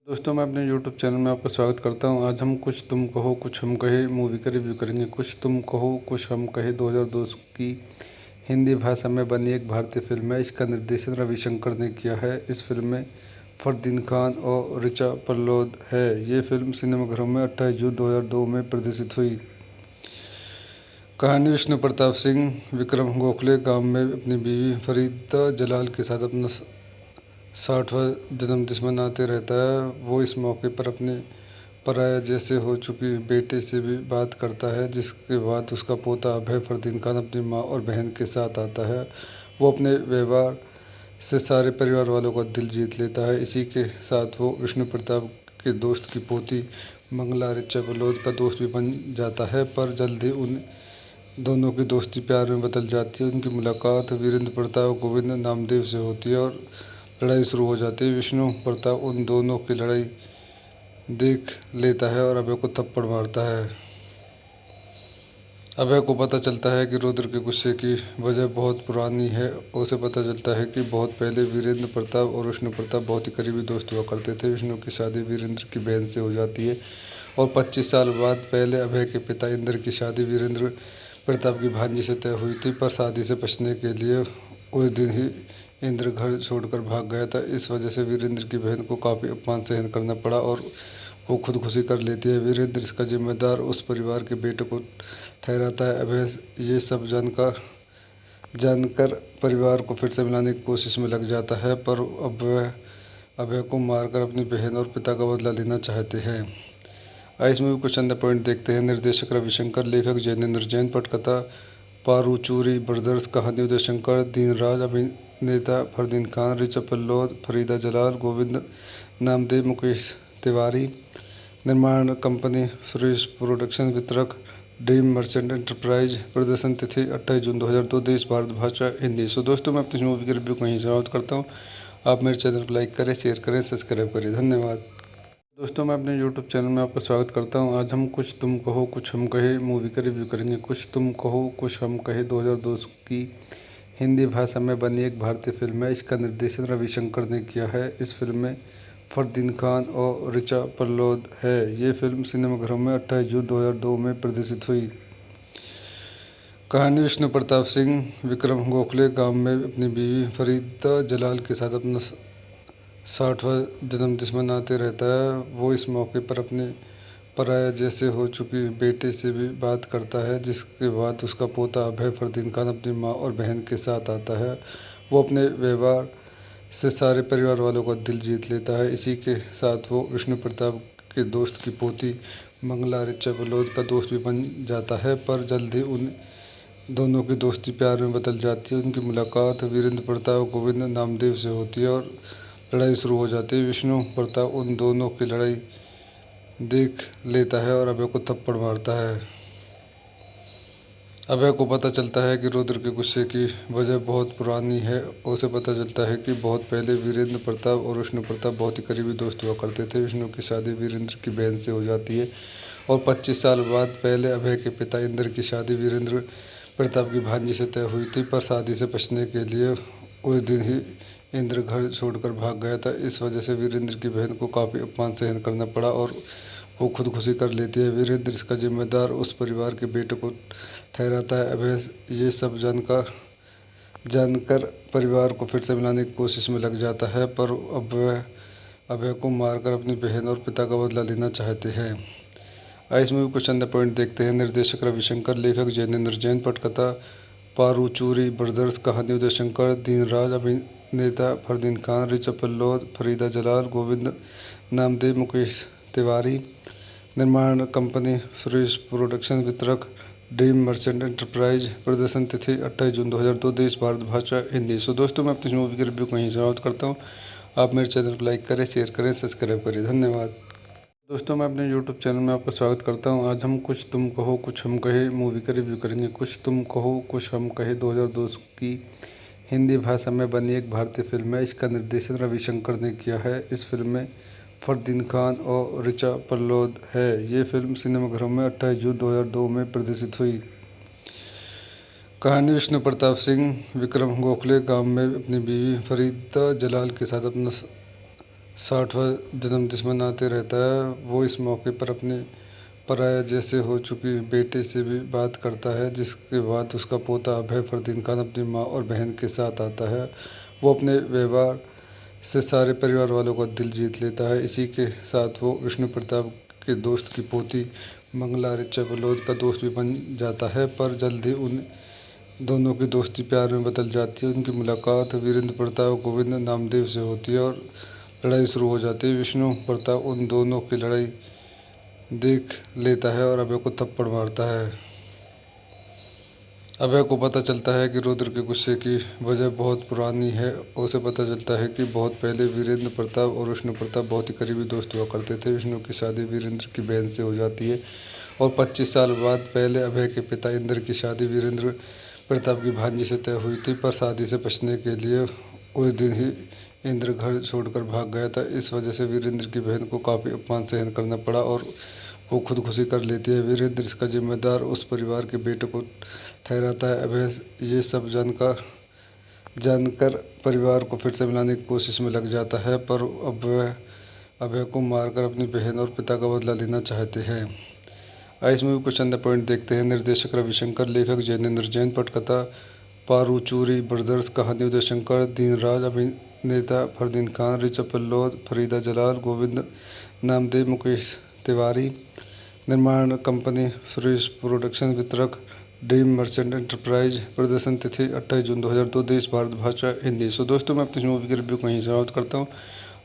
दोस्तों मैं अपने YouTube चैनल में आपका स्वागत करता हूं। आज हम कुछ तुम कहो कुछ हम कहे मूवी का रिव्यू करेंगे। कुछ तुम कहो कुछ हम कहे 2002 की हिंदी भाषा में बनी एक भारतीय फिल्म है। इसका निर्देशन रविशंकर ने किया है। इस फिल्म में फरदीन खान और ऋचा पल्लोद है। ये फिल्म सिनेमाघरों में 28 जून 2002 में प्रदर्शित हुई। कहानी विष्णु प्रताप सिंह विक्रम गोखले गांव में अपनी बीवी फरीदा जलाल के साथ अपना 60वां जन्मदिन मनाते रहता है। वो इस मौके पर अपने पराया जैसे हो चुकी बेटे से भी बात करता है, जिसके बाद उसका पोता अभय फरदीन खान अपनी मां और बहन के साथ आता है। वो अपने व्यवहार से सारे परिवार वालों का दिल जीत लेता है। इसी के साथ वो विष्णु प्रताप के दोस्त की पोती मंगला ऋचा बलोद का दोस्त भी बन जाता है, पर जल्द ही उन दोनों की दोस्ती प्यार में बदल जाती है। उनकी मुलाकात वीरेंद्र प्रताप गोविंद नामदेव से होती है और लड़ाई शुरू हो जाती है। विष्णु प्रताप उन दोनों की लड़ाई देख लेता है और अभय को थप्पड़ मारता है। अभय को पता चलता है कि रुद्र के गुस्से की वजह बहुत पुरानी है। उसे पता चलता है कि बहुत पहले वीरेंद्र प्रताप और विष्णु प्रताप बहुत ही करीबी दोस्त हुआ करते थे। विष्णु की शादी वीरेंद्र की बहन से हो जाती है और 25 साल बाद पहले अभय के पिता इंद्र की शादी वीरेंद्र प्रताप की भांजी से तय हुई थी, पर शादी से बचने के लिए उस दिन ही इंद्र घर छोड़कर भाग गया था। इस वजह से वीरेंद्र की बहन को काफ़ी अपमान सहन करना पड़ा और वो खुदकुशी कर लेती है। वीरेंद्र इसका जिम्मेदार उस परिवार के बेटे को ठहराता है। अभय ये सब जानकर परिवार को फिर से मिलाने की कोशिश में लग जाता है, पर अभय को मारकर अपनी बहन और पिता का बदला लेना चाहते हैं। इस मूवी कुछ अंदर पॉइंट देखते हैं। निर्देशक रविशंकर, लेखक जैनेंद्र जैन, पटकथा पारूचूरी ब्रदर्स, कहानी उदय शंकर, दीनराज, अभिनेता फरदीन खान, ऋचा पल्लोद, फरीदा जलाल, गोविंद नामदेव, मुकेश तिवारी। निर्माण कंपनी सुरेश प्रोडक्शन, वितरक ड्रीम मर्चेंट एंटरप्राइज। प्रदर्शन तिथि 28 जून 2002, देश भारत, भाषा हिंदी। सो दोस्तों मैं अपनी मूवी की रिव्यू को यहीं समाप्त करता हूँ। आप मेरे चैनल को लाइक करें, शेयर करें, सब्सक्राइब करें। धन्यवाद। दोस्तों मैं अपने YouTube चैनल में आपका स्वागत करता हूं। आज हम कुछ तुम कहो कुछ हम कहे मूवी का रिव्यू करेंगे। कुछ तुम कहो कुछ हम कहे 2002 की हिंदी भाषा में बनी एक भारतीय फिल्म है। इसका निर्देशन रविशंकर ने किया है। इस फिल्म में फरदीन खान और ऋचा पल्लोद है। ये फिल्म सिनेमाघरों में 28 जून 2002 में प्रदर्शित हुई। कहानी विष्णु प्रताप सिंह विक्रम गोखले गांव में अपनी बीवी फरीदा जलाल के साथ अपना 60वां जन्मदिन मनाते रहता है। वो इस मौके पर अपने पराया जैसे हो चुकी बेटे से भी बात करता है, जिसके बाद उसका पोता अभय फरदीन खान अपनी मां और बहन के साथ आता है। वो अपने व्यवहार से सारे परिवार वालों का दिल जीत लेता है। इसी के साथ वो विष्णु प्रताप के दोस्त की पोती मंगला ऋचा बलोद का दोस्त भी बन जाता है, पर जल्द ही उन दोनों की दोस्ती प्यार में बदल जाती है। उनकी मुलाकात वीरेंद्र प्रताप गोविंद नामदेव से होती है और लड़ाई शुरू हो जाती है। विष्णु प्रताप उन दोनों की लड़ाई देख लेता है और अभय को थप्पड़ मारता है। अभय को पता चलता है कि रुद्र के गुस्से की वजह बहुत पुरानी है। उसे पता चलता है कि बहुत पहले वीरेंद्र प्रताप और विष्णु प्रताप बहुत ही करीबी दोस्त हुआ करते थे। विष्णु की शादी वीरेंद्र की बहन से हो जाती है और 25 साल बाद पहले अभय के पिता इंद्र की शादी वीरेंद्र प्रताप की भांजी से तय हुई थी, पर शादी से बचने के लिए उस दिन ही इंद्र घर छोड़कर भाग गया था। इस वजह से वीरेंद्र की बहन को काफ़ी अपमान सहन करना पड़ा और वो खुदकुशी कर लेती है। वीरेंद्र इसका जिम्मेदार उस परिवार के बेटे को ठहराता है। अभय ये सब जानकर परिवार को फिर से मिलाने की कोशिश में लग जाता है, पर अभय को मारकर अपनी बहन और पिता का बदला लेना चाहते हैं। इस मूवी कुछ अंदर पॉइंट देखते हैं। निर्देशक रविशंकर, लेखक जैनेंद्र जैन, पटकथा पारूचूरी ब्रदर्स, कहानी उदय शंकर, दीनराज, अभिनेता फरदीन खान, ऋचा पल्लोद, फरीदा जलाल, गोविंद नामदेव, मुकेश तिवारी। निर्माण कंपनी सुरेश प्रोडक्शन, वितरक ड्रीम मर्चेंट एंटरप्राइज। प्रदर्शन तिथि 28 जून 2002, देश भारत, भाषा हिंदी। सो दोस्तों मैं अपनी मूवी की रिव्यू को यहीं समाप्त करता हूँ। आप मेरे चैनल को लाइक करें, शेयर करें, सब्सक्राइब करें। धन्यवाद। दोस्तों मैं अपने YouTube चैनल में आपका स्वागत करता हूं। आज हम कुछ तुम कहो कुछ हम कहे मूवी का रिव्यू करेंगे। कुछ तुम कहो कुछ हम कहे 2002 की हिंदी भाषा में बनी एक भारतीय फिल्म है। इसका निर्देशन रविशंकर ने किया है। इस फिल्म में फरदीन खान और ऋचा पल्लोद है। ये फिल्म सिनेमाघरों में 28 जून 2002 में प्रदर्शित हुई। कहानी विष्णु प्रताप सिंह विक्रम गोखले गांव में अपनी बीवी फरीदा जलाल के साथ अपना 60वां जन्मदिन मनाते रहता है। वो इस मौके पर अपनी पराया जैसे हो चुकी बेटे से भी बात करता है, जिसके बाद उसका पोता अभय फरदीन खान अपनी मां और बहन के साथ आता है। वो अपने व्यवहार से सारे परिवार वालों का दिल जीत लेता है। इसी के साथ वो विष्णु प्रताप के दोस्त की पोती मंगला ऋचा बलोद का दोस्त भी बन जाता है, पर जल्द ही उन दोनों की दोस्ती प्यार में बदल जाती है। उनकी मुलाकात वीरेंद्र प्रताप गोविंद नामदेव से होती है और लड़ाई शुरू हो जाती है। विष्णु प्रताप उन दोनों की लड़ाई देख लेता है और अभय को थप्पड़ मारता है। अभय को पता चलता है कि रुद्र के गुस्से की वजह बहुत पुरानी है। उसे पता चलता है कि बहुत पहले वीरेंद्र प्रताप और विष्णु प्रताप बहुत ही करीबी दोस्त हुआ करते थे। विष्णु की शादी वीरेंद्र की बहन से हो जाती है और 25 साल बाद पहले अभय के पिता इंद्र की शादी वीरेंद्र प्रताप की भांजी से तय हुई थी, पर शादी से बचने के लिए उस दिन ही इंद्र घर छोड़कर भाग गया था। इस वजह से वीरेंद्र की बहन को काफ़ी अपमान सहन करना पड़ा और वो खुदकुशी कर लेती है। वीरेंद्र इसका जिम्मेदार उस परिवार के बेटे को ठहराता है। अभय ये सब जानकर परिवार को फिर से मिलाने की कोशिश में लग जाता है, पर अब वह अभय को मारकर अपनी बहन और पिता का बदला लेना चाहते हैं। आइए इस मूवी कुछ अंदर पॉइंट देखते हैं। निर्देशक रविशंकर, लेखक जैनेंद्र जैन, पटकथा पारूचूरी ब्रदर्स, कहानी उदय शंकर, दीनराज, अभिनेता फरदीन खान, ऋचा पल्लौद, फरीदा जलाल, गोविंद नामदेव, मुकेश तिवारी। निर्माण कंपनी सुरेश प्रोडक्शन, वितरक ड्रीम मर्चेंट एंटरप्राइज। प्रदर्शन तिथि 28 जून 2002, देश भारत, भाषा हिंदी। सो दोस्तों, मैं अपनी मूवी की रिव्यू को यहीं समाप्त करता हूँ।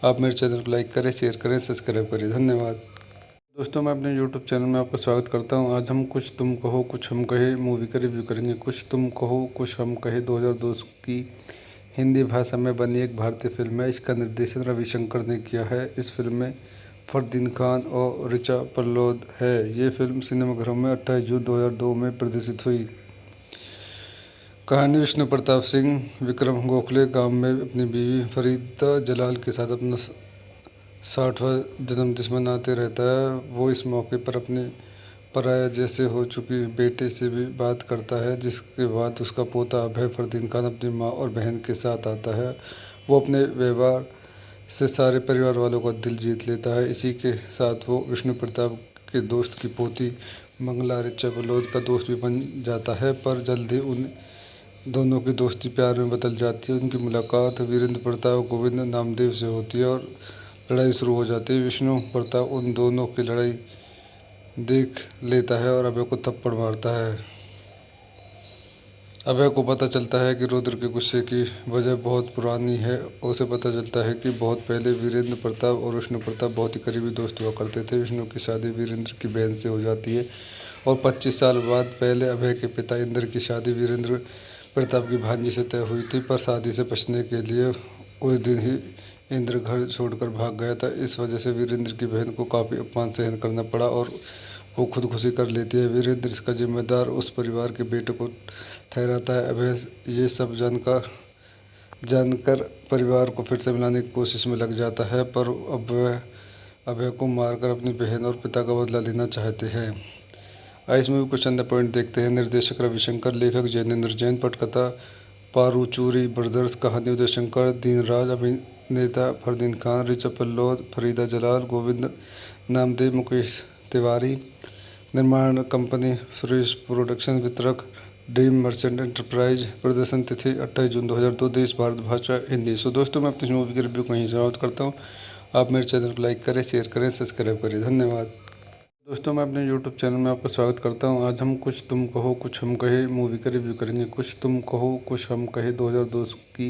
आप मेरे चैनल को लाइक करें, शेयर करें, सब्सक्राइब करें। धन्यवाद। दोस्तों, मैं अपने यूट्यूब चैनल में आपका स्वागत करता हूं। आज हम कुछ तुम कहो कुछ हम कहे मूवी का रिव्यू करेंगे। कुछ तुम कहो कुछ हम कहे 2002 की हिंदी भाषा में बनी एक भारतीय फिल्म है। इसका निर्देशन रविशंकर ने किया है। इस फिल्म में फरदीन खान और ऋचा पल्लौद है। ये फिल्म सिनेमाघरों में 28 जून 2002 में प्रदर्शित हुई। कहानी विष्णु प्रताप सिंह विक्रम गोखले गांव में अपनी बीवी फरीदा जलाल के साथ अपना 60वां जन्मदिन मनाते रहता है। वो इस मौके पर अपनी पराया जैसे हो चुकी बेटे से भी बात करता है, जिसके बाद उसका पोता अभय फरदीन खान अपनी मां और बहन के साथ आता है। वो अपने व्यवहार से सारे परिवार वालों का दिल जीत लेता है। इसी के साथ वो विष्णु प्रताप के दोस्त की पोती मंगला ऋचा बलोद का दोस्त भी बन जाता है, पर जल्द ही उन दोनों की दोस्ती प्यार में बदल जाती है। उनकी मुलाकात वीरेंद्र प्रताप गोविंद नामदेव से होती है और लड़ाई शुरू हो जाती है। विष्णु प्रताप उन दोनों की लड़ाई देख लेता है और अभय को थप्पड़ मारता है। अभय को पता चलता है कि रुद्र के गुस्से की वजह बहुत पुरानी है। उसे पता चलता है कि बहुत पहले वीरेंद्र प्रताप और विष्णु प्रताप बहुत ही करीबी दोस्त हुआ करते थे। विष्णु की शादी वीरेंद्र की बहन से हो जाती है और 25 साल बाद पहले अभय के पिता इंद्र की शादी वीरेंद्र प्रताप की भांजी से तय हुई थी, पर शादी से बचने के लिए उस दिन ही इंद्र घर छोड़कर भाग गया था। इस वजह से वीरेंद्र की बहन को काफ़ी अपमान सहन करना पड़ा और वो खुदकुशी कर लेती है। वीरेंद्र इसका जिम्मेदार उस परिवार के बेटे को ठहराता है। अभय ये सब जानकर परिवार को फिर से मिलाने की कोशिश में लग जाता है, पर अब वह अभय को मारकर अपनी बहन और पिता का बदला लेना चाहते हैं। आइए इस मूवी कुछ अंदर पॉइंट देखते हैं। निर्देशक रविशंकर, लेखक जैनेंद्र जैन, पटकथा पारूचूरी ब्रदर्स, कहानी उदय शंकर, दीनराज, अभिनेता फरदीन खान, ऋचा पल्लौद, फरीदा जलाल, गोविंद नामदेव, मुकेश तिवारी। निर्माण कंपनी सुरेश प्रोडक्शन, वितरक ड्रीम मर्चेंट एंटरप्राइज। प्रदर्शन तिथि 28 जून 2002, देश भारत, भाषा हिंदी। सो दोस्तों, मैं अपनी मूवी की रिव्यू को यहीं समाप्त करता हूँ। आप मेरे चैनल को लाइक करें, शेयर करें, सब्सक्राइब करें। धन्यवाद। दोस्तों, मैं अपने यूट्यूब चैनल में आपका स्वागत करता हूं। आज हम कुछ तुम कहो कुछ हम कहे मूवी का रिव्यू करेंगे। कुछ तुम कहो कुछ हम कहे 2002 की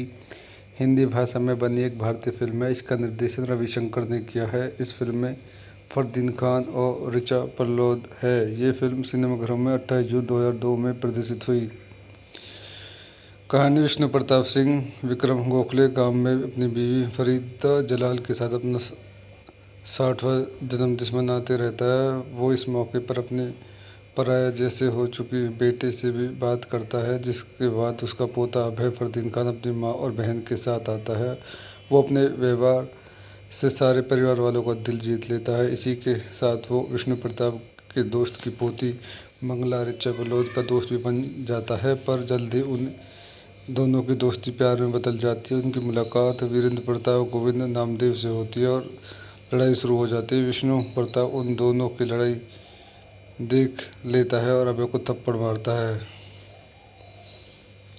हिंदी भाषा में बनी एक भारतीय फिल्म है। इसका निर्देशन रविशंकर ने किया है। इस फिल्म में फरदीन खान और ऋचा पल्लौद है। ये फिल्म सिनेमाघरों में 28 जून 2002 में प्रदर्शित हुई। कहानी विष्णु प्रताप सिंह विक्रम गोखले गांव में अपनी बीवी फरीदा जलाल के साथ अपना 60वां जन्मदिन मनाते रहता है। वो इस मौके पर अपनी पराया जैसे हो चुकी बेटे से भी बात करता है, जिसके बाद उसका पोता अभय फरदीन खान अपनी मां और बहन के साथ आता है। वो अपने व्यवहार से सारे परिवार वालों का दिल जीत लेता है। इसी के साथ वो विष्णु प्रताप के दोस्त की पोती मंगला ऋचा बलोद का दोस्त भी बन जाता है, पर जल्द ही उन दोनों की दोस्ती प्यार में बदल जाती है। उनकी मुलाकात वीरेंद्र प्रताप और गोविंद नामदेव से होती है और लड़ाई शुरू हो जाती है। विष्णु प्रताप उन दोनों की लड़ाई देख लेता है और अभय को थप्पड़ मारता है।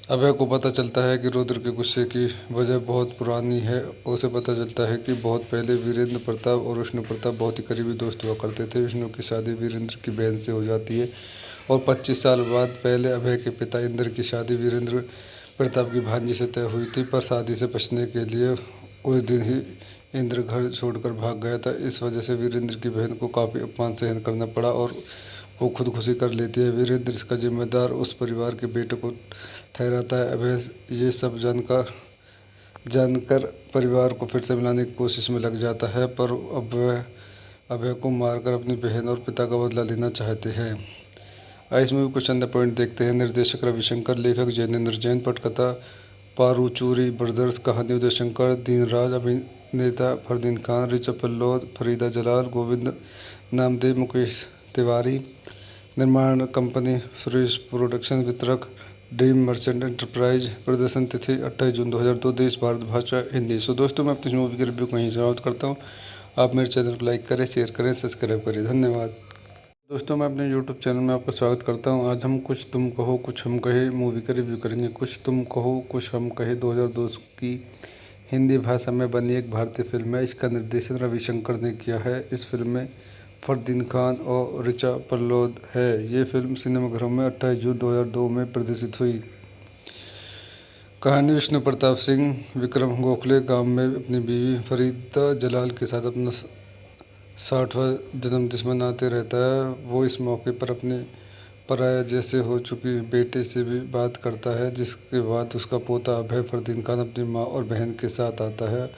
अभय को पता चलता है कि रुद्र के गुस्से की वजह बहुत पुरानी है। उसे पता चलता है कि बहुत पहले वीरेंद्र प्रताप और विष्णु प्रताप बहुत ही करीबी दोस्त हुआ करते थे। विष्णु की शादी वीरेंद्र की बहन से हो जाती है और 25 साल बाद पहले अभय के पिता इंद्र की शादी वीरेंद्र प्रताप की भांजी से तय हुई थी, पर शादी से बचने के लिए उस दिन ही इंद्र घर छोड़कर भाग गया था। इस वजह से वीरेंद्र की बहन को काफ़ी अपमान सहन करना पड़ा और वो खुदकुशी कर लेती है। वीरेंद्र इसका जिम्मेदार उस परिवार के बेटे को ठहराता है। अभय ये सब जानकर परिवार को फिर से मिलाने की कोशिश में लग जाता है, पर अब वह अभय को मारकर अपनी बहन और पिता का बदला लेना चाहते हैं। इस मूवी कुछ अंदर पॉइंट देखते हैं। निर्देशक रविशंकर, लेखक जैनेंद्र जैन, पटकथा पारूचूरी ब्रदर्स, कहानी उदय शंकर, दीनराज, अभिनेता फरदीन खान, ऋचा पल्लौद, फरीदा जलाल, गोविंद नामदेव, मुकेश तिवारी, निर्माण कंपनी सुरेश प्रोडक्शन, वितरक ड्रीम मर्चेंट एंटरप्राइज, प्रदर्शन तिथि 28 जून 2002, देश भारत, भाषा हिंदी। सो दोस्तों, मैं अपनी मूवी की रिव्यू को यहीं समाप्त करता हूँ। आप मेरे चैनल को लाइक करें, शेयर करें, सब्सक्राइब करें। धन्यवाद। दोस्तों, मैं अपने YouTube चैनल में आपका स्वागत करता हूं। आज हम कुछ तुम कहो कुछ हम कहे मूवी का रिव्यू करेंगे। कुछ तुम कहो कुछ हम कहे 2002 की हिंदी भाषा में बनी एक भारतीय फिल्म है। इसका निर्देशन रविशंकर ने किया है। इस फिल्म में फरदीन खान और ऋचा पल्लौद है। ये फिल्म सिनेमाघरों में 28 जून 2002 में प्रदर्शित हुई। कहानी विष्णु प्रताप सिंह विक्रम गोखले गांव में अपनी बीवी फरीदा जलाल के साथ अपना 60वां जन्मदिन मनाते रहता है। वो इस मौके पर अपने पराया जैसे हो चुकी बेटे से भी बात करता है, जिसके बाद उसका पोता अभय फरदीन खान अपनी मां और बहन के साथ आता है।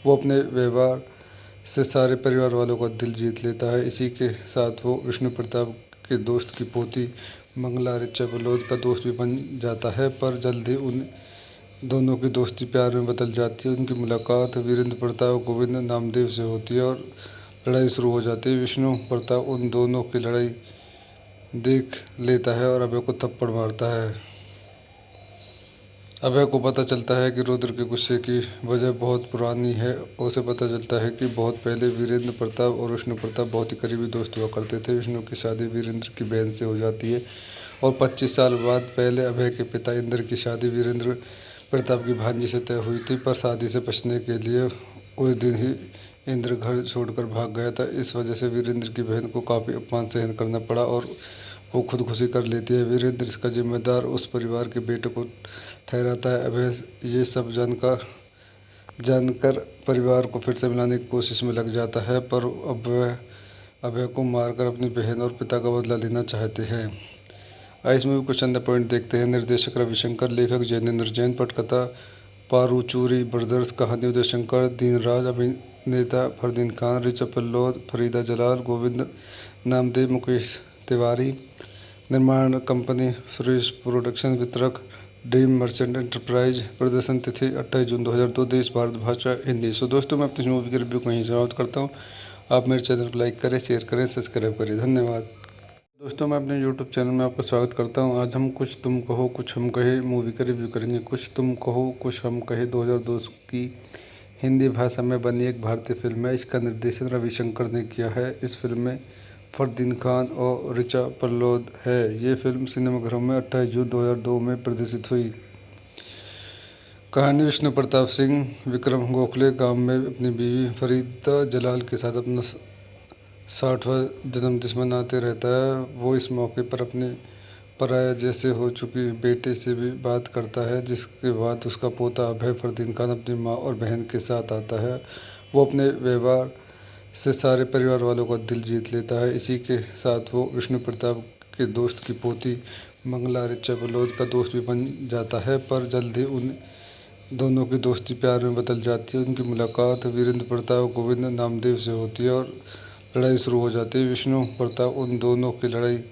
वो अपने व्यवहार से सारे परिवार वालों का दिल जीत लेता है। इसी के साथ वो विष्णु प्रताप के दोस्त की पोती मंगला ऋचा बलोद का दोस्त भी बन जाता है, पर जल्द ही उन दोनों की दोस्ती प्यार में बदल जाती है। उनकी मुलाकात वीरेंद्र प्रताप और गोविंद नामदेव से होती है और लड़ाई शुरू हो जाती है। विष्णु प्रताप उन दोनों की लड़ाई देख लेता है और अभय को थप्पड़ मारता है। अभय को पता चलता है कि रुद्र के गुस्से की वजह बहुत पुरानी है। उसे पता चलता है कि बहुत पहले वीरेंद्र प्रताप और विष्णु प्रताप बहुत ही करीबी दोस्त हुआ करते थे। विष्णु की शादी वीरेंद्र की बहन से हो जाती है और 25 साल बाद पहले अभय के पिता इंद्र की शादी वीरेंद्र प्रताप की भांजी से तय हुई थी, पर शादी से बचने के लिए उस दिन ही इंद्र घर छोड़कर भाग गया था। इस वजह से वीरेंद्र की बहन को काफ़ी अपमान सहन करना पड़ा और वो खुदकुशी कर लेती है। वीरेंद्र इसका जिम्मेदार उस परिवार के बेटे को ठहराता है। अभय ये सब जानकर परिवार को फिर से मिलाने की कोशिश में लग जाता है, पर अब वह अभय को मारकर अपनी बहन और पिता का बदला लेना चाहते हैं। इस मूवी कुछ अंदर पॉइंट देखते हैं। निर्देशक रविशंकर, लेखक जैनेंद्र जैन, पटकथा पारूचूरी ब्रदर्स, कहानी उदय शंकर, दीनराज, अभिनेता फरदीन खान, ऋचा पल्लौद, फरीदा जलाल, गोविंद नामदेव, मुकेश तिवारी, निर्माण कंपनी सुरेश प्रोडक्शन, वितरक ड्रीम मर्चेंट एंटरप्राइज, प्रदर्शन तिथि 28 जून 2002, देश भारत, भाषा हिंदी। सो दोस्तों, मैं अपनी मूवी की रिव्यू को यहीं समाप्त करता हूँ। आप मेरे चैनल को लाइक करें, शेयर करें, सब्सक्राइब करें। धन्यवाद। दोस्तों, मैं अपने YouTube चैनल में आपका स्वागत करता हूं। आज हम कुछ तुम कहो कुछ हम कहे मूवी का रिव्यू करेंगे। कुछ तुम कहो कुछ हम कहे 2002 की हिंदी भाषा में बनी एक भारतीय फिल्म है। इसका निर्देशन रविशंकर ने किया है। इस फिल्म में फरदीन खान और ऋचा पल्लौद है। ये फिल्म सिनेमाघरों में 28 जून 2002 में प्रदर्शित हुई। कहानी विष्णु प्रताप सिंह विक्रम गोखले गांव में अपनी बीवी फरीदा जलाल के साथ अपना 60वां जन्मदिन मनाते रहता है। वो इस मौके पर अपने पराया जैसे हो चुकी बेटे से भी बात करता है, जिसके बाद उसका पोता अभय फरदीन खान अपनी मां और बहन के साथ आता है। वो अपने व्यवहार से सारे परिवार वालों का दिल जीत लेता है। इसी के साथ वो विष्णु प्रताप के दोस्त की पोती मंगला ऋचा बलोद का दोस्त भी बन जाता है, पर जल्द ही उन दोनों की दोस्ती प्यार में बदल जाती है। उनकी मुलाकात वीरेंद्र प्रताप और गोविंद नामदेव से होती है और लड़ाई शुरू हो जाती है। विष्णु प्रताप उन दोनों की लड़ाई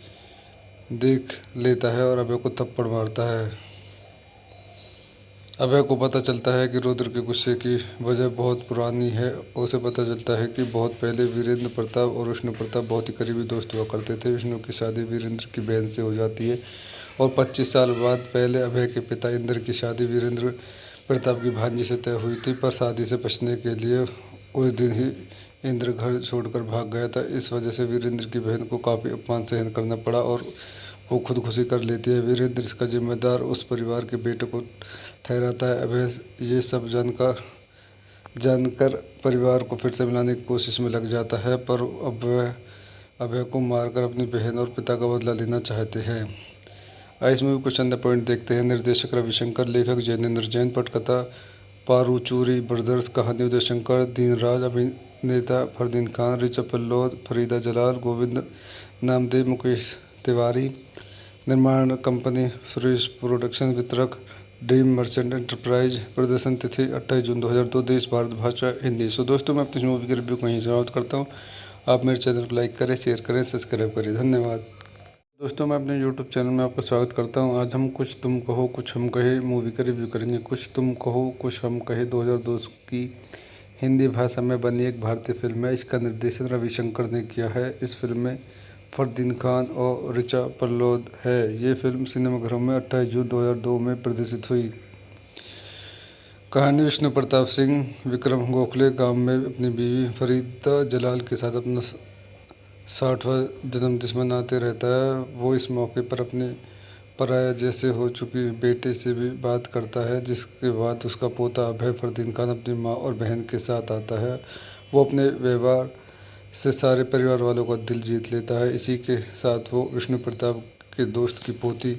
देख लेता है और अभय को थप्पड़ मारता है। अभय को पता चलता है कि रुद्र के गुस्से की वजह बहुत पुरानी है। उसे पता चलता है कि बहुत पहले वीरेंद्र प्रताप और विष्णु प्रताप बहुत ही करीबी दोस्त हुआ करते थे। विष्णु की शादी वीरेंद्र की बहन से हो जाती है और 25 साल बाद पहले अभय के पिता इंद्र की शादी वीरेंद्र प्रताप की भांजी से तय हुई थी, पर शादी से बचने के लिए उस दिन ही इंद्र घर छोड़कर भाग गया था। इस वजह से वीरेंद्र की बहन को काफ़ी अपमान सहन करना पड़ा और वो खुदकुशी कर लेती है। वीरेंद्र इसका जिम्मेदार उस परिवार के बेटे को ठहराता है। अभय ये सब जानकर परिवार को फिर से मिलाने की कोशिश में लग जाता है, पर अब वह अभय को मारकर अपनी बहन और पिता का बदला लेना चाहते हैं। आइए इस मूवी कुछ अंदर पॉइंट देखते हैं। निर्देशक रविशंकर, लेखक जैनेंद्र जैन, पटकथा पारूचूरी ब्रदर्स, कहानी उदय शंकर, दीनराज, अभिनेता फरदीन खान, ऋचा पल्लौद, फरीदा जलाल, गोविंद नामदेव, मुकेश तिवारी, निर्माण कंपनी सुरेश प्रोडक्शन, वितरक ड्रीम मर्चेंट एंटरप्राइज, प्रदर्शन तिथि 28 जून 2002, देश भारत, भाषा हिंदी। सो दोस्तों, मैं अपनी मूवी की रिव्यू को यहीं समाप्त करता हूँ। आप मेरे चैनल को लाइक करें, शेयर करें, सब्सक्राइब करें। धन्यवाद। दोस्तों, मैं अपने यूट्यूब चैनल में आपका स्वागत करता हूं। आज हम कुछ तुम कहो कुछ हम कहे मूवी का रिव्यू करेंगे। कुछ तुम कहो कुछ हम कहे 2002 की हिंदी भाषा में बनी एक भारतीय फिल्म है। इसका निर्देशन रविशंकर ने किया है। इस फिल्म में फरदीन खान और ऋचा पल्लौद है। ये फिल्म सिनेमाघरों में 28 जून 2002 में प्रदर्शित हुई। कहानी विष्णु प्रताप सिंह विक्रम गोखले गांव में अपनी बीवी फरीदा जलाल के साथ अपना 60वां जन्मदिन मनाते रहता है। वो इस मौके पर अपने पराया जैसे हो चुकी बेटे से भी बात करता है, जिसके बाद उसका पोता अभय फरदीन खान अपनी मां और बहन के साथ आता है। वो अपने व्यवहार से सारे परिवार वालों का दिल जीत लेता है। इसी के साथ वो विष्णु प्रताप के दोस्त की पोती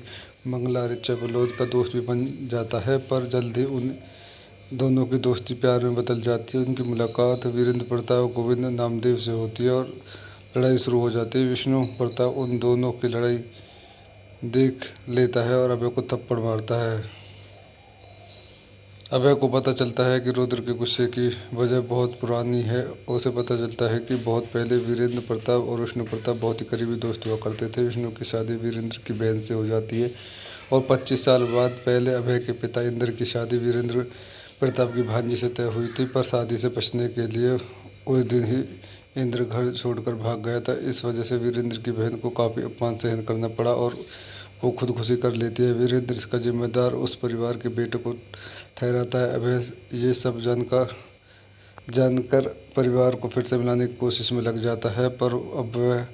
मंगला ऋचा पल्लौद का दोस्त भी बन जाता है, पर जल्द ही उन दोनों की दोस्ती प्यार में बदल जाती है। उनकी मुलाकात वीरेंद्र प्रताप और गोविंद नामदेव से होती है और लड़ाई शुरू हो जाती है। विष्णु प्रताप उन दोनों की लड़ाई देख लेता है और अभय को थप्पड़ मारता है। अभय को पता चलता है कि रुद्र के गुस्से की वजह बहुत पुरानी है। उसे पता चलता है कि बहुत पहले वीरेंद्र प्रताप और विष्णु प्रताप बहुत ही करीबी दोस्त हुआ करते थे। विष्णु की शादी वीरेंद्र की बहन से हो जाती है और 25 साल बाद पहले अभय के पिता इंद्र की शादी वीरेंद्र प्रताप की भांजी से तय हुई थी, पर शादी से बचने के लिए उस दिन ही इंद्र घर छोड़कर भाग गया था। इस वजह से वीरेंद्र की बहन को काफ़ी अपमान सहन करना पड़ा और वो खुदकुशी कर लेती है। वीरेंद्र इसका जिम्मेदार उस परिवार के बेटे को ठहराता है। अभय ये सब जानकर परिवार को फिर से मिलाने की कोशिश में लग जाता है, पर अब वह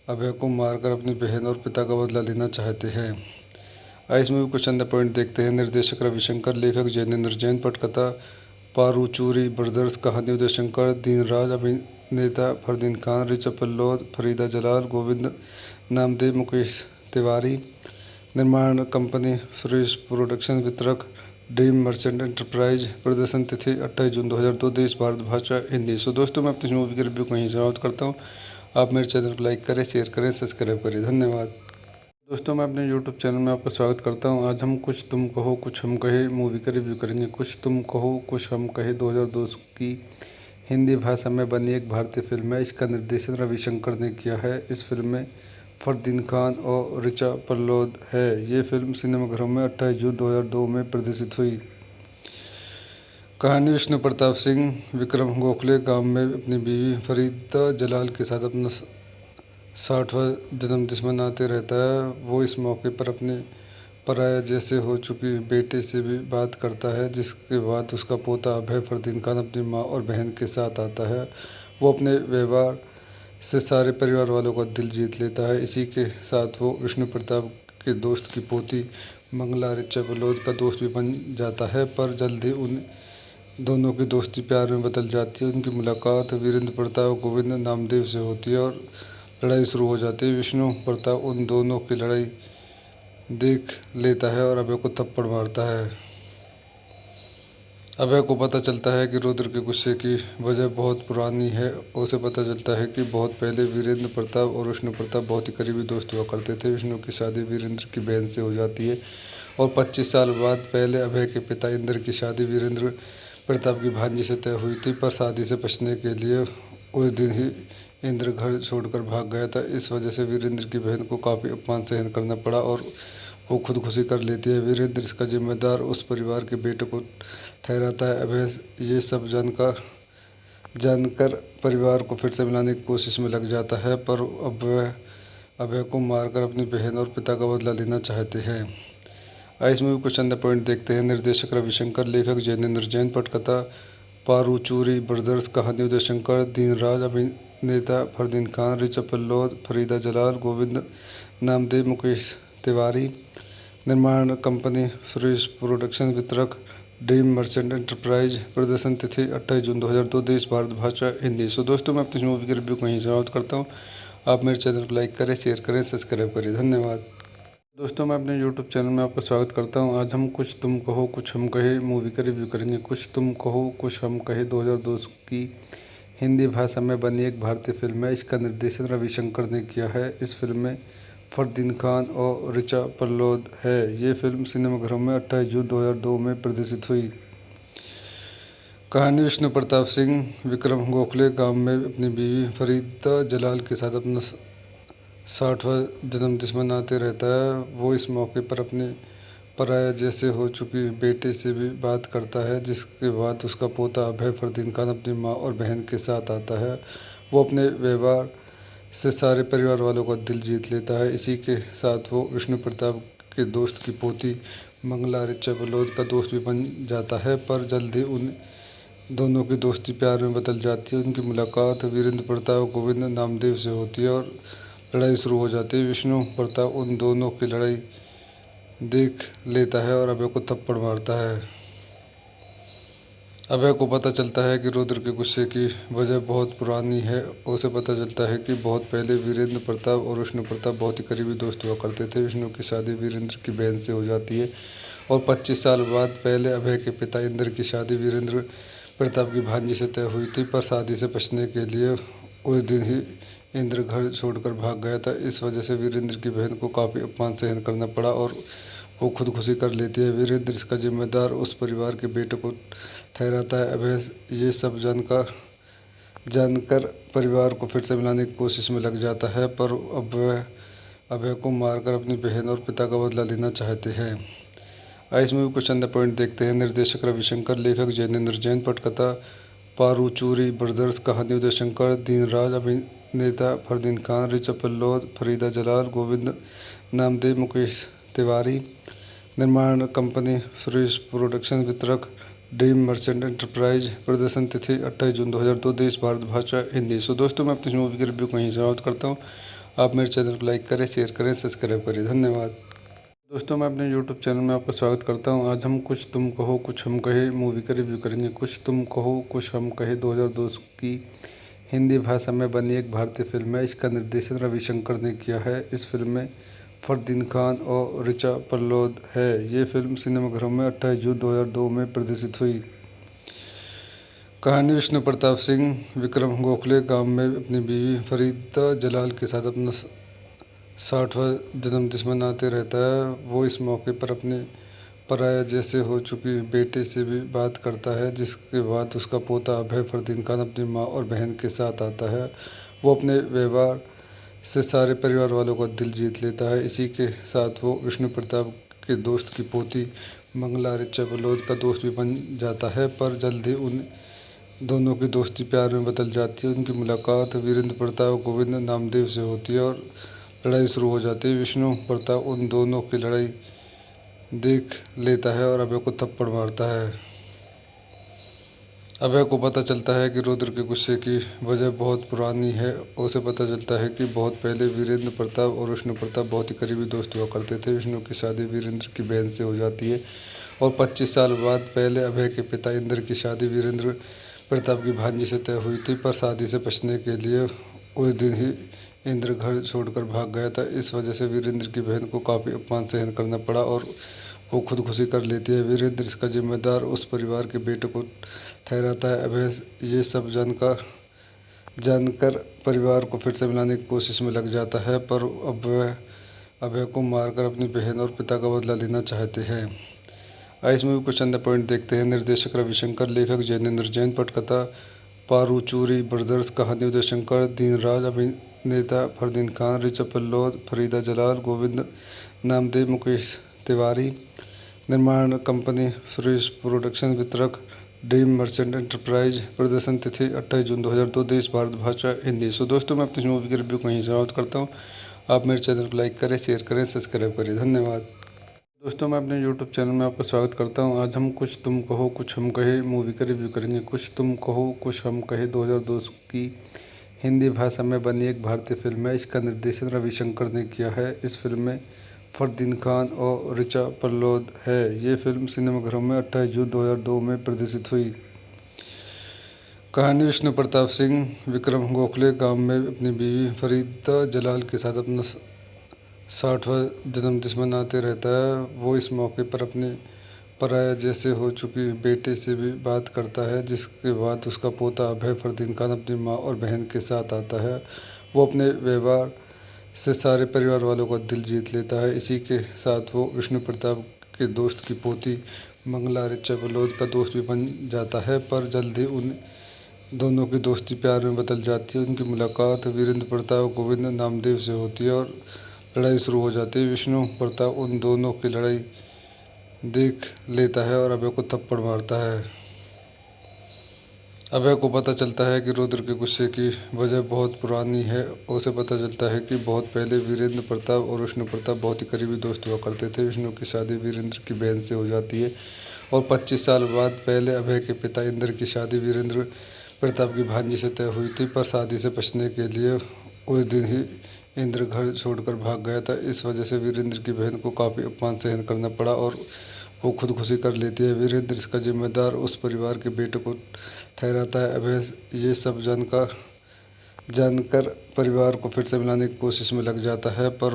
अभय को मारकर अपनी बहन और पिता का बदला लेना चाहते हैं। आइए इस मूवी कुछ अंदर पॉइंट देखते हैं। निर्देशक रविशंकर, लेखक जैनेंद्र जैन, पटकथा पारूचूरी ब्रदर्स, कहानी उदय शंकर, दीनराज, अभिनेता फरदीन खान, ऋचा पल्लौद, फरीदा जलाल, गोविंद नामदेव, मुकेश तिवारी, निर्माण कंपनी सुरेश प्रोडक्शन, वितरक ड्रीम मर्चेंट एंटरप्राइज, प्रदर्शन तिथि 28 जून 2002, देश भारत, भाषा हिंदी। सो दोस्तों, मैं अपनी मूवी की रिव्यू को यहीं समाप्त करता हूँ। आप मेरे चैनल को लाइक करें, शेयर करें, सब्सक्राइब करें। धन्यवाद। दोस्तों, मैं अपने YouTube चैनल में आपका स्वागत करता हूं। आज हम कुछ तुम कहो कुछ हम कहे मूवी का रिव्यू करेंगे। कुछ तुम कहो कुछ हम कहे 2002 की हिंदी भाषा में बनी एक भारतीय फिल्म है। इसका निर्देशन रविशंकर ने किया है। इस फिल्म में फरदीन खान और ऋचा पल्लौद है। ये फिल्म सिनेमाघरों में 28 जून 2002 में प्रदर्शित हुई। कहानी विष्णु प्रताप सिंह विक्रम गोखले गांव में अपनी बीवी फरीदा जलाल के साथ अपना 60वां जन्मदिन मनाते रहता है। वो इस मौके पर अपने पराया जैसे हो चुकी बेटे से भी बात करता है, जिसके बाद उसका पोता अभय फरदीन खान अपनी मां और बहन के साथ आता है। वो अपने व्यवहार से सारे परिवार वालों का दिल जीत लेता है। इसी के साथ वो विष्णु प्रताप के दोस्त की पोती मंगला ऋचा पल्लौद का दोस्त भी बन जाता है, पर जल्द ही उन दोनों की दोस्ती प्यार में बदल जाती है। उनकी मुलाकात वीरेंद्र प्रताप और गोविंद नामदेव से होती है और लड़ाई शुरू हो जाती है। विष्णु प्रताप उन दोनों की लड़ाई देख लेता है और अभय को थप्पड़ मारता है। अभय को पता चलता है कि रुद्र के गुस्से की वजह बहुत पुरानी है। उसे पता चलता है कि बहुत पहले वीरेंद्र प्रताप और विष्णु प्रताप बहुत ही करीबी दोस्त हुआ करते थे। विष्णु की शादी वीरेंद्र की बहन से हो जाती है और 25 साल बाद पहले अभय के पिता इंद्र की शादी वीरेंद्र प्रताप की भांजी से तय हुई थी, पर शादी से बचने के लिए उस दिन ही इंद्र घर छोड़कर भाग गया था। इस वजह से वीरेंद्र की बहन को काफ़ी अपमान सहन करना पड़ा और वो खुदकुशी कर लेती है। वीरेंद्र इसका जिम्मेदार उस परिवार के बेटे को ठहराता है। अभय ये सब जानकर परिवार को फिर से मिलाने की कोशिश में लग जाता है, पर अब वह अभय को मारकर अपनी बहन और पिता का बदला लेना चाहते हैं। आइए इस मूवी को चंद पॉइंट देखते हैं। निर्देशक रविशंकर, लेखक जैनेंद्र जैन, पटकथा पारूचूरी ब्रदर्स, कहानी उदय शंकर, दीनराज, अभिनेता फरदीन खान, रिचा पल्लौद, फरीदा जलाल, गोविंद नामदेव, मुकेश तिवारी। निर्माण कंपनी सुरेश प्रोडक्शन, वितरक ड्रीम मर्चेंट एंटरप्राइज। प्रदर्शन तिथि 28 जून 2002। देश भारत, भाषा हिंदी। सो दोस्तों, मैं अपनी मूवी की रिव्यू को यहीं समाप्त करता हूँ। आप मेरे चैनल को लाइक करें, शेयर करें, सब्सक्राइब करें। धन्यवाद। दोस्तों, मैं अपने YouTube चैनल में आपका स्वागत करता हूं। आज हम कुछ तुम कहो कुछ हम कहे मूवी का रिव्यू करेंगे। कुछ तुम कहो कुछ हम कहे 2002 की हिंदी भाषा में बनी एक भारतीय फिल्म है। इसका निर्देशन रविशंकर ने किया है। इस फिल्म में फरदीन खान और रिचा पल्लौद है। ये फिल्म सिनेमाघरों में 28 जून 2002 में प्रदर्शित हुई। कहानी विष्णु प्रताप सिंह विक्रम गोखले गांव में अपनी बीवी फरीदा जलाल के साथ अपना 60वां जन्मदिन मनाते रहता है। वो इस मौके पर अपने पराया जैसे हो चुकी बेटे से भी बात करता है, जिसके बाद उसका पोता अभय फरदीन खान अपनी मां और बहन के साथ आता है। वो अपने व्यवहार से सारे परिवार वालों का दिल जीत लेता है। इसी के साथ वो विष्णु प्रताप के दोस्त की पोती मंगला रिचा पल्लौद का दोस्त भी बन जाता है, पर जल्द ही उन दोनों की दोस्ती प्यार में बदल जाती है। उनकी मुलाकात वीरेंद्र प्रताप और गोविंद नामदेव से होती है और लड़ाई शुरू हो जाती है। विष्णु प्रताप उन दोनों की लड़ाई देख लेता है और अभय को थप्पड़ मारता है। अभय को पता चलता है कि रुद्र के गुस्से की वजह बहुत पुरानी है। उसे पता चलता है कि बहुत पहले वीरेंद्र प्रताप और विष्णु प्रताप बहुत ही करीबी दोस्त हुआ करते थे। विष्णु की शादी वीरेंद्र की बहन से हो जाती है और 25 साल बाद पहले अभय के पिता इंद्र की शादी वीरेंद्र प्रताप की भांजी से तय हुई थी, पर शादी से बचने के लिए उस दिन ही इंद्र घर छोड़कर भाग गया था। इस वजह से वीरेंद्र की बहन को काफ़ी अपमान सहन करना पड़ा और वो खुदकुशी कर लेती है। वीरेंद्र इसका जिम्मेदार उस परिवार के बेटे को ठहराता है। अभय ये सब जानकर परिवार को फिर से मिलाने की कोशिश में लग जाता है, पर अभय को मारकर अपनी बहन और पिता का बदला लेना चाहते हैं। आइए इस मूवी को चंद पॉइंट देखते हैं। निर्देशक रविशंकर, लेखक जैनेंद्र जैन, पटकथा पारूचूरी ब्रदर्स, कहानी उदय शंकर, दीनराज, अभिनेता फरदीन खान, रिचा पल्लौद, फरीदा जलाल, गोविंद नामदेव, मुकेश तिवारी। निर्माण कंपनी सुरेश प्रोडक्शन, वितरक ड्रीम मर्चेंट एंटरप्राइज। प्रदर्शन तिथि 28 जून 2002। देश भारत, भाषा हिंदी। सो दोस्तों, मैं अपनी मूवी की रिव्यू को यहीं समाप्त करता हूँ। आप मेरे चैनल को लाइक करें, शेयर करें, सब्सक्राइब करें। धन्यवाद। दोस्तों, मैं अपने YouTube चैनल में आपका स्वागत करता हूं। आज हम कुछ तुम कहो कुछ हम कहे मूवी का रिव्यू करेंगे। कुछ तुम कहो कुछ हम कहे 2002 की हिंदी भाषा में बनी एक भारतीय फिल्म है। इसका निर्देशन रविशंकर ने किया है। इस फिल्म में फरदीन खान और रिचा पल्लौद है। ये फिल्म सिनेमाघरों में 28 जून 2002 में प्रदर्शित हुई। कहानी विष्णु प्रताप सिंह विक्रम गोखले गांव में अपनी बीवी फरीदा जलाल के साथ अपना 60वां जन्मदिन मनाते रहता है। वो इस मौके पर अपने पराया जैसे हो चुकी बेटे से भी बात करता है, जिसके बाद उसका पोता अभय फरदीन खान अपनी मां और बहन के साथ आता है। वो अपने व्यवहार से सारे परिवार वालों का दिल जीत लेता है। इसी के साथ वो विष्णु प्रताप के दोस्त की पोती मंगला रिचा पल्लौद का दोस्त भी बन जाता है, पर जल्द ही उन दोनों की दोस्ती प्यार में बदल जाती है। उनकी मुलाकात वीरेंद्र प्रताप और गोविंद नामदेव से होती है और लड़ाई शुरू हो जाती है। विष्णु प्रताप उन दोनों की लड़ाई देख लेता है और अभय को थप्पड़ मारता है। अभय को पता चलता है कि रुद्र के गुस्से की वजह बहुत पुरानी है। उसे पता चलता है कि बहुत पहले वीरेंद्र प्रताप और विष्णु प्रताप बहुत ही करीबी दोस्त हुआ करते थे। विष्णु की शादी वीरेंद्र की बहन से हो जाती है और 25 साल बाद पहले अभय के पिता इंद्र की शादी वीरेंद्र प्रताप की भांजी से तय हुई थी, पर शादी से बचने के लिए उस दिन ही इंद्र घर छोड़कर भाग गया था। इस वजह से वीरेंद्र की बहन को काफ़ी अपमान सहन करना पड़ा और वो खुदकुशी कर लेती है। वीरेंद्र इसका जिम्मेदार उस परिवार के बेटे को ठहराता है। अभय ये सब जानकर परिवार को फिर से मिलाने की कोशिश में लग जाता है, पर अभय को मारकर अपनी बहन और पिता का बदला लेना चाहते हैं। आइए इस मूवी को चंद पॉइंट देखते हैं। निर्देशक रविशंकर, लेखक जैनेंद्र जैन, पटकथा पारूचूरी ब्रदर्स, कहानी उदय शंकर, दीनराज, अभिनेता फरदीन खान, रिचा पल्लौद, फरीदा जलाल, गोविंद नामदेव, मुकेश तिवारी। निर्माण कंपनी सुरेश प्रोडक्शन, वितरक ड्रीम मर्चेंट एंटरप्राइज। प्रदर्शन तिथि 28 जून 2002। देश भारत, भाषा हिंदी। सो दोस्तों, मैं अपनी मूवी की रिव्यू को यहीं समाप्त करता हूँ। आप मेरे चैनल को लाइक करें, शेयर करें, सब्सक्राइब करें। धन्यवाद। दोस्तों, मैं अपने यूट्यूब चैनल में आपका स्वागत करता हूं। आज हम कुछ तुम कहो कुछ हम कहे मूवी का रिव्यू करेंगे। कुछ तुम कहो कुछ हम कहे 2002 की हिंदी भाषा में बनी एक भारतीय फिल्म है। इसका निर्देशन रविशंकर ने किया है। इस फिल्म में फरदीन खान और ऋचा पल्लोद है। ये फिल्म सिनेमाघरों में 28 जून 2002 में प्रदर्शित हुई। कहानी विष्णु प्रताप सिंह विक्रम गोखले गांव में अपनी बीवी फरीदा जलाल के साथ अपना 60वां जन्मदिन मनाते रहता है। वो इस मौके पर अपने पराया जैसे हो चुकी बेटे से भी बात करता है, जिसके बाद उसका पोता अभय फरदीन खान अपनी मां और बहन के साथ आता है। वो अपने व्यवहार से सारे परिवार वालों का दिल जीत लेता है। इसी के साथ वो विष्णु प्रताप के दोस्त की पोती मंगला ऋचा बलोद का दोस्त भी बन जाता है, पर जल्द ही उन दोनों की दोस्ती प्यार में बदल जाती है। उनकी मुलाकात वीरेंद्र प्रताप गोविंद नामदेव से होती है और लड़ाई शुरू हो जाती है। विष्णु प्रताप उन दोनों की लड़ाई देख लेता है और अभय को थप्पड़ मारता है। अभय को पता चलता है कि रुद्र के गुस्से की वजह बहुत पुरानी है। उसे पता चलता है कि बहुत पहले वीरेंद्र प्रताप और विष्णु प्रताप बहुत ही करीबी दोस्त हुआ करते थे। विष्णु की शादी वीरेंद्र की बहन से हो जाती है और 25 साल बाद पहले अभय के पिता इंद्र की शादी वीरेंद्र प्रताप की भांजी से तय हुई थी, पर शादी से बचने के लिए उस दिन ही इंद्र घर छोड़कर भाग गया था। इस वजह से वीरेंद्र की बहन को काफ़ी अपमान सहन करना पड़ा और वो खुदकुशी कर लेती है। वीरेंद्र इसका जिम्मेदार उस परिवार के बेटे को ठहराता है। अभय ये सब जानकर परिवार को फिर से मिलाने की कोशिश में लग जाता है, पर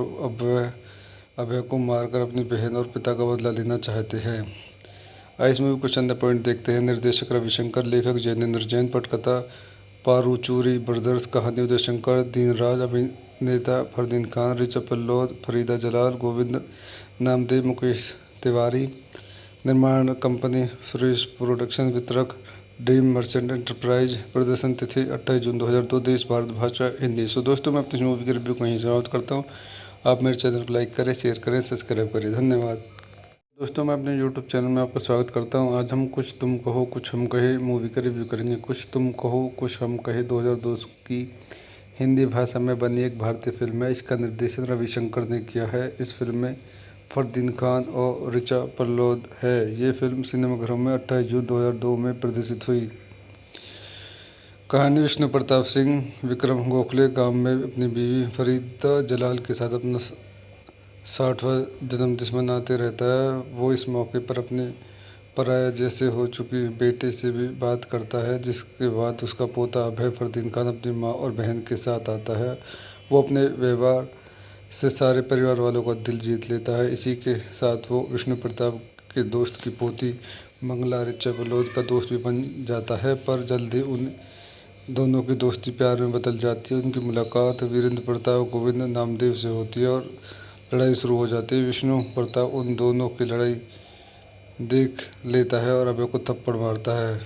अभय को मारकर अपनी बहन और पिता का बदला लेना चाहते हैं। आइए इस मूवी को चंद पॉइंट देखते हैं। निर्देशक रविशंकर, लेखक जैनेंद्र जैन, पटकथा पारूचूरी ब्रदर्स, कहानी उदय शंकर, दीनराज, अभिनेता फरदीन खान, ऋचा पल्लोद, फरीदा जलाल, गोविंद नामदेव, मुकेश तिवारी। निर्माण कंपनी सुरेश प्रोडक्शन, वितरक ड्रीम मर्चेंट एंटरप्राइज। प्रदर्शन तिथि 28 जून 2002, देश भारत, भाषा हिंदी। सो दोस्तों, मैं अपनी मूवी के रिव्यू को यहीं समाप्त करता हूँ। आप मेरे चैनल को लाइक करें, शेयर करें, सब्सक्राइब करें। धन्यवाद। दोस्तों, मैं अपने यूट्यूब चैनल में आपका स्वागत करता हूं। आज हम कुछ तुम कहो कुछ हम कहे मूवी का रिव्यू करेंगे। कुछ तुम कहो कुछ हम कहे 2002 की हिंदी भाषा में बनी एक भारतीय फिल्म है। इसका निर्देशन रविशंकर ने किया है। इस फिल्म में फरदीन खान और ऋचा पल्लोद है। ये फिल्म सिनेमाघरों में 28 जून 2002 में प्रदर्शित हुई। कहानी विष्णु प्रताप सिंह विक्रम गोखले गांव में अपनी बीवी फरीदा जलाल के साथ अपना 60वां जन्मदिन मनाते रहता है। वो इस मौके पर अपने पराया जैसे हो चुकी बेटे से भी बात करता है, जिसके बाद उसका पोता अभय फरदीन खान अपनी मां और बहन के साथ आता है। वो अपने व्यवहार से सारे परिवार वालों का दिल जीत लेता है। इसी के साथ वो विष्णु प्रताप के दोस्त की पोती मंगला ऋचा बलोद का दोस्त भी बन जाता है, पर जल्द ही उन दोनों की दोस्ती प्यार में बदल जाती है। उनकी मुलाकात वीरेंद्र प्रताप गोविंद नामदेव से होती है और लड़ाई शुरू हो जाती है। विष्णु प्रताप उन दोनों की लड़ाई देख लेता है और अभय को थप्पड़ मारता है।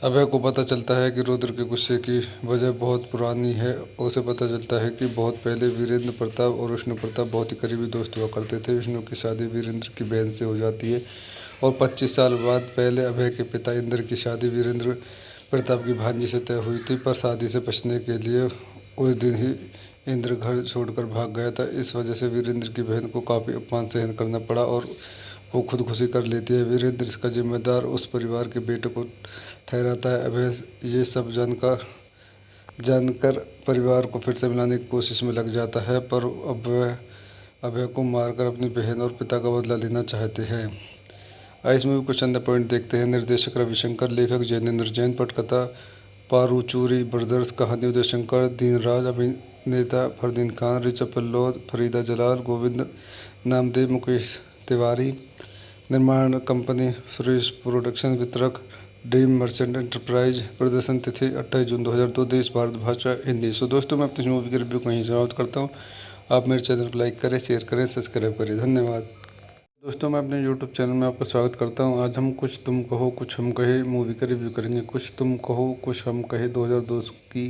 अभय को पता चलता है कि रुद्र के गुस्से की वजह बहुत पुरानी है। उसे पता चलता है कि बहुत पहले वीरेंद्र प्रताप और विष्णु प्रताप बहुत ही करीबी दोस्त हुआ करते थे। विष्णु की शादी वीरेंद्र की बहन से हो जाती है और 25 साल बाद पहले अभय के पिता इंद्र की शादी वीरेंद्र प्रताप की भांजी से तय हुई थी, पर शादी से बचने के लिए उस दिन ही इंद्र घर छोड़कर भाग गया था। इस वजह से वीरेंद्र की बहन को काफ़ी अपमान सहन करना पड़ा और वो खुदकुशी कर लेती है। वीरेंद्र इसका जिम्मेदार उस परिवार के बेटे को ठहराता है। अभय ये सब जानकर परिवार को फिर से मिलाने की कोशिश में लग जाता है, पर अभय को मारकर अपनी बहन और पिता का बदला लेना चाहते हैं। आइए इस मूवी को चंद पॉइंट देखते हैं। निर्देशक रविशंकर, लेखक जैनेंद्र जैन, पटकथा पारूचूरी ब्रदर्स, कहानी उदय शंकर, दीनराज, अभिनेता फरदीन खान, ऋचा पल्लोद, फरीदा जलाल, गोविंद नामदेव, मुकेश तिवारी। निर्माण कंपनी सुरेश प्रोडक्शन, वितरक ड्रीम मर्चेंट एंटरप्राइज। प्रदर्शन तिथि 28 जून 2002, देश भारत, भाषा हिंदी। सो दोस्तों, मैं अपनी मूवी के रिव्यू को यहीं समाप्त करता हूँ। आप मेरे चैनल को लाइक करें, शेयर करें, सब्सक्राइब करें। धन्यवाद। दोस्तों, मैं अपने यूट्यूब चैनल में आपका स्वागत करता हूं। आज हम कुछ तुम कहो कुछ हम कहे मूवी का रिव्यू करेंगे। कुछ तुम कहो कुछ हम कहे 2002 की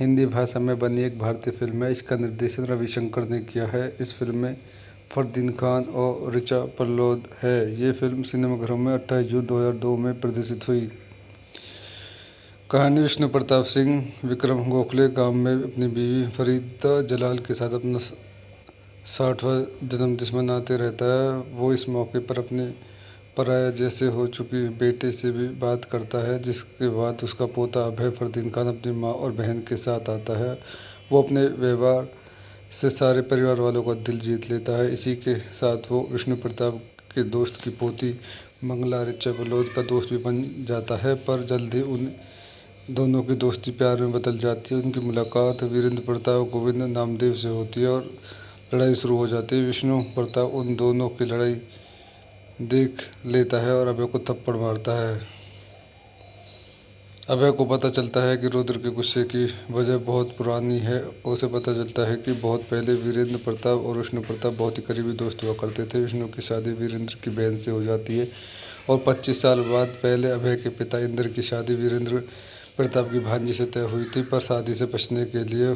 हिंदी भाषा में बनी एक भारतीय फिल्म है। इसका निर्देशन रविशंकर ने किया है। इस फिल्म में फरदीन खान और ऋचा पल्लोद है। ये फिल्म सिनेमाघरों में 28 जून 2002 में प्रदर्शित हुई। कहानी विष्णु प्रताप सिंह विक्रम गोखले गांव में अपनी बीवी फरीदा जलाल के साथ अपना 60वां जन्मदिन मनाते रहता है। वो इस मौके पर अपने पराया जैसे हो चुकी बेटे से भी बात करता है, जिसके बाद उसका पोता अभय फरदीन खान अपनी मां और बहन के साथ आता है। वो अपने व्यवहार से सारे परिवार वालों का दिल जीत लेता है। इसी के साथ वो विष्णु प्रताप के दोस्त की पोती मंगला ऋचा बलोद का दोस्त भी बन जाता है, पर जल्द ही उन दोनों की दोस्ती प्यार में बदल जाती है। उनकी मुलाकात वीरेंद्र प्रताप गोविंद नामदेव से होती है और लड़ाई शुरू हो जाती है। विष्णु प्रताप उन दोनों की लड़ाई देख लेता है और अभय को थप्पड़ मारता है। अभय को पता चलता है कि रुद्र के गुस्से की वजह बहुत पुरानी है। उसे पता चलता है कि बहुत पहले वीरेंद्र प्रताप और विष्णु प्रताप बहुत ही करीबी दोस्त हुआ करते थे। विष्णु की शादी वीरेंद्र की बहन से हो जाती है और 25 साल बाद पहले अभय के पिता इंद्र की शादी वीरेंद्र प्रताप की भांजी से तय हुई थी, पर शादी से बचने के लिए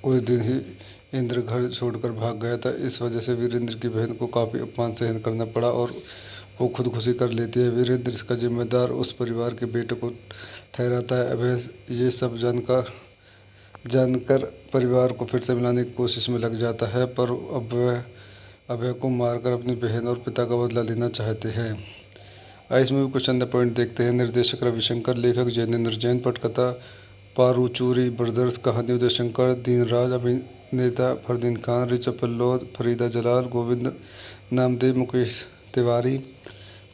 उस दिन ही इंद्र घर छोड़कर भाग गया था। इस वजह से वीरेंद्र की बहन को काफ़ी अपमान सहन करना पड़ा और वो खुदकुशी कर लेती है। वीरेंद्र इसका जिम्मेदार उस परिवार के बेटे को ठहराता है। अभय ये सब जानकर परिवार को फिर से मिलाने की कोशिश में लग जाता है, पर अब वह अभय को मारकर अपनी बहन और पिता का बदला लेना चाहते हैं। इस मूवी कुछ अन्य पॉइंट देखते हैं। निर्देशक रविशंकर, लेखक जैनेंद्र जैन, पटकथा पारूचूरी ब्रदर्स, कहानी उदय शंकर, दीनराज, अभिनेता फरदीन खान, ऋचा बलोद, फरीदा जलाल, गोविंद नामदेव, मुकेश तिवारी,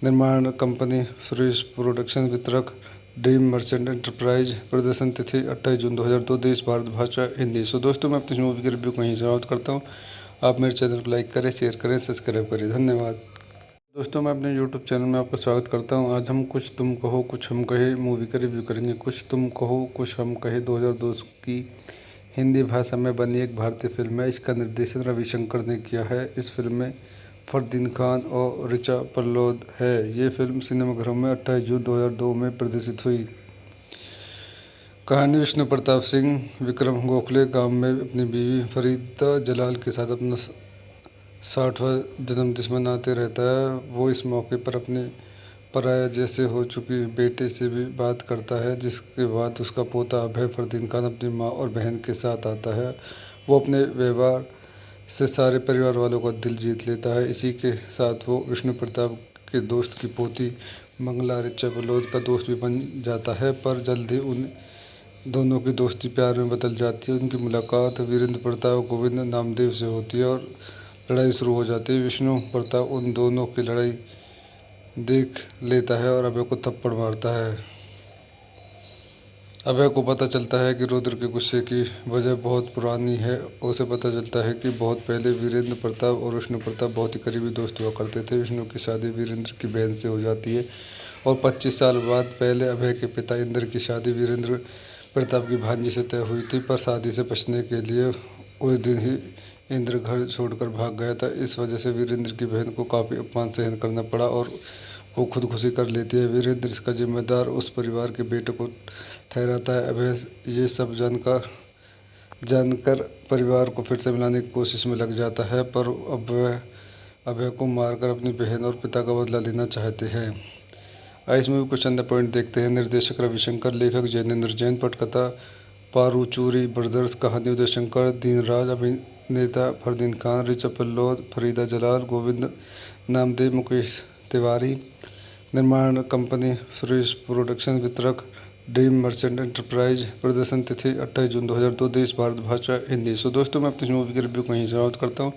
निर्माण कंपनी सुरेश प्रोडक्शन, वितरक ड्रीम मर्चेंट एंटरप्राइज, प्रदर्शन तिथि 28 जून 2002, देश भारत, भाषा हिंदी। सो दोस्तों, मैं अपनी मूवी की रिव्यू को यहीं समाप्त करता हूँ। आप मेरे चैनल को लाइक करें, शेयर करें, सब्सक्राइब करें। धन्यवाद। दोस्तों, मैं अपने YouTube चैनल में आपका स्वागत करता हूं। आज हम कुछ तुम कहो कुछ हम कहे मूवी का रिव्यू करेंगे। कुछ तुम कहो कुछ हम कहे 2002 की हिंदी भाषा में बनी एक भारतीय फिल्म है। इसका निर्देशन रविशंकर ने किया है। इस फिल्म में फरदीन खान और ऋचा बलोद है। ये फिल्म सिनेमाघरों में 28 जून 2002 में प्रदर्शित हुई। कहानी विष्णु प्रताप सिंह विक्रम गोखले गांव में अपनी बीवी फरीदा जलाल के साथ अपना 60वां जन्मदिन मनाते रहता है। वो इस मौके पर अपने पराया जैसे हो चुकी बेटे से भी बात करता है, जिसके बाद उसका पोता अभय फरदीन खान अपनी मां और बहन के साथ आता है। वो अपने व्यवहार से सारे परिवार वालों का दिल जीत लेता है। इसी के साथ वो विष्णु प्रताप के दोस्त की पोती मंगला ऋचा बलोद का दोस्त भी बन जाता है, पर जल्द ही उन दोनों की दोस्ती प्यार में बदल जाती है। उनकी मुलाकात वीरेंद्र प्रताप गोविंद नामदेव से होती है और लड़ाई शुरू हो जाती है। विष्णु प्रताप उन दोनों की लड़ाई देख लेता है और अभय को थप्पड़ मारता है। अभय को पता चलता है कि रुद्र के गुस्से की वजह बहुत पुरानी है। उसे पता चलता है कि बहुत पहले वीरेंद्र प्रताप और विष्णु प्रताप बहुत ही करीबी दोस्त हुआ करते थे। विष्णु की शादी वीरेंद्र की बहन से हो जाती है और 25 साल बाद पहले अभय के पिता इंद्र की शादी वीरेंद्र प्रताप की भांजी से तय हुई थी, पर शादी से बचने के लिए उस दिन ही इंद्र घर छोड़कर भाग गया था। इस वजह से वीरेंद्र की बहन को काफ़ी अपमान सहन करना पड़ा और वो खुदकुशी कर लेती है। वीरेंद्र इसका जिम्मेदार उस परिवार के बेटे को ठहराता है। अभय ये सब जानकर परिवार को फिर से मिलाने की कोशिश में लग जाता है, पर अब वह अभय को मारकर अपनी बहन और पिता का बदला लेना चाहते हैं। इस मूवी कुछ अन्य पॉइंट देखते हैं। निर्देशक रविशंकर, लेखक जैनेंद्र जैन, पटकथा पारूचूरी ब्रदर्स, कहानी उदय शंकर, दीनराज, अभिनेता फरदीन खान, ऋचा बलोद, फरीदा जलाल, गोविंद नामदेव, मुकेश तिवारी, निर्माण कंपनी सुरेश प्रोडक्शन, वितरक ड्रीम मर्चेंट एंटरप्राइज, प्रदर्शन तिथि 28 जून 2002, देश भारत, भाषा हिंदी। सो दोस्तों, मैं अपनी मूवी की रिव्यू को यहीं समाप्त करता हूँ।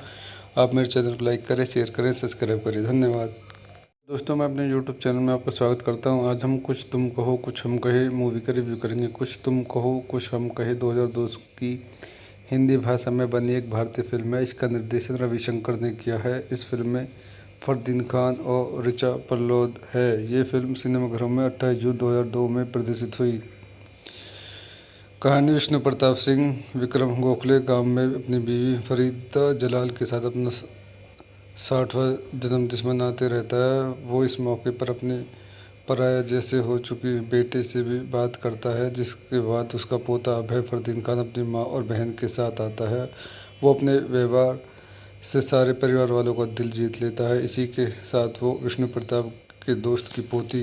आप मेरे चैनल को लाइक करें, शेयर करें, सब्सक्राइब करें। धन्यवाद। दोस्तों, मैं अपने YouTube चैनल में आपका स्वागत करता हूं। आज हम कुछ तुम कहो कुछ हम कहे मूवी का रिव्यू करेंगे। कुछ तुम कहो कुछ हम कहे 2002 की हिंदी भाषा में बनी एक भारतीय फिल्म है। इसका निर्देशन रविशंकर ने किया है। इस फिल्म में फरदीन खान और ऋचा बलोद है। ये फिल्म सिनेमाघरों में 28 जून 2002 में प्रदर्शित हुई। कहानी विष्णु प्रताप सिंह विक्रम गोखले गांव में अपनी बीवी फरीदा जलाल के साथ अपना 60वां जन्मदिन मनाते रहता है। वो इस मौके पर अपने पराया जैसे हो चुकी बेटे से भी बात करता है, जिसके बाद उसका पोता अभय फरदीन खान अपनी मां और बहन के साथ आता है। वो अपने व्यवहार से सारे परिवार वालों का दिल जीत लेता है। इसी के साथ वो विष्णु प्रताप के दोस्त की पोती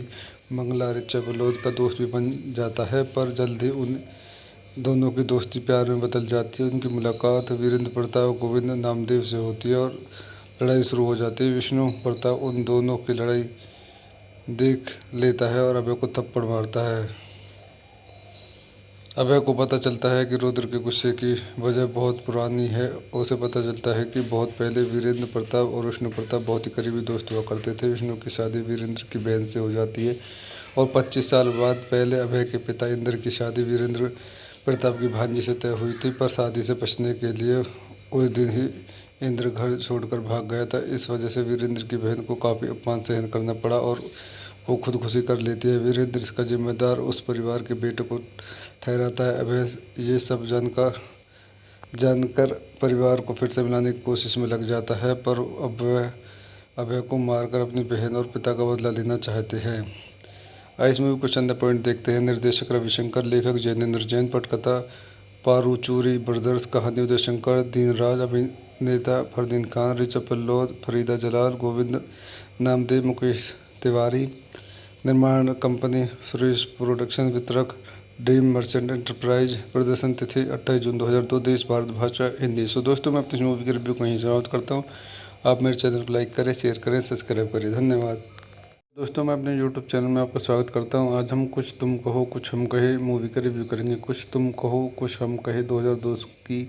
मंगला ऋचा बलोद का दोस्त भी बन जाता है, पर जल्द ही उन दोनों की दोस्ती प्यार में बदल जाती है। उनकी मुलाकात वीरेंद्र प्रताप और गोविंद नामदेव से होती है और लड़ाई शुरू हो जाती है। विष्णु प्रताप उन दोनों की लड़ाई देख लेता है और अभय को थप्पड़ मारता है। अभय को पता चलता है कि रुद्र के गुस्से की वजह बहुत पुरानी है। उसे पता चलता है कि बहुत पहले वीरेंद्र प्रताप और विष्णु प्रताप बहुत ही करीबी दोस्त हुआ करते थे। विष्णु की शादी वीरेंद्र की बहन से हो जाती है और 25 साल बाद पहले अभय के पिता इंद्र की शादी वीरेंद्र प्रताप की भांजी से तय हुई थी, पर शादी से बचने के लिए उस दिन ही इंद्र घर छोड़कर भाग गया था। इस वजह से वीरेंद्र की बहन को काफ़ी अपमान सहन करना पड़ा और वो खुदकुशी कर लेती है। वीरेंद्र इसका जिम्मेदार उस परिवार के बेटे को ठहराता है। अभय ये सब जानकर परिवार को फिर से मिलाने की कोशिश में लग जाता है, पर अब वह अभय को मारकर अपनी बहन और पिता का बदला लेना चाहते हैं। इस मूवी कुछ अन्य पॉइंट देखते हैं। निर्देशक रविशंकर, लेखक जैनेंद्र जैन, पटकथा पारूचूरी ब्रदर्स, कहानी उदय शंकर, दीनराज, अभिनेता फरदीन खान, ऋचा पल्लौद, फरीदा जलाल, गोविंद नामदेव, मुकेश तिवारी, निर्माण कंपनी सुरेश प्रोडक्शन, वितरक ड्रीम मर्चेंट एंटरप्राइज, प्रदर्शन तिथि 28 जून 2002, देश भारत, भाषा हिंदी। सो दोस्तों, मैं अपनी मूवी की रिव्यू को यहीं समाप्त करता हूँ। आप मेरे चैनल को लाइक करें, शेयर करें, सब्सक्राइब करें। धन्यवाद। दोस्तों, मैं अपने YouTube चैनल में आपका स्वागत करता हूं। आज हम कुछ तुम कहो कुछ हम कहे मूवी का रिव्यू करेंगे। कुछ तुम कहो कुछ हम कहे 2002 की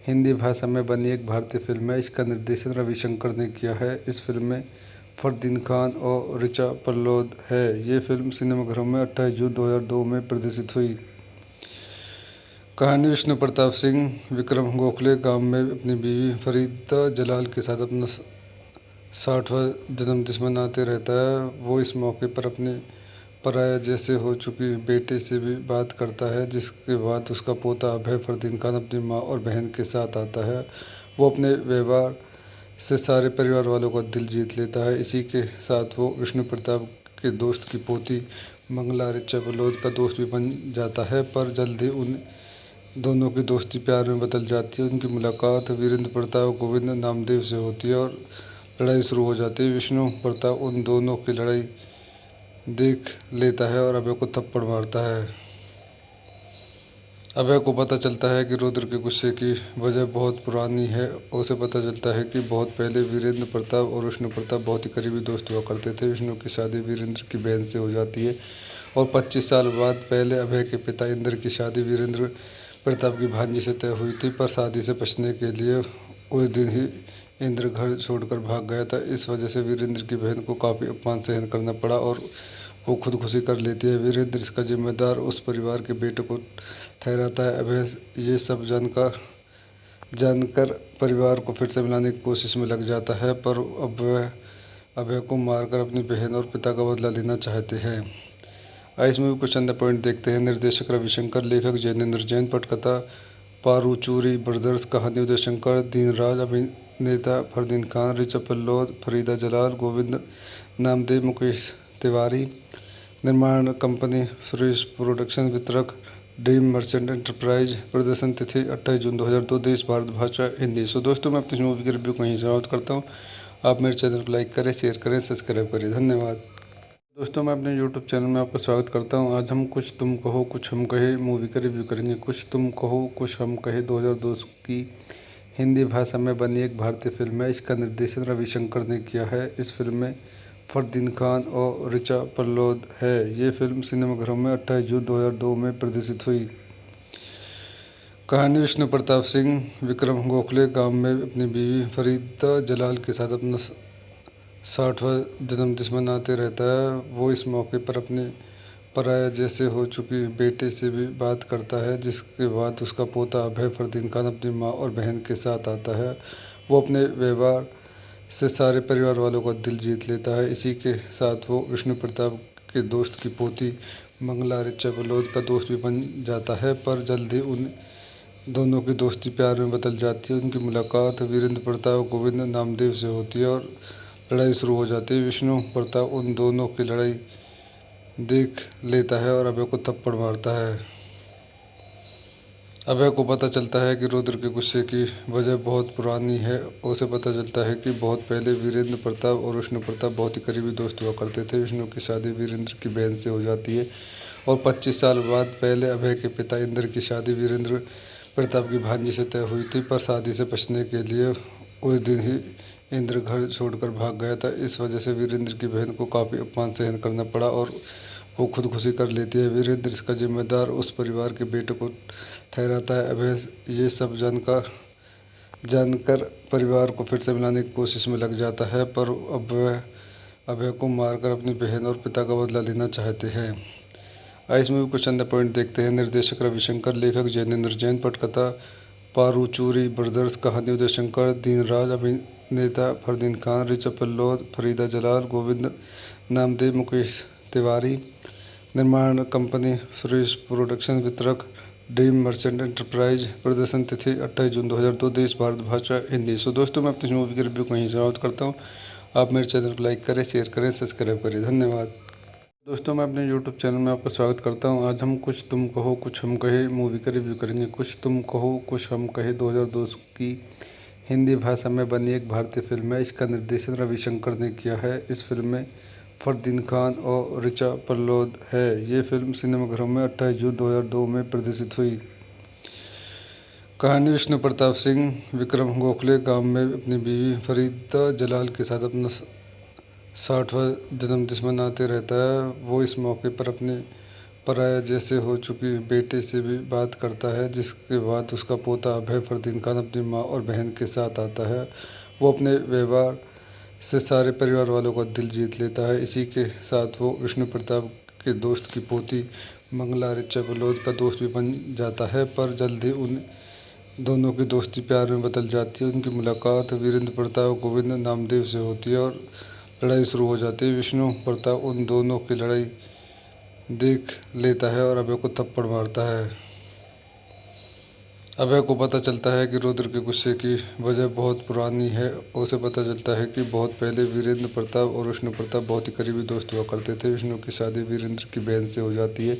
हिंदी भाषा में बनी एक भारतीय फिल्म है। इसका निर्देशन रविशंकर ने किया है। इस फिल्म में फरदीन खान और ऋचा पल्लौद है। ये फिल्म सिनेमाघरों में 28 जून 2002 में प्रदर्शित हुई। कहानी विष्णु प्रताप सिंह विक्रम गोखले गांव में अपनी बीवी फरीदा जलाल के साथ अपना 60वां जन्मदिन मनाते रहता है। वो इस मौके पर अपने पराया जैसे हो चुकी बेटे से भी बात करता है, जिसके बाद उसका पोता अभय फरदीन खान अपनी मां और बहन के साथ आता है। वो अपने व्यवहार से सारे परिवार वालों का दिल जीत लेता है। इसी के साथ वो विष्णु प्रताप के दोस्त की पोती मंगला ऋचा बलोद का दोस्त भी बन जाता है, पर जल्द ही उन दोनों की दोस्ती प्यार में बदल जाती है। उनकी मुलाकात वीरेंद्र प्रताप और गोविंद नामदेव से होती है और लड़ाई शुरू हो जाती है। विष्णु प्रताप उन दोनों की लड़ाई देख लेता है और अभय को थप्पड़ मारता है। अभय को पता चलता है कि रुद्र के गुस्से की वजह बहुत पुरानी है। उसे पता चलता है कि बहुत पहले वीरेंद्र प्रताप और विष्णु प्रताप बहुत ही करीबी दोस्त हुआ करते थे। विष्णु की शादी वीरेंद्र की बहन से हो जाती है और 25 साल बाद पहले अभय के पिता इंद्र की शादी वीरेंद्र प्रताप की भांजी से तय हुई थी, पर शादी से बचने के लिए उस दिन ही इंद्र घर छोड़कर भाग गया था। इस वजह से वीरेंद्र की बहन को काफ़ी अपमान सहन करना पड़ा और वो खुदकुशी कर लेती है। वीरेंद्र इसका जिम्मेदार उस परिवार के बेटे को ठहराता है। अभय ये सब जानकर परिवार को फिर से मिलाने की कोशिश में लग जाता है, पर अब वह अभय को मारकर अपनी बहन और पिता का बदला लेना चाहते हैं। इस मूवी कुछ अन्य पॉइंट देखते हैं। निर्देशक रविशंकर, लेखक जैनेंद्र जैन, पटकथा पारूचूरी ब्रदर्स, कहानी उदय शंकर, दीनराज, अभिनेता फरदीन खान, ऋचा पल्लौद, फरीदा जलाल, गोविंद नामदेव, मुकेश तिवारी, निर्माण कंपनी सुरेश प्रोडक्शन, वितरक ड्रीम मर्चेंट एंटरप्राइज, प्रदर्शन तिथि 28 जून 2002, देश भारत, भाषा हिंदी। सो दोस्तों, मैं अपनी मूवी की रिव्यू को यहीं समाप्त करता हूँ। आप मेरे चैनल को लाइक करें, शेयर करें, सब्सक्राइब करें। धन्यवाद। दोस्तों, मैं अपने YouTube चैनल में आपका स्वागत करता हूं। आज हम कुछ तुम कहो कुछ हम कहे मूवी का रिव्यू करेंगे। कुछ तुम कहो कुछ हम कहे 2002 की हिंदी भाषा में बनी एक भारतीय फिल्म है। इसका निर्देशन रविशंकर ने किया है। इस फिल्म में फरदीन खान और ऋचा पल्लौद है। ये फिल्म सिनेमाघरों में 28 जून 2002 में प्रदर्शित हुई। कहानी विष्णु प्रताप सिंह विक्रम गोखले गांव में अपनी बीवी फरीदा जलाल के साथ अपना 60वां जन्मदिन मनाते रहता है। वो इस मौके पर अपने पराया जैसे हो चुकी बेटे से भी बात करता है, जिसके बाद उसका पोता अभय फरदीन खान अपनी मां और बहन के साथ आता है। वो अपने व्यवहार से सारे परिवार वालों का दिल जीत लेता है। इसी के साथ वो विष्णु प्रताप के दोस्त की पोती मंगला ऋचा बलोद का दोस्त भी बन जाता है, पर जल्द ही उन दोनों की दोस्ती प्यार में बदल जाती है। उनकी मुलाकात वीरेंद्र प्रताप और गोविंद नामदेव से होती है और लड़ाई शुरू हो जाती है। विष्णु प्रताप उन दोनों की लड़ाई देख लेता है और अभय को थप्पड़ मारता है। अभय को पता चलता है कि रुद्र के गुस्से की वजह बहुत पुरानी है। उसे पता चलता है कि बहुत पहले वीरेंद्र प्रताप और विष्णु प्रताप बहुत ही करीबी दोस्त हुआ करते थे। विष्णु की शादी वीरेंद्र की बहन से हो जाती है और 25 साल बाद पहले अभय के पिता इंद्र की शादी वीरेंद्र प्रताप की भांजी से तय हुई थी, पर शादी से बचने के लिए उस दिन ही इंद्र घर छोड़कर भाग गया था। इस वजह से वीरेंद्र की बहन को काफ़ी अपमान सहन करना पड़ा और वो खुदकुशी कर लेती है। वीरेंद्र इसका जिम्मेदार उस परिवार के बेटे को ठहराता है। अभय ये सब जानकर परिवार को फिर से मिलाने की कोशिश में लग जाता है, पर अब वह अभय को मारकर अपनी बहन और पिता का बदला लेना चाहते हैं। इस मूवी को चंद पॉइंट देखते हैं। निर्देशक रविशंकर, लेखक जैनेंद्र जैन, पटकथा पारूचूरी ब्रदर्स, कहानी उदय शंकर, दीनराज, अभिनेता फरदीन खान, ऋचा पल्लौद, फरीदा जलाल, गोविंद नामदेव, मुकेश तिवारी, निर्माण कंपनी सुरेश प्रोडक्शन, वितरक ड्रीम मर्चेंट एंटरप्राइज, प्रदर्शन तिथि 28 जून 2002, देश भारत, भाषा हिंदी। सो दोस्तों, मैं अपनी मूवी की रिव्यू को यहीं समाप्त करता हूँ। आप मेरे चैनल को लाइक करें, शेयर करें, सब्सक्राइब करें। धन्यवाद। दोस्तों, मैं अपने YouTube चैनल में आपका स्वागत करता हूं। आज हम कुछ तुम कहो कुछ हम कहे मूवी का रिव्यू करेंगे। कुछ तुम कहो कुछ हम कहे 2002 की हिंदी भाषा में बनी एक भारतीय फिल्म है। इसका निर्देशन रविशंकर ने किया है। इस फिल्म में फरदीन खान और ऋचा पल्लौद है। ये फिल्म सिनेमाघरों में 28 जून 2002 में प्रदर्शित हुई। कहानी विष्णु प्रताप सिंह विक्रम गोखले गांव में अपनी बीवी फरीदा जलाल के साथ अपना 60वां जन्मदिन मनाते रहता है। वो इस मौके पर अपने पराया जैसे हो चुकी बेटे से भी बात करता है, जिसके बाद उसका पोता अभय फरदीन खान अपनी मां और बहन के साथ आता है। वो अपने व्यवहार से सारे परिवार वालों का दिल जीत लेता है। इसी के साथ वो विष्णु प्रताप के दोस्त की पोती मंगला ऋचा पल्लौद का दोस्त भी बन जाता है, पर जल्द ही उन दोनों की दोस्ती प्यार में बदल जाती है। उनकी मुलाकात वीरेंद्र प्रताप और गोविंद नामदेव से होती है और लड़ाई शुरू हो जाती है। विष्णु प्रताप उन दोनों की लड़ाई देख लेता है और अभय को थप्पड़ मारता है। अभय को पता चलता है कि रुद्र के गुस्से की वजह बहुत पुरानी है। उसे पता चलता है कि बहुत पहले वीरेंद्र प्रताप और विष्णु प्रताप बहुत ही करीबी दोस्त हुआ करते थे। विष्णु की शादी वीरेंद्र की बहन से हो जाती है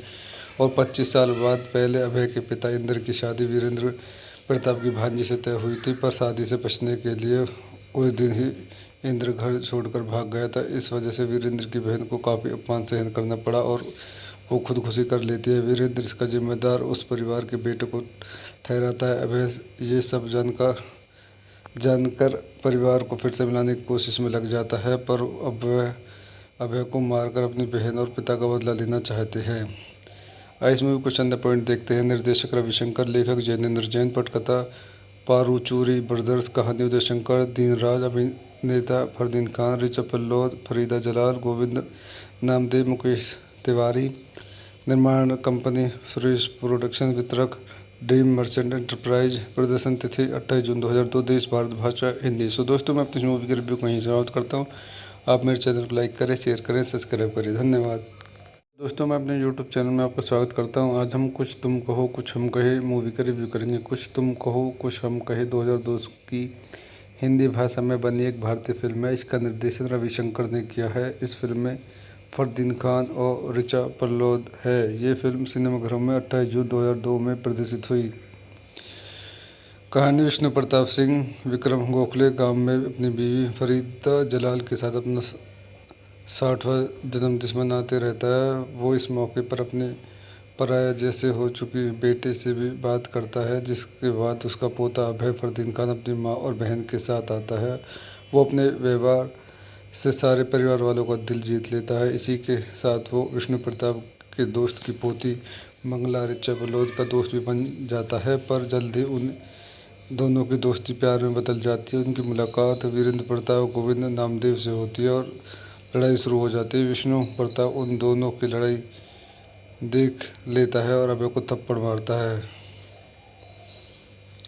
और 25 साल बाद पहले अभय के पिता इंद्र की शादी वीरेंद्र प्रताप की भांजी से तय हुई थी, पर शादी से बचने के लिए उस दिन ही इंद्र घर छोड़कर भाग गया था। इस वजह से वीरेंद्र की बहन को काफ़ी अपमान सहन करना पड़ा और वो खुदकुशी कर लेती है। वीरेंद्र इसका जिम्मेदार उस परिवार के बेटे को ठहराता है। अभय ये सब जानकर परिवार को फिर से मिलाने की कोशिश में लग जाता है, पर अब वह अभय को मारकर अपनी बहन और पिता का बदला लेना चाहते हैं। इस मूवी को चंद पॉइंट देखते हैं। निर्देशक रविशंकर, लेखक जैनेंद्र जैन, पटकथा पारूचूरी ब्रदर्स, कहानी उदय शंकर, दीनराज, अभिनेता फरदीन खान, ऋचा पल्लौद, फरीदा जलाल, गोविंद नामदेव, मुकेश तिवारी, निर्माण कंपनी सुरेश प्रोडक्शन, वितरक ड्रीम मर्चेंट एंटरप्राइज, प्रदर्शन तिथि 28 जून 2002, देश भारत, भाषा हिंदी। सो दोस्तों, मैं अपनी मूवी की रिव्यू को यहीं समाप्त करता हूँ। आप मेरे चैनल को लाइक करें, शेयर करें, सब्सक्राइब करें। धन्यवाद। दोस्तों, मैं अपने YouTube चैनल में आपका स्वागत करता हूं। आज हम कुछ तुम कहो कुछ हम कहे मूवी का रिव्यू करेंगे। कुछ तुम कहो कुछ हम कहे 2002 की हिंदी भाषा में बनी एक भारतीय फिल्म है। इसका निर्देशन रविशंकर ने किया है। इस फिल्म में फरदीन खान और ऋचा पल्लौद है। ये फिल्म सिनेमाघरों में 28 जून 2002 में प्रदर्शित हुई। कहानी विष्णु प्रताप सिंह विक्रम गोखले गांव में अपनी बीवी फरीदा जलाल के साथ अपना 60वां जन्मदिन मनाते रहता है। वो इस मौके पर अपने पराया जैसे हो चुकी बेटे से भी बात करता है, जिसके बाद उसका पोता अभय फरदीन खान अपनी मां और बहन के साथ आता है। वो अपने व्यवहार से सारे परिवार वालों का दिल जीत लेता है। इसी के साथ वो विष्णु प्रताप के दोस्त की पोती मंगला ऋचा पल्लौद का दोस्त भी बन जाता है, पर जल्द ही उन दोनों की दोस्ती प्यार में बदल जाती है। उनकी मुलाकात वीरेंद्र प्रताप और गोविंद नामदेव से होती है और लड़ाई शुरू हो जाती है। विष्णु प्रताप उन दोनों की लड़ाई देख लेता है और अभय को थप्पड़ मारता है।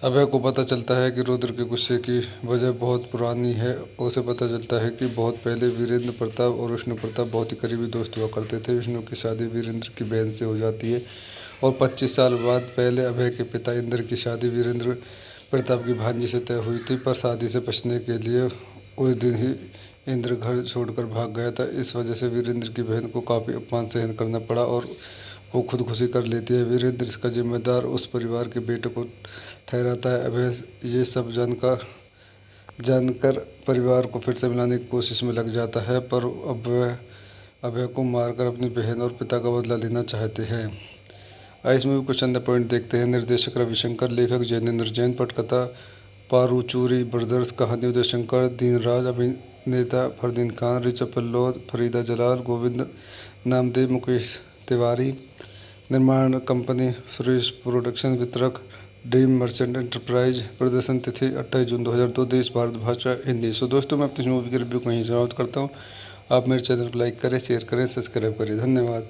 अभय को पता चलता है कि रुद्र के गुस्से की वजह बहुत पुरानी है। उसे पता चलता है कि बहुत पहले वीरेंद्र प्रताप और विष्णु प्रताप बहुत ही करीबी दोस्त हुआ करते थे। विष्णु की शादी वीरेंद्र की बहन से हो जाती है और 25 साल बाद पहले अभय के पिता इंद्र की शादी वीरेंद्र प्रताप की भांजी से तय हुई थी, पर शादी से बचने के लिए उस दिन ही इंद्र घर छोड़कर भाग गया था। इस वजह से वीरेंद्र की बहन को काफ़ी अपमान सहन करना पड़ा और वो खुदकुशी कर लेती है। वीरेंद्र इसका जिम्मेदार उस परिवार के बेटे को ठहराता है। अभय ये सब जानकर परिवार को फिर से मिलाने की कोशिश में लग जाता है, पर अब वह अभय को मारकर अपनी बहन और पिता का बदला लेना चाहते हैं। आइए इस मूवी को चंद पॉइंट देखते हैं। निर्देशक रविशंकर, लेखक जैनेंद्र जैन, पटकथा पारूचूरी ब्रदर्स, कहानी उदय शंकर, दीनराज, अभिनेता फरदीन खान, ऋचा पल्लौद, फरीदा जलाल, गोविंद नामदेव, मुकेश तिवारी। निर्माण कंपनी सुरेश प्रोडक्शन, वितरक ड्रीम मर्चेंट एंटरप्राइज। प्रदर्शन तिथि 28 जून 2002, देश भारत, भाषा हिंदी। सो दोस्तों, मैं अपनी इस मूवी के रिव्यू को यहीं समाप्त करता हूँ। आप मेरे चैनल को लाइक करें, शेयर करें, सब्सक्राइब करें। धन्यवाद।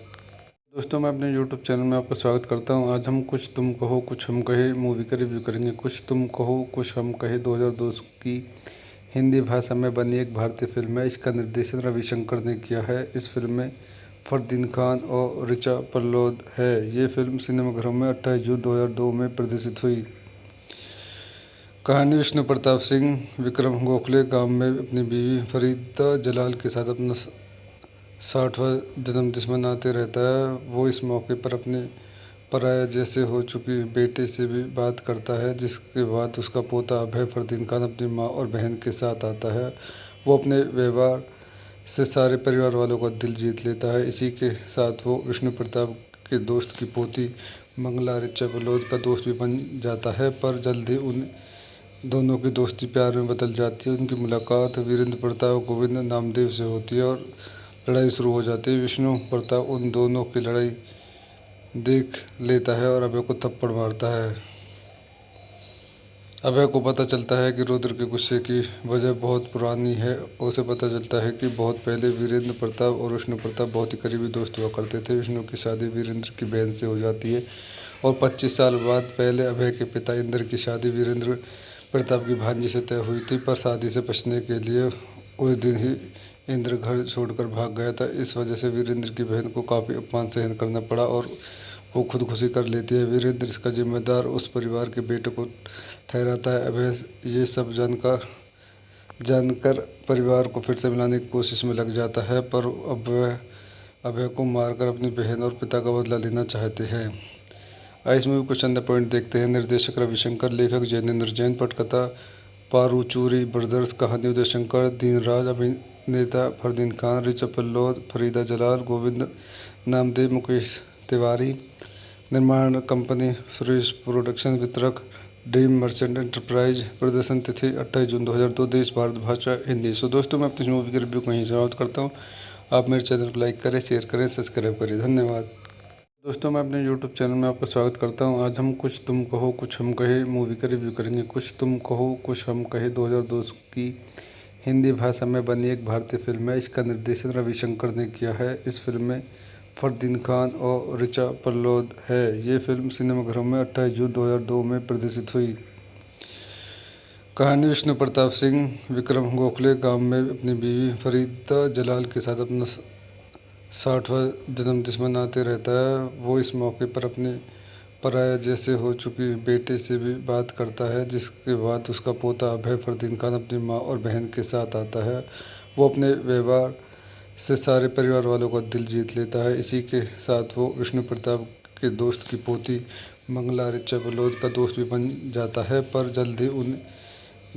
दोस्तों, मैं अपने YouTube चैनल में आपका स्वागत करता हूं। आज हम कुछ तुम कहो कुछ हम कहे मूवी का रिव्यू करेंगे। कुछ तुम कहो कुछ हम कहे 2002 की हिंदी भाषा में बनी एक भारतीय फिल्म है। इसका निर्देशन रविशंकर ने किया है। इस फिल्म में फरदीन खान और ऋचा पल्लौद है। ये फिल्म सिनेमाघरों में 28 जून 2002 में प्रदर्शित हुई। कहानी विष्णु प्रताप सिंह विक्रम गोखले गांव में अपनी बीवी फरीदा जलाल के साथ अपना 60वां जन्मदिन मनाते रहता है। वो इस मौके पर अपने पराया जैसे हो चुकी बेटे से भी बात करता है, जिसके बाद उसका पोता अभय फरदीन खान अपनी मां और बहन के साथ आता है। वो अपने व्यवहार से सारे परिवार वालों का दिल जीत लेता है। इसी के साथ वो विष्णु प्रताप के दोस्त की पोती मंगला ऋचा पल्लौद का दोस्त भी बन जाता है, पर जल्द ही उन दोनों की दोस्ती प्यार में बदल जाती है। उनकी मुलाकात वीरेंद्र प्रताप और गोविंद नामदेव से होती है और लड़ाई शुरू हो जाती है। विष्णु प्रताप उन दोनों की लड़ाई देख लेता है और अभय को थप्पड़ मारता है। अभय को पता चलता है कि रुद्र के गुस्से की वजह बहुत पुरानी है। उसे पता चलता है कि बहुत पहले वीरेंद्र प्रताप और विष्णु प्रताप बहुत ही करीबी दोस्त हुआ करते थे। विष्णु की शादी वीरेंद्र की बहन से हो जाती है और 25 साल बाद पहले अभय के पिता इंद्र की शादी वीरेंद्र प्रताप की भांजी से तय हुई थी, पर शादी से बचने के लिए उस दिन ही इंद्र घर छोड़कर भाग गया था। इस वजह से वीरेंद्र की बहन को काफ़ी अपमान सहन करना पड़ा और वो खुदकुशी कर लेती है। वीरेंद्र इसका जिम्मेदार उस परिवार के बेटे को ठहराता है। अभय ये सब जानकर परिवार को फिर से मिलाने की कोशिश में लग जाता है, पर अब वह अभय को मारकर अपनी बहन और पिता का बदला लेना चाहते हैं। आइए इस मूवी को चंद पॉइंट देखते हैं। निर्देशक रविशंकर, लेखक जैनेंद्र जैन, पटकथा पारूचूरी ब्रदर्स, कहानी उदय शंकर, दीनराज, अभिनेता फरदीन खान, ऋचा पल्लौद, फरीदा जलाल, गोविंद नामदेव, मुकेश तिवारी। निर्माण कंपनी सुरेश प्रोडक्शन, वितरक ड्रीम मर्चेंट एंटरप्राइज। प्रदर्शन तिथि 28 जून 2002, देश भारत, भाषा हिंदी। सो दोस्तों, मैं अपनी इस मूवी के रिव्यू को यहीं समाप्त करता हूँ। आप मेरे चैनल को लाइक करें, शेयर करें, सब्सक्राइब करें। धन्यवाद। दोस्तों, मैं अपने YouTube चैनल में आपका स्वागत करता हूं। आज हम कुछ तुम कहो कुछ हम कहे मूवी का रिव्यू करेंगे। कुछ तुम कहो कुछ हम कहे 2002 की हिंदी भाषा में बनी एक भारतीय फिल्म है। इसका निर्देशन रविशंकर ने किया है। इस फिल्म में फरदीन खान और ऋचा पल्लौद है। ये फिल्म सिनेमाघरों में 28 जून 2002 में प्रदर्शित हुई। कहानी विष्णु प्रताप सिंह विक्रम गोखले गांव में अपनी बीवी फरीदा जलाल के साथ अपना 60वां जन्मदिन मनाते रहता है। वो इस मौके पर अपने पराया जैसे हो चुकी बेटे से भी बात करता है, जिसके बाद उसका पोता अभय फरदीन खान अपनी मां और बहन के साथ आता है। वो अपने व्यवहार से सारे परिवार वालों का दिल जीत लेता है। इसी के साथ वो विष्णु प्रताप के दोस्त की पोती मंगला ऋचा पल्लौद का दोस्त भी बन जाता है, पर जल्द ही उन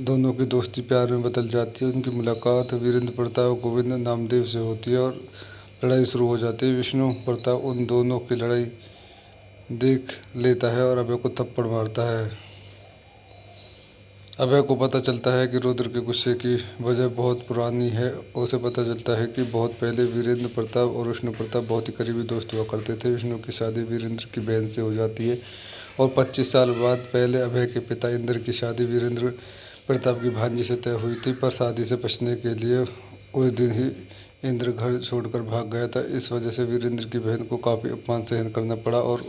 दोनों की दोस्ती प्यार में बदल जाती है। उनकी मुलाकात वीरेंद्र प्रताप और गोविंद नामदेव से होती है और लड़ाई शुरू हो जाती है। विष्णु प्रताप उन दोनों की लड़ाई देख लेता है और अभय को थप्पड़ मारता है। अभय को पता चलता है कि रुद्र के गुस्से की वजह बहुत पुरानी है। उसे पता चलता है कि बहुत पहले वीरेंद्र प्रताप और विष्णु प्रताप बहुत ही करीबी दोस्त हुआ करते थे। विष्णु की शादी वीरेंद्र की बहन से हो जाती है और 25 साल बाद पहले अभय के पिता इंद्र की शादी वीरेंद्र प्रताप की भांजी से तय हुई थी, पर शादी से बचने के लिए उस दिन ही इंद्र घर छोड़कर भाग गया था। इस वजह से वीरेंद्र की बहन को काफ़ी अपमान सहन करना पड़ा और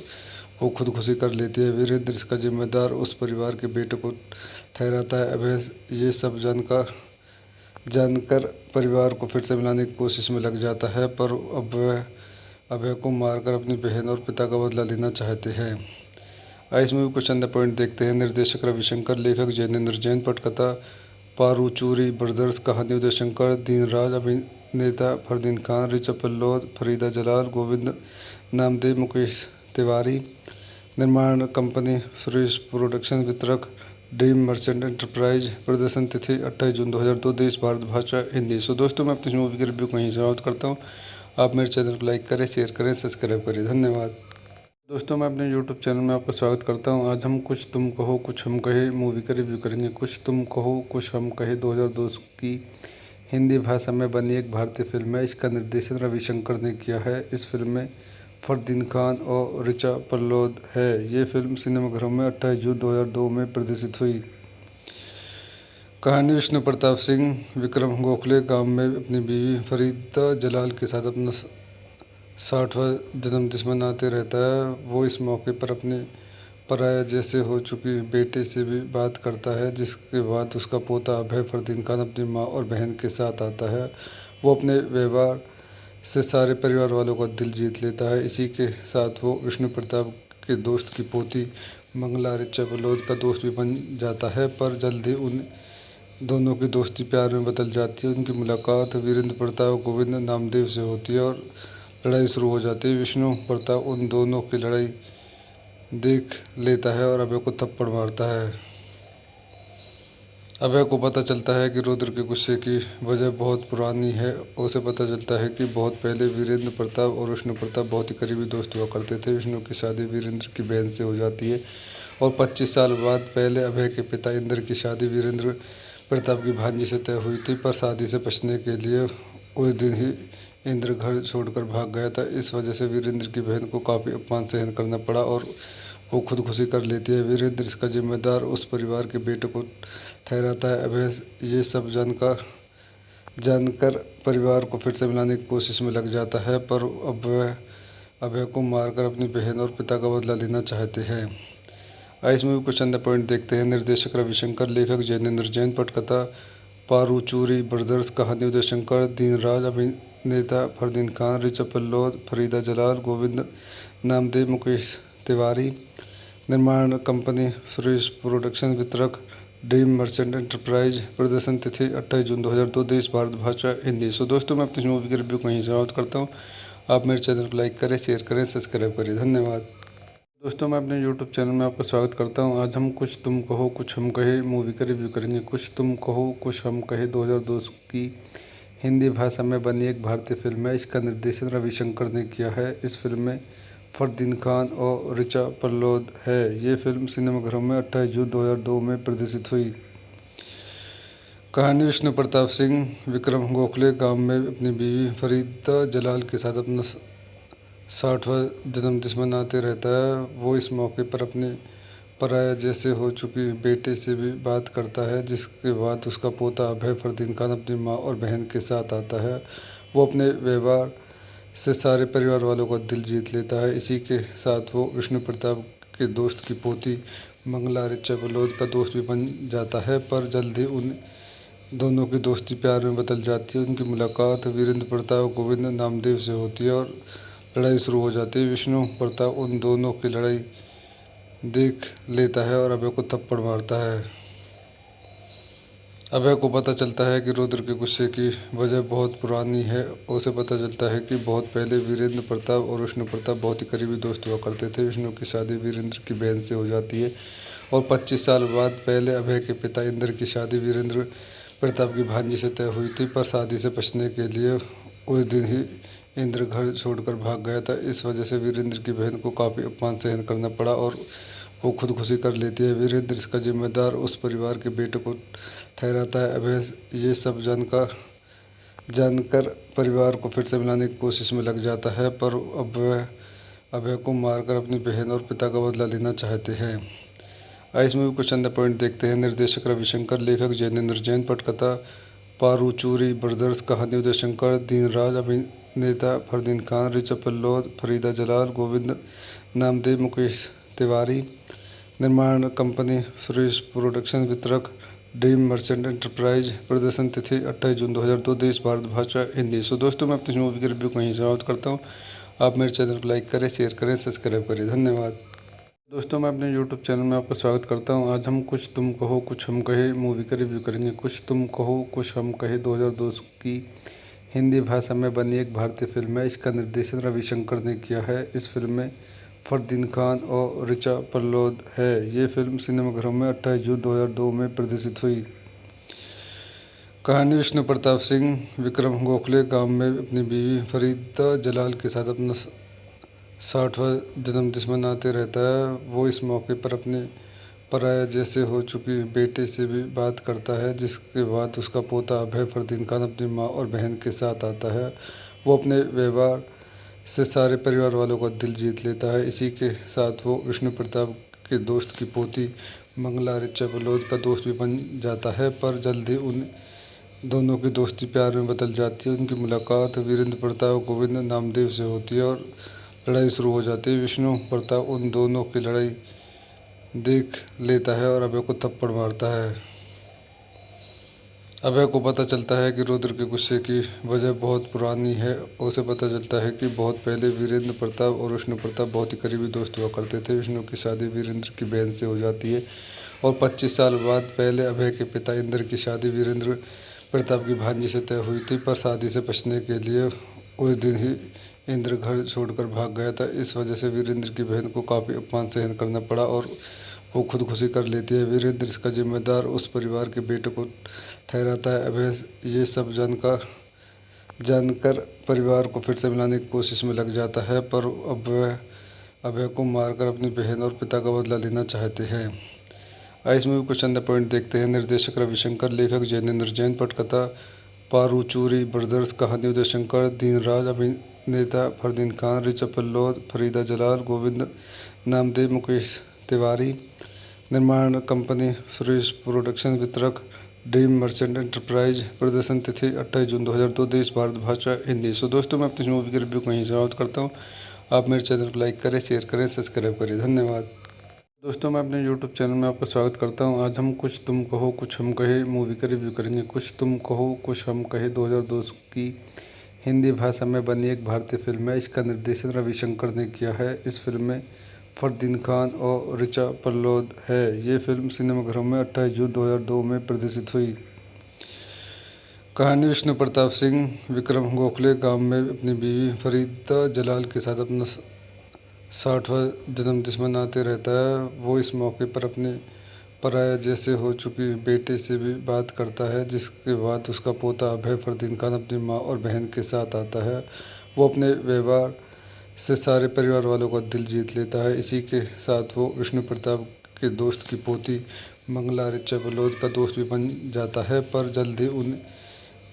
वो खुदकुशी कर लेती है। वीरेंद्र इसका जिम्मेदार उस परिवार के बेटे को ठहराता है। अभय ये सब जानकर परिवार को फिर से मिलाने की कोशिश में लग जाता है, पर अब वह अभय को मारकर अपनी बहन और पिता का बदला लेना चाहते हैं। आइए इस मूवी को चंद पॉइंट देखते हैं। निर्देशक रविशंकर, लेखक जैनेंद्र जैन, पटकथा पारूचूरी ब्रदर्स, कहानी उदय शंकर, दीनराज, अभिनेता फरदीन खान, ऋचा पल्लौद, फरीदा जलाल, गोविंद नामदेव मुकेश तिवारी। निर्माण कंपनी सुरेश प्रोडक्शन। वितरक ड्रीम मर्चेंट एंटरप्राइज। प्रदर्शन तिथि 28 जून 2002। देश भारत भाषा हिंदी। सो दोस्तों मैं अपनी मूवी की रिव्यू को यहीं समाप्त करता हूँ। आप मेरे चैनल को लाइक करें, शेयर करें, सब्सक्राइब करें। धन्यवाद। दोस्तों मैं अपने यूट्यूब चैनल में आपका स्वागत करता हूं। आज हम कुछ तुम कहो कुछ हम कहे मूवी का रिव्यू करेंगे। कुछ तुम कहो कुछ हम कहे 2002 की हिंदी भाषा में बनी एक भारतीय फिल्म है। इसका निर्देशन रविशंकर ने किया है। इस फिल्म में फरदीन खान और ऋचा पल्लोद है। ये फिल्म सिनेमाघरों में 28 जून 2002 में प्रदर्शित हुई। कहानी विष्णु प्रताप सिंह विक्रम गोखले गांव में अपनी बीवी फरीदा जलाल के साथ अपना 60वां जन्मदिन मनाते रहता है। वो इस मौके पर अपने पराया जैसे हो चुकी बेटे से भी बात करता है, जिसके बाद उसका पोता अभय फरदीन खान अपनी मां और बहन के साथ आता है। वो अपने व्यवहार से सारे परिवार वालों का दिल जीत लेता है। इसी के साथ वो विष्णु प्रताप के दोस्त की पोती मंगला ऋचा पल्लोद का दोस्त भी बन जाता है, पर जल्द ही उन दोनों की दोस्ती प्यार में बदल जाती है। उनकी मुलाकात वीरेंद्र प्रताप गोविंद नामदेव से होती है और लड़ाई शुरू हो जाती है। विष्णु प्रताप उन दोनों की लड़ाई देख लेता है और अभय को थप्पड़ मारता है। अभय को पता चलता है कि रुद्र के गुस्से की वजह बहुत पुरानी है। उसे पता चलता है कि बहुत पहले वीरेंद्र प्रताप और विष्णु प्रताप बहुत ही करीबी दोस्त हुआ करते थे। विष्णु की शादी वीरेंद्र की बहन से हो जाती है और 25 साल बाद पहले अभय के पिता इंद्र की शादी वीरेंद्र प्रताप की भांजी से तय हुई थी, पर शादी से बचने के लिए उस दिन ही इंद्र घर छोड़कर भाग गया था। इस वजह से वीरेंद्र की बहन को काफ़ी अपमान सहन करना पड़ा और वो खुदकुशी कर लेती है। वीरेंद्र इसका जिम्मेदार उस परिवार के बेटे को ठहराता है। अभय ये सब जानकर परिवार को फिर से मिलाने की कोशिश में लग जाता है, पर अभय को मारकर अपनी बहन और पिता का बदला लेना चाहते हैं। आइए इस मूवी कुछ अंदर पॉइंट देखते हैं। निर्देशक रविशंकर। लेखक जैनेंद्र जैन। पटकथा पारूचूरी ब्रदर्स। कहानी उदय शंकर दीनराज। अभिनेता फरदीन खान, ऋचा पल्लोद, फरीदा जलाल, गोविंद नामदेव, मुकेश तिवारी। निर्माण कंपनी सुरेश प्रोडक्शन। वितरक ड्रीम मर्चेंट एंटरप्राइज। प्रदर्शन तिथि 28 जून 2002। देश भारत भाषा हिंदी। सो दोस्तों मैं अपनी मूवी की रिव्यू को यहीं समाप्त करता हूँ। आप मेरे चैनल को लाइक करें, शेयर करें, सब्सक्राइब करें। धन्यवाद। दोस्तों मैं अपने यूट्यूब चैनल में आपका स्वागत करता हूं। आज हम कुछ तुम कहो कुछ हम कहे मूवी का रिव्यू करेंगे। कुछ तुम कहो कुछ हम कहे 2002 की हिंदी भाषा में बनी एक भारतीय फिल्म है। इसका निर्देशन रविशंकर ने किया है। इस फिल्म में फरदीन खान और ऋचा पल्लोद है। ये फिल्म सिनेमाघरों में 28 जून 2002 में प्रदर्शित हुई। कहानी विष्णु प्रताप सिंह विक्रम गोखले गांव में अपनी बीवी फरीदा जलाल के साथ अपना 60वां जन्मदिन मनाते रहता है। वो इस मौके पर अपने पराया जैसे हो चुकी बेटे से भी बात करता है, जिसके बाद उसका पोता अभय फरदीन खान अपनी मां और बहन के साथ आता है। वो अपने व्यवहार से सारे परिवार वालों का दिल जीत लेता है। इसी के साथ वो विष्णु प्रताप के दोस्त की पोती मंगला ऋचा पल्लोद का दोस्त भी बन जाता है, पर जल्द ही उन दोनों की दोस्ती प्यार में बदल जाती है। उनकी मुलाकात वीरेंद्र प्रताप गोविंद नामदेव से होती है और लड़ाई शुरू हो जाती है। विष्णु प्रताप उन दोनों की लड़ाई देख लेता है और अभय को थप्पड़ मारता है। अभय को पता चलता है कि रुद्र के गुस्से की वजह बहुत पुरानी है। उसे पता चलता है कि बहुत पहले वीरेंद्र प्रताप और विष्णु प्रताप बहुत ही करीबी दोस्त हुआ करते थे। विष्णु की शादी वीरेंद्र की बहन से हो जाती है और 25 साल बाद पहले अभय के पिता इंद्र की शादी वीरेंद्र प्रताप की भांजी से तय हुई थी, पर शादी से बचने के लिए उस दिन ही इंद्र घर छोड़कर भाग गया था। इस वजह से वीरेंद्र की बहन को काफ़ी अपमान सहन करना पड़ा और वो खुदकुशी कर लेती है। वीरेंद्र इसका जिम्मेदार उस परिवार के बेटे को ठहराता है। अभय ये सब जानकर परिवार को फिर से मिलाने की कोशिश में लग जाता है, पर अभय को मारकर अपनी बहन और पिता का बदला लेना चाहते हैं। आइए इस मूवी कुछ अंदर पॉइंट देखते हैं। निर्देशक रविशंकर। लेखक जैनेंद्र जैन। पटकथा पारूचूरी ब्रदर्स। कहानी उदय शंकर दीनराज। अभिनेता फरदीन खान, ऋचा पल्लोद, फरीदा जलाल, गोविंद नामदेव, मुकेश तिवारी। निर्माण कंपनी सुरेश प्रोडक्शन। वितरक ड्रीम मर्चेंट एंटरप्राइज। प्रदर्शन तिथि 28 जून 2002। देश भारत भाषा हिंदी। सो दोस्तों मैं अपनी मूवी की रिव्यू को यहीं समाप्त करता हूँ। आप मेरे चैनल को लाइक करें, शेयर करें, सब्सक्राइब करें। धन्यवाद। दोस्तों मैं अपने यूट्यूब चैनल में आपका स्वागत करता हूं। आज हम कुछ तुम कहो कुछ हम कहे मूवी का रिव्यू करेंगे। कुछ तुम कहो कुछ हम कहे 2002 की हिंदी भाषा में बनी एक भारतीय फिल्म है। इसका निर्देशन रविशंकर ने किया है। इस फिल्म में फरदीन खान और ऋचा पल्लोद है। ये फिल्म सिनेमाघरों में 28 जून 2002 में प्रदर्शित हुई। कहानी विष्णु प्रताप सिंह विक्रम गोखले गांव में अपनी बीवी फरीदा जलाल के साथ अपना 60वां जन्मदिन मनाते रहता है। वो इस मौके पर अपने पराया जैसे हो चुकी बेटे से भी बात करता है, जिसके बाद उसका पोता अभय फरदीन खान अपनी मां और बहन के साथ आता है। वो अपने व्यवहार से सारे परिवार वालों का दिल जीत लेता है। इसी के साथ वो विष्णु प्रताप के दोस्त की पोती मंगला ऋचा पल्लोद का दोस्त भी बन जाता है, पर जल्दी उन दोनों की दोस्ती प्यार में बदल जाती है। उनकी मुलाकात वीरेंद्र प्रताप और गोविंद नामदेव से होती है और लड़ाई शुरू हो जाती है। विष्णु प्रताप उन दोनों की लड़ाई देख लेता है और अभय को थप्पड़ मारता है। अभय को पता चलता है कि रुद्र के गुस्से की वजह बहुत पुरानी है। उसे पता चलता है कि बहुत पहले वीरेंद्र प्रताप और विष्णु प्रताप बहुत ही करीबी दोस्त हुआ करते थे। विष्णु की शादी वीरेंद्र की बहन से हो जाती है और 25 साल बाद पहले अभय के पिता इंद्र की शादी वीरेंद्र प्रताप की भांजी से तय हुई थी, पर शादी से बचने के लिए उस दिन ही इंद्र घर छोड़कर भाग गया था। इस वजह से वीरेंद्र की बहन को काफ़ी अपमान सहन करना पड़ा और वो खुदकुशी कर लेती है। वीरेंद्र इसका जिम्मेदार उस परिवार के बेटे को ठहराता है। अभय ये सब जानकर परिवार को फिर से मिलाने की कोशिश में लग जाता है, पर अभय को मारकर अपनी बहन और पिता का बदला लेना चाहते हैं। इस मूवी कुछ अन्य पॉइंट देखते हैं। निर्देशक रविशंकर, लेखक जैनेंद्र जैन, पटकथा पारूचूरी ब्रदर्स, कहानी उदय शंकर, दीनराज, अभिनेता फरदीन खान, ऋचा पल्लोद, फरीदा जलाल, गोविंद नामदेव, मुकेश तिवारी, निर्माण कंपनी सुरेश प्रोडक्शन, वितरक ड्रीम मर्चेंट एंटरप्राइज, प्रदर्शन तिथि 28 जून 2002, देश भारत, भाषा हिंदी। सो दोस्तों, मैं अपनी मूवी की रिव्यू को यहीं समाप्त करता हूँ। आप मेरे चैनल को लाइक करें, शेयर करें, सब्सक्राइब करें। धन्यवाद। दोस्तों, मैं अपने YouTube चैनल में आपका स्वागत करता हूं। आज हम कुछ तुम कहो कुछ हम कहे मूवी का रिव्यू करेंगे। कुछ तुम कहो कुछ हम कहे 2002 की हिंदी भाषा में बनी एक भारतीय फिल्म है। इसका निर्देशन रविशंकर ने किया है। इस फिल्म में फरदीन खान और ऋचा पल्लोद है। ये फिल्म सिनेमाघरों में 28 जून 2002 में प्रदर्शित हुई। कहानी विष्णु प्रताप सिंह विक्रम गोखले गांव में अपनी बीवी फरीदा जलाल के साथ अपना 60वां जन्मदिन मनाते रहता है। वो इस मौके पर अपने पराया जैसे हो चुकी बेटे से भी बात करता है, जिसके बाद उसका पोता अभय फरदीन खान अपनी मां और बहन के साथ आता है। वो अपने व्यवहार से सारे परिवार वालों का दिल जीत लेता है। इसी के साथ वो विष्णु प्रताप के दोस्त की पोती मंगला ऋचा पल्लोद का दोस्त भी बन जाता है, पर जल्दी उन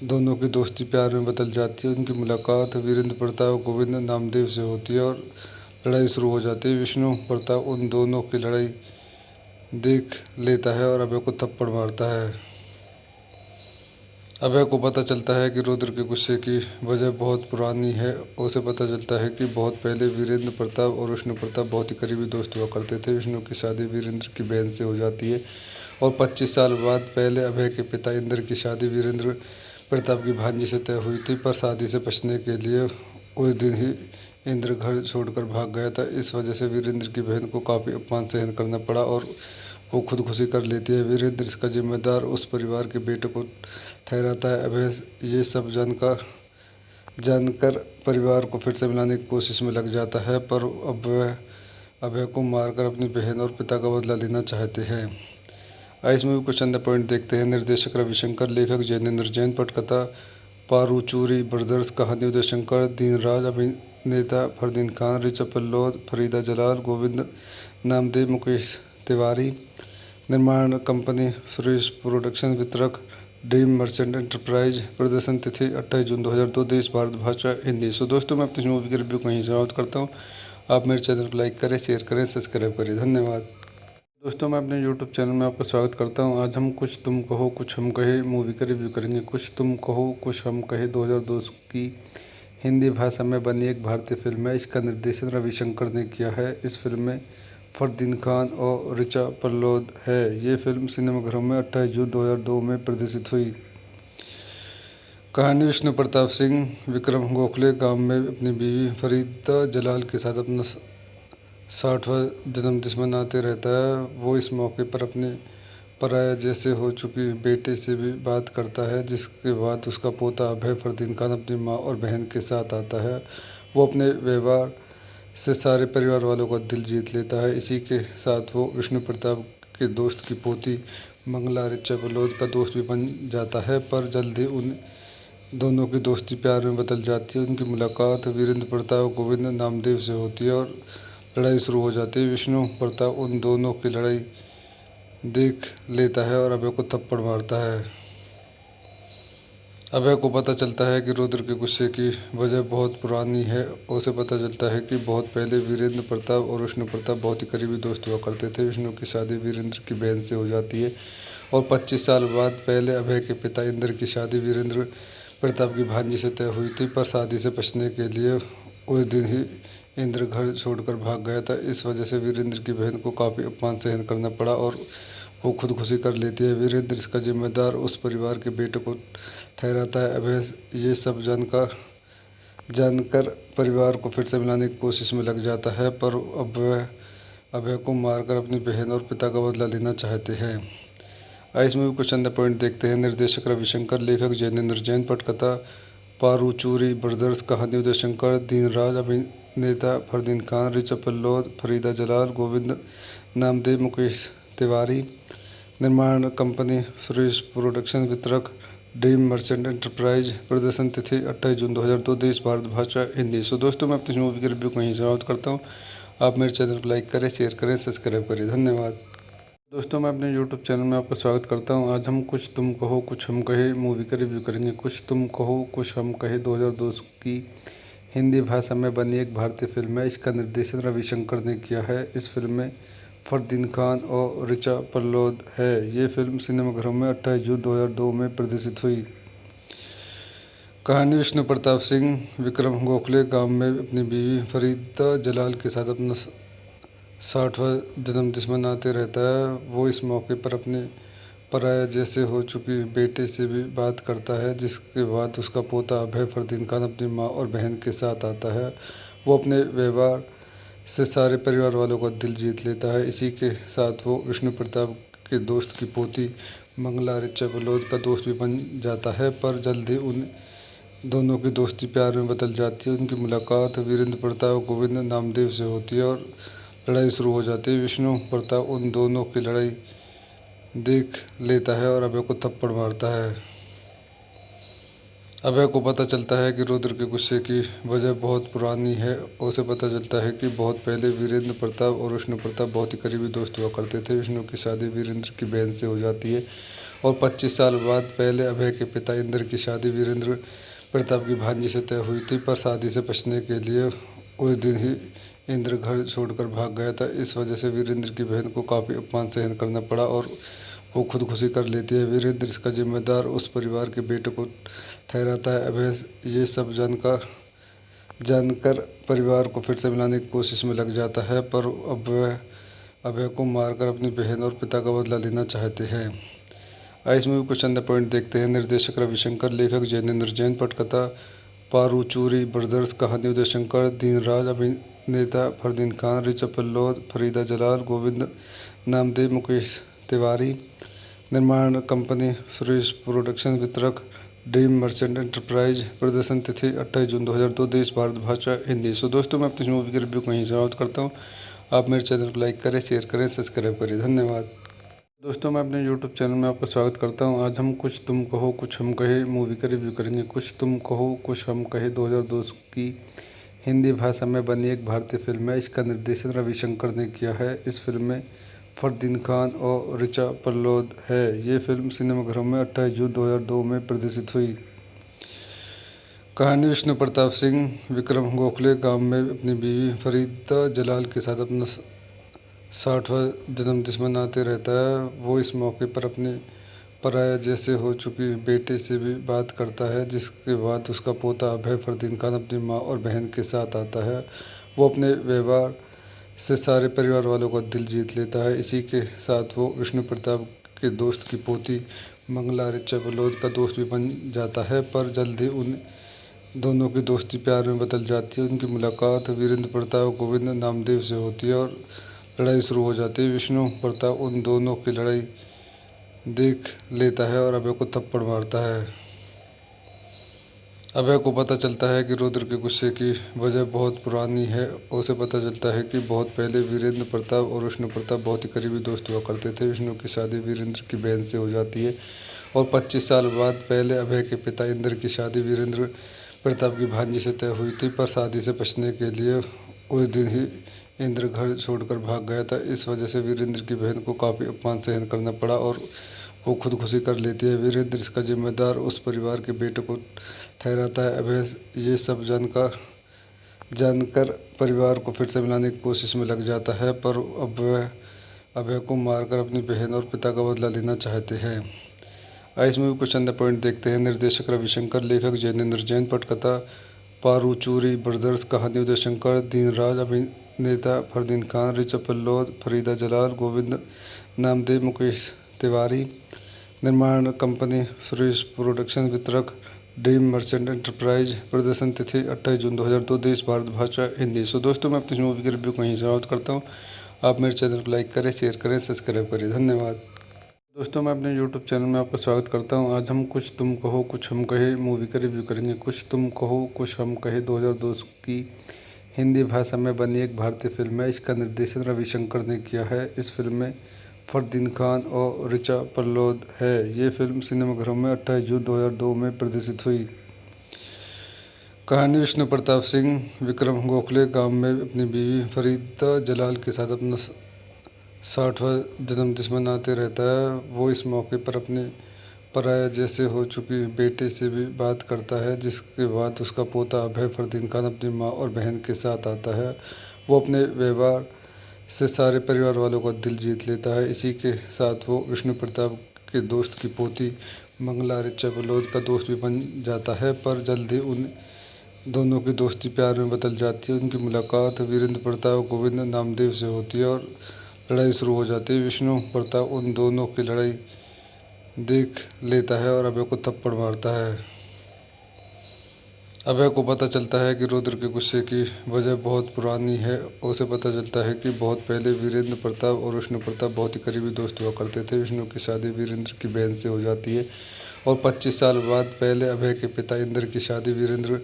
दोनों की दोस्ती प्यार में बदल जाती है। उनकी मुलाकात वीरेंद्र प्रताप और गोविंद नामदेव से होती है और लड़ाई शुरू हो जाती है। विष्णु प्रताप उन दोनों की लड़ाई देख लेता है और अभय को थप्पड़ मारता है। अभय को पता चलता है कि रुद्र के गुस्से की वजह बहुत पुरानी है। उसे पता चलता है कि बहुत पहले वीरेंद्र प्रताप और विष्णु प्रताप बहुत ही करीबी दोस्त हुआ करते थे। विष्णु की शादी वीरेंद्र की बहन से हो जाती है और 25 साल बाद पहले अभय के पिता इंद्र की शादी वीरेंद्र प्रताप की भांजी से तय हुई थी, पर शादी से बचने के लिए उस दिन ही इंद्र घर छोड़कर भाग गया था। इस वजह से वीरेंद्र की बहन को काफ़ी अपमान सहन करना पड़ा और वो खुदकुशी कर लेती है। वीरेंद्र इसका जिम्मेदार उस परिवार के बेटे को ठहराता है। अभय ये सब जानकर परिवार को फिर से मिलाने की कोशिश में लग जाता है, पर अभय को मारकर अपनी बहन और पिता का बदला लेना चाहते हैं। इस मूवी कुछ अन्य पॉइंट देखते हैं। निर्देशक रविशंकर, लेखक जैनेंद्र जैन, पटकथा पारूचूरी ब्रदर्स, कहानी उदय शंकर, दीनराज, अभिनेता फरदीन खान, ऋचा पल्लोद, फरीदा जलाल, गोविंद नामदेव, मुकेश तिवारी, निर्माण कंपनी सुरेश प्रोडक्शन, वितरक ड्रीम मर्चेंट एंटरप्राइज, प्रदर्शन तिथि 28 जून 2002, देश भारत, भाषा हिंदी। सो दोस्तों, मैं अपनी मूवी की रिव्यू को यहीं समाप्त करता हूँ। आप मेरे चैनल को लाइक करें, शेयर करें, सब्सक्राइब करें। धन्यवाद। दोस्तों, मैं अपने YouTube चैनल में आपका स्वागत करता हूं। आज हम कुछ तुम कहो कुछ हम कहे मूवी का रिव्यू करेंगे। कुछ तुम कहो कुछ हम कहे 2002 की हिंदी भाषा में बनी एक भारतीय फिल्म है। इसका निर्देशन रविशंकर ने किया है। इस फिल्म में फरदीन खान और ऋचा पल्लोद है। ये फिल्म सिनेमाघरों में 28 जून 2002 में प्रदर्शित हुई। कहानी विष्णु प्रताप सिंह विक्रम गोखले गांव में अपनी बीवी फरीदा जलाल के साथ अपना 60वां जन्मदिन मनाते रहता है। वो इस मौके पर अपने पराया जैसे हो चुकी बेटे से भी बात करता है, जिसके बाद उसका पोता अभय फरदीन खान अपनी मां और बहन के साथ आता है। वो अपने व्यवहार से सारे परिवार वालों का दिल जीत लेता है। इसी के साथ वो विष्णु प्रताप के दोस्त की पोती मंगला ऋचा बलोद का दोस्त भी बन जाता है, पर जल्द ही उन दोनों की दोस्ती प्यार में बदल जाती है। उनकी मुलाकात वीरेंद्र प्रताप और गोविंद नामदेव से होती है और लड़ाई शुरू हो जाती है। विष्णु प्रताप उन दोनों की लड़ाई देख लेता है और अभय को थप्पड़ मारता है। अभय को पता चलता है कि रुद्र के गुस्से की वजह बहुत पुरानी है। उसे पता चलता है कि बहुत पहले वीरेंद्र प्रताप और विष्णु प्रताप बहुत ही करीबी दोस्त हुआ करते थे। विष्णु की शादी वीरेंद्र की बहन से हो जाती है और 25 साल बाद पहले अभय के पिता इंद्र की शादी वीरेंद्र प्रताप की भांजी से तय हुई थी, पर शादी से बचने के लिए उस दिन ही इंद्र घर छोड़कर भाग गया था। इस वजह से वीरेंद्र की बहन को काफ़ी अपमान सहन करना पड़ा और वो खुदकुशी कर लेती है। वीरेंद्र इसका जिम्मेदार उस परिवार के बेटे को ठहराता है। अभय ये सब जानकर परिवार को फिर से मिलाने की कोशिश में लग जाता है, पर अब वह अभय को मारकर अपनी बहन और पिता का बदला लेना चाहते हैं। इस मूवी को चंद पॉइंट देखते हैं। निर्देशक रविशंकर, लेखक जैनेंद्र जैन, पटकथा पारूचूरी ब्रदर्स, कहानी उदय शंकर, दीनराज, अभिनेता फरदीन खान, ऋचा पल्लौद, फरीदा जलाल, गोविंद नामदेव, मुकेश तिवारी, निर्माण कंपनी सुरेश प्रोडक्शन, वितरक ड्रीम मर्चेंट एंटरप्राइज, प्रदर्शन तिथि 28 जून 2002, देश भारत, भाषा हिंदी। सो दोस्तों, मैं अपनी मूवी की रिव्यू को यहीं समाप्त करता हूँ। आप मेरे चैनल को लाइक करें, शेयर करें, सब्सक्राइब करें। धन्यवाद। दोस्तों, मैं अपने YouTube चैनल में आपका स्वागत करता हूं। आज हम कुछ तुम कहो कुछ हम कहे मूवी का रिव्यू करेंगे। कुछ तुम कहो कुछ हम कहे 2002 की हिंदी भाषा में बनी एक भारतीय फिल्म है। इसका निर्देशन रविशंकर ने किया है। इस फिल्म में फरदीन खान और ऋचा पल्लौद है। ये फिल्म सिनेमाघरों में 28 जून 2002 में प्रदर्शित हुई। कहानी विष्णु प्रताप सिंह विक्रम गोखले गांव में अपनी बीवी फरीदा जलाल के साथ अपना 60वां जन्मदिन मनाते रहता है। वो इस मौके पर अपने पराया जैसे हो चुकी बेटे से भी बात करता है, जिसके बाद उसका पोता अभय फरदीन खान अपनी मां और बहन के साथ आता है। वो अपने व्यवहार से सारे परिवार वालों का दिल जीत लेता है। इसी के साथ वो विष्णु प्रताप के दोस्त की पोती मंगला ऋचा बलोद का दोस्त भी बन जाता है, पर जल्द ही उन दोनों की दोस्ती प्यार में बदल जाती है। उनकी मुलाकात वीरेंद्र प्रताप और गोविंद नामदेव से होती है और लड़ाई शुरू हो जाती है। विष्णु प्रताप उन दोनों की लड़ाई देख लेता है और अभय को थप्पड़ मारता है। अभय को पता चलता है कि रुद्र के गुस्से की वजह बहुत पुरानी है। उसे पता चलता है कि बहुत पहले वीरेंद्र प्रताप और विष्णु प्रताप बहुत ही करीबी दोस्त हुआ करते थे। विष्णु की शादी वीरेंद्र की बहन से हो जाती है और 25 साल बाद पहले अभय के पिता इंद्र की शादी वीरेंद्र प्रताप की भांजी से तय हुई थी, पर शादी से बचने के लिए उस दिन ही इंद्र घर छोड़कर भाग गया था। इस वजह से वीरेंद्र की बहन को काफ़ी अपमान सहन करना पड़ा और वो खुदकुशी कर लेती है। वीरेंद्र इसका जिम्मेदार उस परिवार के बेटे को ठहराता है। अभय ये सब जानकर परिवार को फिर से मिलाने की कोशिश में लग जाता है, पर अब वह अभय को मारकर अपनी बहन और पिता का बदला लेना चाहते हैं। इस मूवी को चंद पॉइंट देखते हैं। निर्देशक रविशंकर, लेखक जैनेंद्र जैन, पटकथा पारूचूरी ब्रदर्स, कहानी उदय शंकर, दीनराज, अभिनेता फरदीन खान, ऋचा पल्लौद, फरीदा जलाल, गोविंद नामदेव, मुकेश तिवारी, निर्माण कंपनी सुरेश प्रोडक्शन, वितरक ड्रीम मर्चेंट एंटरप्राइज, प्रदर्शन तिथि 28 जून 2002, देश भारत, भाषा हिंदी। सो दोस्तों, मैं अपनी मूवी की रिव्यू को यहीं समाप्त करता हूँ। आप मेरे चैनल को लाइक करें, शेयर करें, सब्सक्राइब करें। धन्यवाद। दोस्तों, मैं अपने YouTube चैनल में आपका स्वागत करता हूं। आज हम कुछ तुम कहो कुछ हम कहे मूवी का रिव्यू करेंगे। कुछ तुम कहो कुछ हम कहे 2002 की हिंदी भाषा में बनी एक भारतीय फिल्म है। इसका निर्देशन रविशंकर ने किया है। इस फिल्म में फरदीन खान और ऋचा पल्लौद है। ये फिल्म सिनेमाघरों में 28 जून 2002 में प्रदर्शित हुई। कहानी विष्णु प्रताप सिंह विक्रम गोखले गांव में अपनी बीवी फरीदा जलाल के साथ अपना 60वां जन्मदिन मनाते रहता है। वो इस मौके पर अपने पराया जैसे हो चुकी बेटे से भी बात करता है, जिसके बाद उसका पोता अभय फरदीन खान अपनी मां और बहन के साथ आता है। वो अपने व्यवहार से सारे परिवार वालों का दिल जीत लेता है। इसी के साथ वो विष्णु प्रताप के दोस्त की पोती मंगला ऋचा बलोद का दोस्त भी बन जाता है, पर जल्द ही उन दोनों की दोस्ती प्यार में बदल जाती है। उनकी मुलाकात वीरेंद्र प्रताप और गोविंद नामदेव से होती है और लड़ाई शुरू हो जाती है। विष्णु प्रताप उन दोनों की लड़ाई देख लेता है और अभय को थप्पड़ मारता है। अभय को पता चलता है कि रुद्र के गुस्से की वजह बहुत पुरानी है। उसे पता चलता है कि बहुत पहले वीरेंद्र प्रताप और विष्णु प्रताप बहुत ही करीबी दोस्त हुआ करते थे। विष्णु की शादी वीरेंद्र की बहन से हो जाती है और 25 साल बाद पहले अभय के पिता इंद्र की शादी वीरेंद्र प्रताप की भांजी से तय हुई थी, पर शादी से बचने के लिए उस दिन ही इंद्र घर छोड़कर भाग गया था। इस वजह से वीरेंद्र की बहन को काफ़ी अपमान सहन करना पड़ा और वो खुदकुशी कर लेती है। वीरेंद्र इसका जिम्मेदार उस परिवार के बेटे को ठहराता है। अभय ये सब जानकर परिवार को फिर से मिलाने की कोशिश में लग जाता है, पर अब वह अभय को मारकर अपनी बहन और पिता का बदला लेना चाहते हैं। आइए इस मूवी कुछ अन्य पॉइंट देखते हैं। निर्देशक रविशंकर, लेखक जैनेंद्र जैन, पटकथा पारूचूरी ब्रदर्स, कहानी उदय शंकर, दीनराज, अभिनेता फरदीन खान, ऋचा पल्लौद, फरीदा जलाल, गोविंद नामदेव, मुकेश तिवारी, निर्माण कंपनी सुरेश प्रोडक्शन, वितरक ड्रीम मर्चेंट एंटरप्राइज, प्रदर्शन तिथि 28 जून 2002, देश भारत, भाषा हिंदी। सो दोस्तों, मैं अपनी इस मूवी की रिव्यू को यहीं समाप्त करता हूँ। आप मेरे चैनल को लाइक करें, शेयर करें, सब्सक्राइब करें। धन्यवाद। दोस्तों, मैं अपने YouTube चैनल में आपका स्वागत करता हूं। आज हम कुछ तुम कहो कुछ हम कहे मूवी का रिव्यू करेंगे। कुछ तुम कहो कुछ हम कहे 2002 की हिंदी भाषा में बनी एक भारतीय फिल्म है। इसका निर्देशन रविशंकर ने किया है। इस फिल्म में फरदीन खान और ऋचा पल्लौद है। ये फिल्म सिनेमाघरों में 28 जून 2002 में प्रदर्शित हुई। कहानी विष्णु प्रताप सिंह विक्रम गोखले गांव में अपनी बीवी फरीदा जलाल के साथ अपना 60वां जन्मदिन मनाते रहता है। वो इस मौके पर अपने पराया जैसे हो चुकी बेटे से भी बात करता है, जिसके बाद उसका पोता अभय फरदीन खान अपनी माँ और बहन के साथ आता है। वो अपने व्यवहार से सारे परिवार वालों का दिल जीत लेता है। इसी के साथ वो विष्णु प्रताप के दोस्त की पोती मंगला ऋचा बलोद का दोस्त भी बन जाता है, पर जल्द ही उन दोनों की दोस्ती प्यार में बदल जाती है। उनकी मुलाकात वीरेंद्र प्रताप और गोविंद नामदेव से होती है और लड़ाई शुरू हो जाती है। विष्णु प्रताप उन दोनों की लड़ाई देख लेता है और अभय को थप्पड़ मारता है। अभय को पता चलता है कि रुद्र के गुस्से की वजह बहुत पुरानी है। उसे पता चलता है कि बहुत पहले वीरेंद्र प्रताप और विष्णु प्रताप बहुत ही करीबी दोस्त हुआ करते थे। विष्णु की शादी वीरेंद्र की बहन से हो जाती है और 25 साल बाद पहले अभय के पिता इंद्र की शादी वीरेंद्र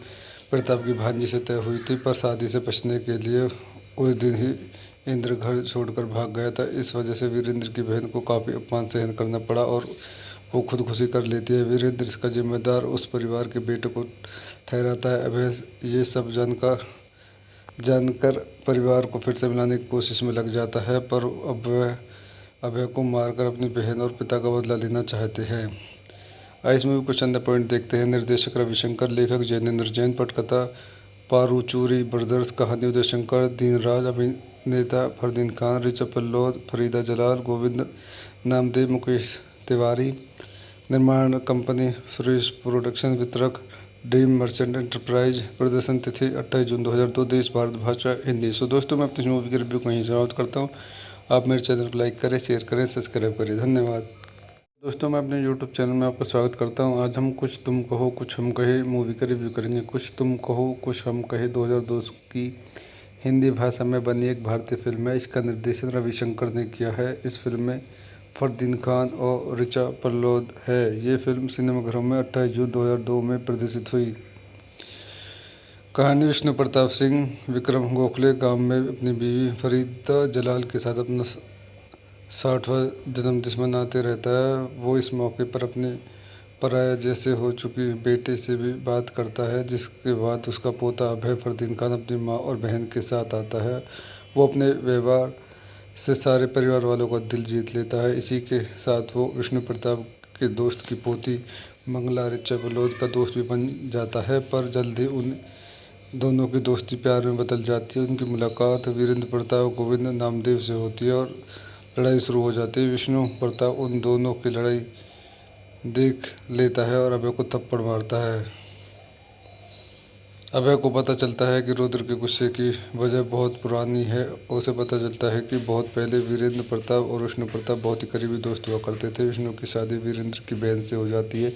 प्रताप की भांजी से तय हुई थी, पर शादी से बचने के लिए उस दिन ही इंद्र घर छोड़कर भाग गया था। इस वजह से वीरेंद्र की बहन को काफ़ी अपमान सहन करना पड़ा और वो खुदकुशी कर लेती है। वीरेंद्र इसका जिम्मेदार उस परिवार के बेटे को ठहराता है। अभय ये सब जानकर परिवार को फिर से मिलाने की कोशिश में लग जाता है, पर अब वह अभय को मारकर अपनी बहन और पिता का बदला लेना चाहते हैं। आइए इस मूवी कुछ अन्य पॉइंट देखते हैं। निर्देशक रविशंकर, लेखक जैनेंद्र जैन, पटकथा पारूचूरी ब्रदर्स, कहानी उदय शंकर, दीनराज, अभिनेता फरदीन खान, ऋचा पल्लौद, फरीदा जलाल, गोविंद नामदेव, मुकेश तिवारी, निर्माण कंपनी सुरेश प्रोडक्शन, वितरक ड्रीम मर्चेंट एंटरप्राइज, प्रदर्शन तिथि 28 जून 2002, देश भारत, भाषा हिंदी। सो दोस्तों, मैं अपनी इस मूवी की रिव्यू को यहीं समाप्त करता हूँ। आप मेरे चैनल को लाइक करें, शेयर करें, सब्सक्राइब करें। धन्यवाद। दोस्तों, मैं अपने YouTube चैनल में आपका स्वागत करता हूं। आज हम कुछ तुम कहो कुछ हम कहे मूवी का रिव्यू करेंगे। कुछ तुम कहो कुछ हम कहे 2002 की हिंदी भाषा में बनी एक भारतीय फिल्म है। इसका निर्देशन रविशंकर ने किया है। इस फिल्म में फरदीन खान और ऋचा पल्लौद है। ये फिल्म सिनेमाघरों में 28 जून 2002 में प्रदर्शित हुई। कहानी विष्णु प्रताप सिंह विक्रम गोखले गांव में अपनी बीवी फरीदा जलाल के साथ अपना 60वां जन्मदिन मनाते रहता है। वो इस मौके पर अपने पराया जैसे हो चुकी बेटे से भी बात करता है, जिसके बाद उसका पोता अभय फरदीन खान अपनी माँ और बहन के साथ आता है। वो अपने व्यवहार से सारे परिवार वालों का दिल जीत लेता है। इसी के साथ वो विष्णु प्रताप के दोस्त की पोती मंगला ऋचा बलोद का दोस्त भी बन जाता है, पर जल्द ही उन दोनों की दोस्ती प्यार में बदल जाती है। उनकी मुलाकात वीरेंद्र प्रताप और गोविंद नामदेव से होती है और लड़ाई शुरू हो जाती है। विष्णु प्रताप उन दोनों की लड़ाई देख लेता है और अभय को थप्पड़ मारता है। अभय को पता चलता है कि रुद्र के गुस्से की वजह बहुत पुरानी है। उसे पता चलता है कि बहुत पहले वीरेंद्र प्रताप और विष्णु प्रताप बहुत ही करीबी दोस्त हुआ करते थे। विष्णु की शादी वीरेंद्र की बहन से हो जाती है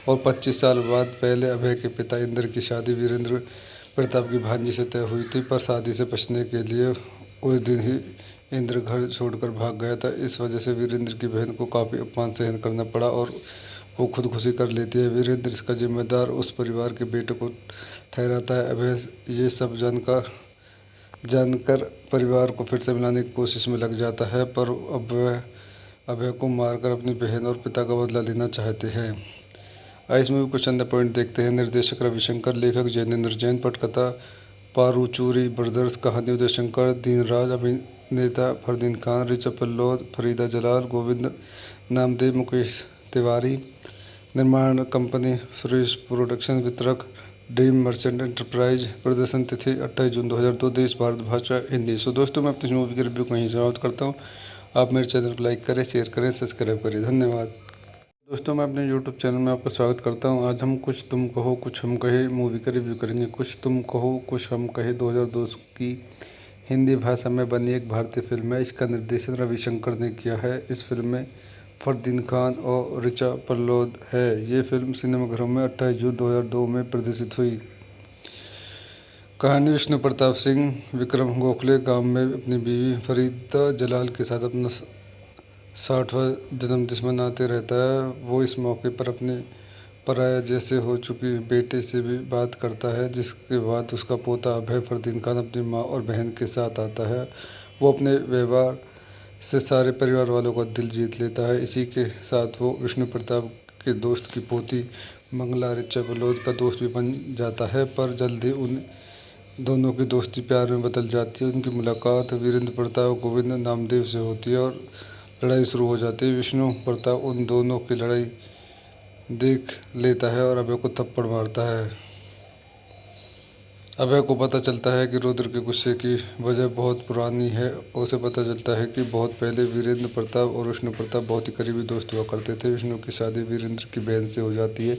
और 25 साल बाद पहले अभय के पिता इंद्र की शादी वीरेंद्र प्रताप की भांजी से तय हुई थी, पर शादी से बचने के लिए उस दिन ही इंद्र घर छोड़कर भाग गया था। इस वजह से वीरेंद्र की बहन को काफ़ी अपमान सहन करना पड़ा और वो खुदकुशी कर लेती है। वीरेंद्र इसका जिम्मेदार उस परिवार के बेटे को ठहराता है। अभय ये सब जानकर परिवार को फिर से मिलाने की कोशिश में लग जाता है, पर अब वह अभय को मारकर अपनी बहन और पिता का बदला लेना चाहते हैं। आइए इस मूवी कुछ अंदर पॉइंट देखते हैं। निर्देशक रविशंकर, लेखक जैनेंद्र जैन, पटकथा पारूचूरी ब्रदर्स, कहानी उदय शंकर, दीनराज, अभिनेता फरदीन खान, ऋचा पल्लौद, फरीदा जलाल, गोविंद नामदेव, मुकेश तिवारी। निर्माण कंपनी सुरेश प्रोडक्शन, वितरक ड्रीम मर्चेंट एंटरप्राइज। प्रदर्शन तिथि 28 जून 2002, देश भारत, भाषा हिंदी। सो दोस्तों, मैं अपनी मूवी की रिव्यू को यहीं समाप्त करता हूँ। आप मेरे चैनल को लाइक करें, शेयर करें, सब्सक्राइब करें। धन्यवाद। दोस्तों, मैं अपने यूट्यूब चैनल में आपका स्वागत करता हूं। आज हम कुछ तुम कहो कुछ हम कहे मूवी का रिव्यू करेंगे। कुछ तुम कहो कुछ हम कहे 2002 की हिंदी भाषा में बनी एक भारतीय फिल्म है। इसका निर्देशन रविशंकर ने किया है। इस फिल्म में फरदीन खान और ऋचा पल्लौद है। ये फिल्म सिनेमाघरों में 28 जून 2002 में प्रदर्शित हुई। कहानी विष्णु प्रताप सिंह विक्रम गोखले गांव में अपनी बीवी फरीदा जलाल के साथ अपना 60वां जन्मदिन मनाते रहता है। वो इस मौके पर अपने पराया जैसे हो चुकी बेटे से भी बात करता है, जिसके बाद उसका पोता अभय फरदीन खान अपनी मां और बहन के साथ आता है। वो अपने व्यवहार से सारे परिवार वालों का दिल जीत लेता है। इसी के साथ वो विष्णु प्रताप के दोस्त की पोती मंगला ऋचा पल्लौद का दोस्त भी बन जाता है, पर जल्द ही उन दोनों की दोस्ती प्यार में बदल जाती है। उनकी मुलाकात वीरेंद्र प्रताप गोविंद नामदेव से होती है और लड़ाई शुरू हो जाती है। विष्णु प्रताप उन दोनों की लड़ाई देख लेता है और अभय को थप्पड़ मारता है। अभय को पता चलता है कि रुद्र के गुस्से की वजह बहुत पुरानी है। उसे पता चलता है कि बहुत पहले वीरेंद्र प्रताप और विष्णु प्रताप बहुत ही करीबी दोस्त हुआ करते थे। विष्णु की शादी वीरेंद्र की बहन से हो जाती है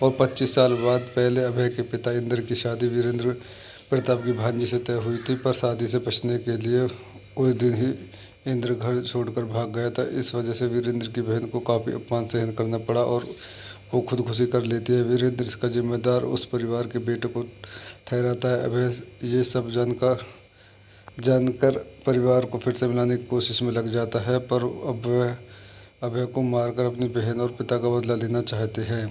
और 25 साल बाद पहले अभय के पिता इंद्र की शादी वीरेंद्र प्रताप की भांजी से तय हुई थी, पर शादी से बचने के लिए उस दिन ही इंद्र घर छोड़कर भाग गया था। इस वजह से वीरेंद्र की बहन को काफ़ी अपमान सहन करना पड़ा और वो खुदकुशी कर लेती है। वीरेंद्र इसका जिम्मेदार उस परिवार के बेटे को ठहराता है। अभय ये सब जानकर परिवार को फिर से मिलाने की कोशिश में लग जाता है, पर अब वह अभय को मारकर अपनी बहन और पिता का बदला लेना चाहते हैं।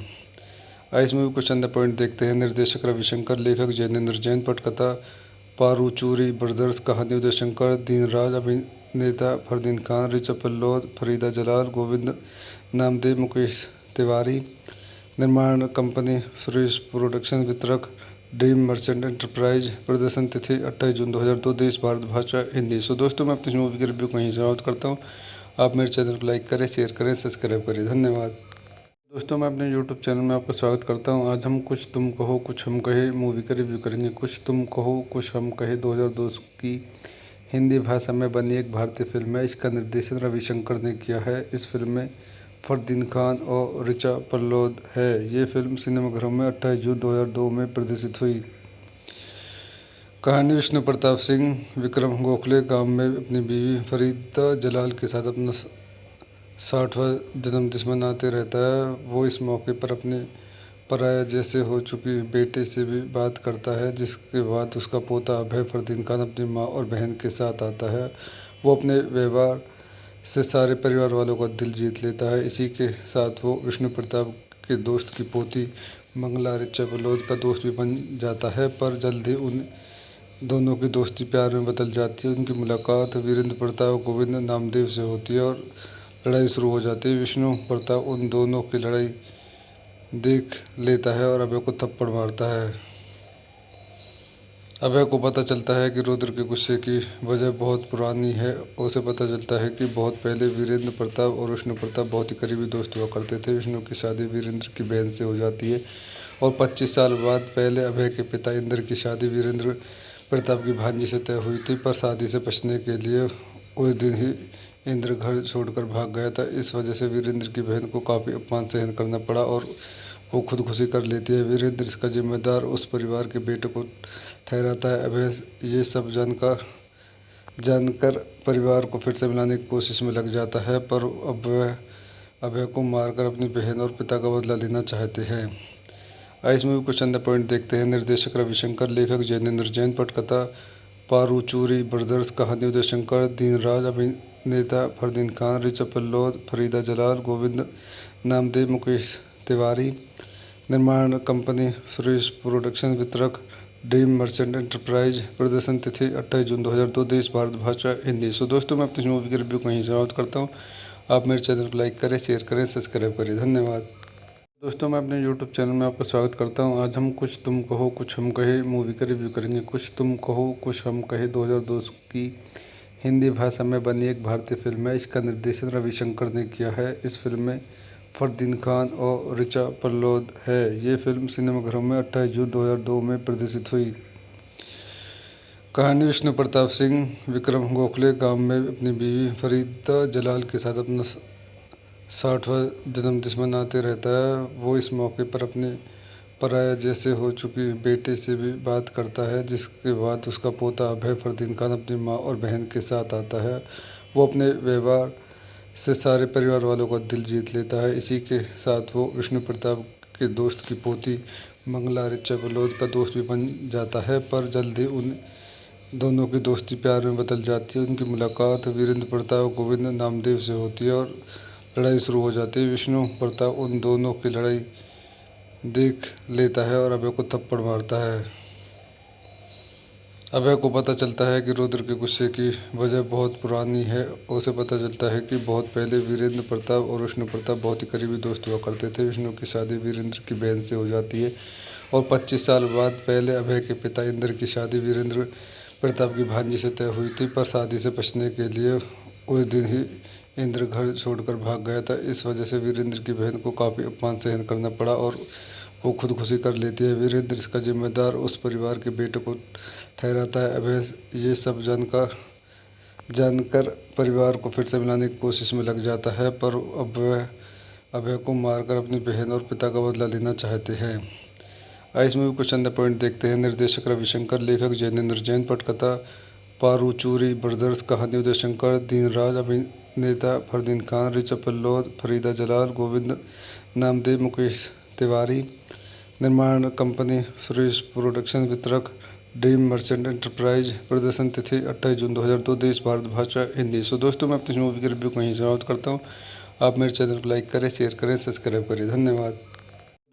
आइए इस मूवी कुछ अंदर पॉइंट देखते हैं। निर्देशक रविशंकर, लेखक जैनेंद्र जैन, पटकथा पारूचूरी ब्रदर्स, कहानी उदय शंकर, दीनराज, अभिनेता फरदीन खान, ऋचा पल्लौद, फरीदा जलाल, गोविंद नामदेव, मुकेश तिवारी। निर्माण कंपनी सुरेश प्रोडक्शन, वितरक ड्रीम मर्चेंट एंटरप्राइज। प्रदर्शन तिथि 28 जून 2002, देश भारत, भाषा हिंदी। सो दोस्तों, मैं अपनी मूवी की रिव्यू को यहीं समाप्त करता हूँ। आप मेरे चैनल को लाइक करें, शेयर करें, सब्सक्राइब करें। धन्यवाद। दोस्तों, मैं अपने यूट्यूब चैनल में आपका स्वागत करता हूं। आज हम कुछ तुम कहो कुछ हम कहे मूवी का रिव्यू करेंगे। कुछ तुम कहो कुछ हम कहे 2002 की हिंदी भाषा में बनी एक भारतीय फिल्म है। इसका निर्देशन रविशंकर ने किया है। इस फिल्म में फरदीन खान और ऋचा पल्लौद है। ये फिल्म सिनेमाघरों में 28 जून 2002 में प्रदर्शित हुई। कहानी विष्णु प्रताप सिंह विक्रम गोखले गांव में अपनी बीवी फरीदा जलाल के साथ अपना 60वां जन्मदिन मनाते रहता है। वो इस मौके पर अपने पराया जैसे हो चुकी बेटे से भी बात करता है, जिसके बाद उसका पोता अभय फरदीन खान अपनी मां और बहन के साथ आता है। वो अपने व्यवहार से सारे परिवार वालों का दिल जीत लेता है। इसी के साथ वो विष्णु प्रताप के दोस्त की पोती मंगला ऋचा पल्लौद का दोस्त भी बन जाता है, पर जल्द ही उन दोनों की दोस्ती प्यार में बदल जाती है। उनकी मुलाकात वीरेंद्र प्रताप गोविंद नामदेव से होती है और लड़ाई शुरू हो जाती है। विष्णु प्रताप उन दोनों की लड़ाई देख लेता है और अभय को थप्पड़ मारता है। अभय को पता चलता है कि रुद्र के गुस्से की वजह बहुत पुरानी है। उसे पता चलता है कि बहुत पहले वीरेंद्र प्रताप और विष्णु प्रताप बहुत ही करीबी दोस्त हुआ करते थे। विष्णु की शादी वीरेंद्र की बहन से हो जाती है और 25 साल बाद पहले अभय के पिता इंद्र की शादी वीरेंद्र प्रताप की भांजी से तय हुई थी, पर शादी से बचने के लिए उस दिन ही इंद्र घर छोड़कर भाग गया था। इस वजह से वीरेंद्र की बहन को काफ़ी अपमान सहन करना पड़ा और वो खुदकुशी कर लेती है। वीरेंद्र इसका जिम्मेदार उस परिवार के बेटे को ठहराता है। अभय ये सब जानकर परिवार को फिर से मिलाने की कोशिश में लग जाता है, पर अब वह अभय को मारकर अपनी बहन और पिता का बदला लेना चाहते हैं। आइए इस मूवी कुछ अंदर पॉइंट देखते हैं। निर्देशक रविशंकर, लेखक जैनेंद्र जैन, पटकथा पारूचूरी ब्रदर्स का निर्देशंकर दीनराज, अभिनेता फरदीन खान, ऋचा पल्लौद, फरीदा जलाल, गोविंद नामदेव, मुकेश तिवारी। निर्माण कंपनी सुरेश प्रोडक्शन, वितरक ड्रीम मर्चेंट एंटरप्राइज। प्रदर्शन तिथि 28 जून 2002। देश भारत, भाषा हिंदी। सो दोस्तों, मैं अपनी मूवी की रिव्यू को यहीं समाप्त करता हूँ। आप मेरे चैनल को लाइक करें, शेयर करें, सब्सक्राइब करें। धन्यवाद। दोस्तों, मैं अपने YouTube चैनल में आपका स्वागत करता हूं। आज हम कुछ तुम कहो कुछ हम कहे मूवी का रिव्यू करेंगे। कुछ तुम कहो कुछ हम कहे 2002 की हिंदी भाषा में बनी एक भारतीय फिल्म है। इसका निर्देशन रविशंकर ने किया है। इस फिल्म में फरदीन खान और ऋचा पल्लौद है। ये फिल्म सिनेमाघरों में 28 जून 2002 में प्रदर्शित हुई। कहानी विष्णु प्रताप सिंह विक्रम गोखले गांव में अपनी बीवी फरीदा जलाल के साथ अपना 60वां जन्मदिन मनाते रहता है। वो इस मौके पर अपने पराया जैसे हो चुकी बेटे से भी बात करता है, जिसके बाद उसका पोता अभय फरदीन खान अपनी मां और बहन के साथ आता है। वो अपने व्यवहार से सारे परिवार वालों का दिल जीत लेता है। इसी के साथ वो विष्णु प्रताप के दोस्त की पोती मंगला ऋचा पल्लौद का दोस्त भी बन जाता है, पर जल्द ही उन दोनों की दोस्ती प्यार में बदल जाती है। उनकी मुलाकात वीरेंद्र प्रताप गोविंद नामदेव से होती है और लड़ाई शुरू हो जाती है। विष्णु प्रताप उन दोनों की लड़ाई देख लेता है और अभय को थप्पड़ मारता है। अभय को पता चलता है कि रुद्र के गुस्से की वजह बहुत पुरानी है। उसे पता चलता है कि बहुत पहले वीरेंद्र प्रताप और विष्णु प्रताप बहुत ही करीबी दोस्त हुआ करते थे। विष्णु की शादी वीरेंद्र की बहन से हो जाती है और 25 साल बाद पहले अभय के पिता इंद्र की शादी वीरेंद्र प्रताप की भांजी से तय हुई थी, पर शादी से बचने के लिए उस दिन ही इंद्र घर छोड़कर भाग गया था। इस वजह से वीरेंद्र की बहन को काफ़ी अपमान सहन करना पड़ा और वो खुदकुशी कर लेती है। वीरेंद्र इसका जिम्मेदार उस परिवार के बेटे को ठहराता है। अभय ये सब जानकर परिवार को फिर से मिलाने की कोशिश में लग जाता है, पर अभय को मारकर अपनी बहन और पिता का बदला लेना चाहते हैं। आइए इस मूवी कुछ अन्य पॉइंट देखते हैं। निर्देशक रविशंकर, लेखक जैनेंद्र जैन, पटकथा पारूचूरी ब्रदर्स का निर्देशंकर दीनराज, अभिनेता फरदीन खान, ऋचा पल्लौद, फरीदा जलाल, गोविंद नामदेव, मुकेश तिवारी। निर्माण कंपनी सुरेश प्रोडक्शन, वितरक ड्रीम मर्चेंट एंटरप्राइज। प्रदर्शन तिथि 28 जून 2002। देश भारत, भाषा हिंदी। सो दोस्तों, मैं अपनी मूवी की रिव्यू को यहीं समाप्त करता हूँ। आप मेरे चैनल को लाइक करें, शेयर करें, सब्सक्राइब करें। धन्यवाद।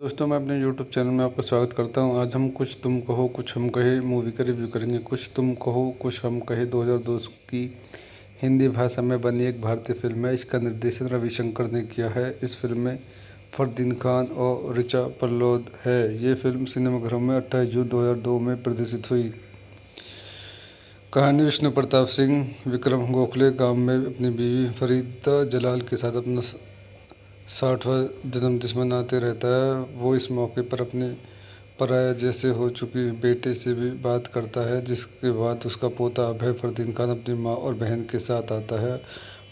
दोस्तों, मैं अपने YouTube चैनल में आपका स्वागत करता हूं। आज हम कुछ तुम कहो कुछ हम कहे मूवी का रिव्यू करेंगे। कुछ तुम कहो कुछ हम कहे 2002 की हिंदी भाषा में बनी एक भारतीय फिल्म है। इसका निर्देशन रविशंकर ने किया है। इस फिल्म में फरदीन खान और ऋचा पल्लौद है। ये फिल्म सिनेमाघरों में 28 जून 2002 में प्रदर्शित हुई। कहानी विष्णु प्रताप सिंह विक्रम गोखले गांव में अपनी बीवी फरीदा जलाल के साथ अपना 60वां जन्मदिन मनाते रहता है। वो इस मौके पर अपने पराया जैसे हो चुकी बेटे से भी बात करता है, जिसके बाद उसका पोता अभय फरदीन खान अपनी मां और बहन के साथ आता है।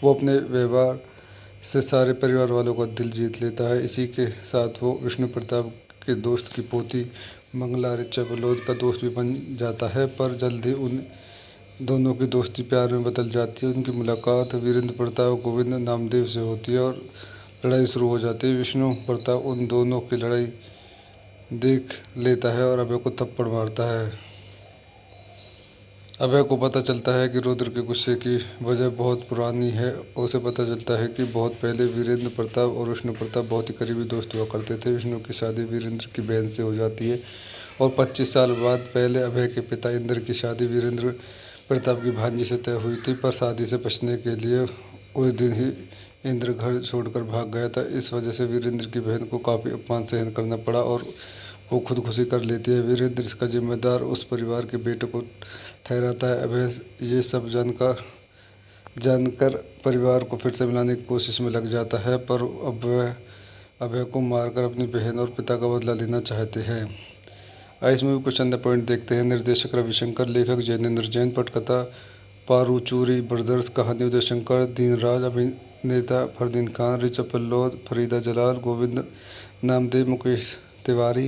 वो अपने व्यवहार से सारे परिवार वालों का दिल जीत लेता है। इसी के साथ वो विष्णु प्रताप के दोस्त की पोती मंगला ऋचा पल्लौद का दोस्त भी बन जाता है, पर जल्द ही उन दोनों की दोस्ती प्यार में बदल जाती है। उनकी मुलाकात वीरेंद्र प्रताप गोविंद नामदेव से होती है और लड़ाई शुरू हो जाती है। विष्णु प्रताप उन दोनों की लड़ाई देख लेता है और अभय को थप्पड़ मारता है। अभय को पता चलता है कि रुद्र के गुस्से की वजह बहुत पुरानी है। उसे पता चलता है कि बहुत पहले वीरेंद्र प्रताप और विष्णु प्रताप बहुत ही करीबी दोस्त हुआ करते थे। विष्णु की शादी वीरेंद्र की बहन से हो जाती है और 25 साल बाद पहले अभय के पिता इंद्र की शादी वीरेंद्र प्रताप की भांजी से तय हुई थी, पर शादी से बचने के लिए उस दिन ही इंद्र घर छोड़कर भाग गया था। इस वजह से वीरेंद्र की बहन को काफ़ी अपमान सहन करना पड़ा और वो खुदकुशी कर लेती है। वीरेंद्र इसका जिम्मेदार उस परिवार के बेटे को ठहराता है। अभय ये सब जानकर परिवार को फिर से मिलाने की कोशिश में लग जाता है, पर अभय को मारकर अपनी बहन और पिता का बदला लेना चाहते हैं। आइए इस मूवी कुछ अन्य पॉइंट देखते हैं। निर्देशक रविशंकर, लेखक जैनेंद्र जैन, पटकथा पारूचूरी ब्रदर्स का निर्देशंकर दीनराज, अभिनेता फरदीन खान, ऋचा पल्लौद, फरीदा जलाल, गोविंद नामदेव, मुकेश तिवारी।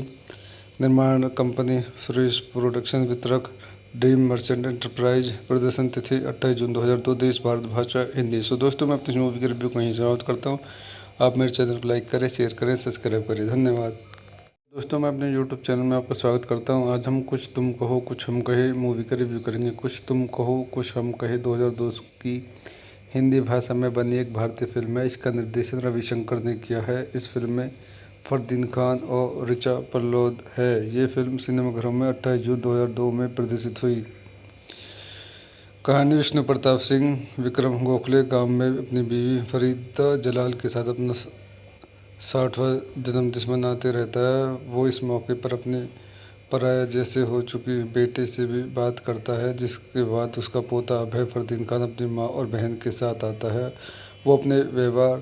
निर्माण कंपनी सुरेश प्रोडक्शन, वितरक ड्रीम मर्चेंट एंटरप्राइज। प्रदर्शन तिथि 28 जून 2002। देश भारत, भाषा हिंदी। सो दोस्तों, मैं अपनी मूवी की रिव्यू को यहीं समाप्त करता हूँ। आप मेरे चैनल को लाइक करें, शेयर करें, सब्सक्राइब करें। धन्यवाद। दोस्तों, मैं अपने YouTube चैनल में आपका स्वागत करता हूं। आज हम कुछ तुम कहो कुछ हम कहे मूवी का रिव्यू करेंगे। कुछ तुम कहो कुछ हम कहे 2002 की हिंदी भाषा में बनी एक भारतीय फिल्म है। इसका निर्देशन रविशंकर ने किया है। इस फिल्म में फरदीन खान और ऋचा पल्लोद है। ये फिल्म सिनेमाघरों में 28 जून 2002 में प्रदर्शित हुई। कहानी विष्णु प्रताप सिंह विक्रम गोखले गांव में अपनी बीवी फरीदा जलाल के साथ अपना 60वां जन्मदिन मनाते रहता है। वो इस मौके पर अपने पराया जैसे हो चुकी बेटे से भी बात करता है, जिसके बाद उसका पोता अभय फरदीन खान अपनी मां और बहन के साथ आता है। वो अपने व्यवहार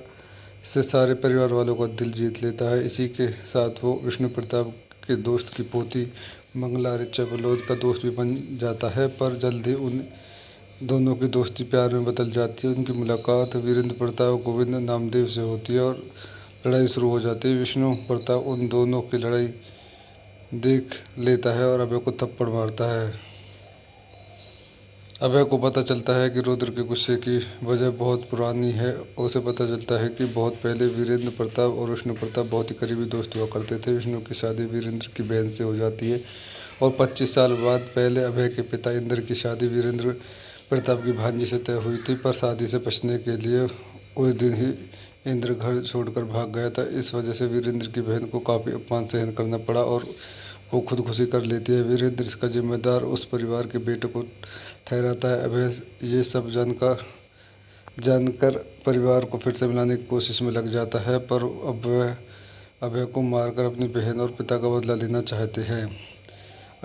से सारे परिवार वालों का दिल जीत लेता है। इसी के साथ वो विष्णु प्रताप के दोस्त की पोती मंगला ऋचा बलोद का दोस्त भी बन जाता है, पर जल्द ही उन दोनों की दोस्ती प्यार में बदल जाती है। उनकी मुलाकात वीरेंद्र प्रताप और गोविंद नामदेव से होती है और लड़ाई शुरू हो जाती है। विष्णु प्रताप उन दोनों की लड़ाई देख लेता है और अभय को थप्पड़ मारता है। अभय को पता चलता है कि रुद्र के गुस्से की वजह बहुत पुरानी है। उसे पता चलता है कि बहुत पहले वीरेंद्र प्रताप और विष्णु प्रताप बहुत ही करीबी दोस्त हुआ करते थे। विष्णु की शादी वीरेंद्र की बहन से हो जाती है और 25 साल बाद पहले अभय के पिता इंद्र की शादी वीरेंद्र प्रताप की भांजी से तय हुई थी, पर शादी से बचने के लिए उस दिन ही इंद्र घर छोड़कर भाग गया था। इस वजह से वीरेंद्र की बहन को काफ़ी अपमान सहन करना पड़ा और वो खुदकुशी कर लेती है। वीरेंद्र इसका जिम्मेदार उस परिवार के बेटे को ठहराता है। अभय ये सब जानकर परिवार को फिर से मिलाने की कोशिश में लग जाता है, पर अब वह अभय को मारकर अपनी बहन और पिता का बदला लेना चाहते हैं।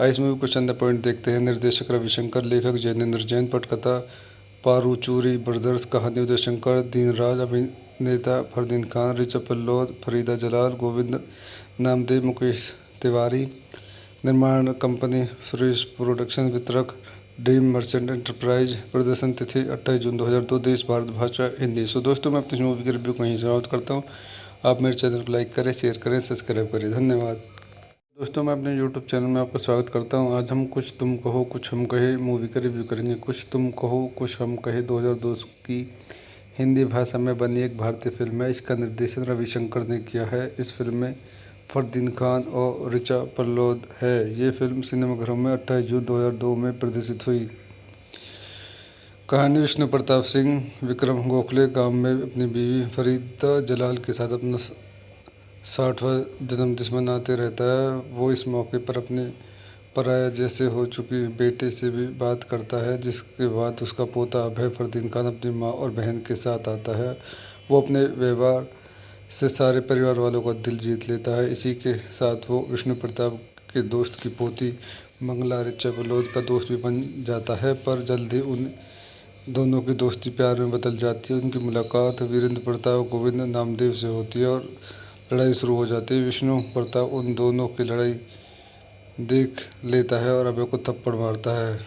इस मूवी को चंद पॉइंट देखते हैं। निर्देशक रविशंकर, लेखक जैनेंद्र जैन, पटकथा पारूचूरी ब्रदर्स, कहानी उदय शंकर, दीनराज, अभिनेता फरदीन खान, ऋचा पल्लोद, फरीदा जलाल, गोविंद नामदेव, मुकेश तिवारी, निर्माण कंपनी सुरेश प्रोडक्शन, वितरक ड्रीम मर्चेंट एंटरप्राइज, प्रदर्शन तिथि 28 जून 2002, देश भारत, भाषा हिंदी। सो दोस्तों, मैं अपनी मूवी की रिव्यू कहीं समाप्त करता हूँ। आप मेरे चैनल को लाइक करें, शेयर करें, सब्सक्राइब करें। धन्यवाद। दोस्तों, मैं अपने YouTube चैनल में आपका स्वागत करता हूं। आज हम कुछ तुम कहो कुछ हम कहे मूवी का रिव्यू करेंगे। कुछ तुम कहो कुछ हम कहे 2002 की हिंदी भाषा में बनी एक भारतीय फिल्म है। इसका निर्देशन रविशंकर ने किया है। इस फिल्म में फरदीन खान और ऋचा पल्लोद है। ये फिल्म सिनेमाघरों में 28 जून 2002 में प्रदर्शित हुई। कहानी विष्णु प्रताप सिंह विक्रम गोखले गांव में अपनी बीवी फरीदा जलाल के साथ अपना 60वां जन्मदिन मनाते रहता है। वो इस मौके पर अपने पराया जैसे हो चुकी बेटे से भी बात करता है, जिसके बाद उसका पोता अभय फरदीन खान अपनी मां और बहन के साथ आता है। वो अपने व्यवहार से सारे परिवार वालों का दिल जीत लेता है। इसी के साथ वो विष्णु प्रताप के दोस्त की पोती मंगला ऋचा बलोद का दोस्त भी बन जाता है, पर जल्द ही उन दोनों की दोस्ती प्यार में बदल जाती है। उनकी मुलाकात वीरेंद्र प्रताप और गोविंद नामदेव से होती है और लड़ाई शुरू हो जाती है। विष्णु प्रताप उन दोनों की लड़ाई देख लेता है और अभय को थप्पड़ मारता है।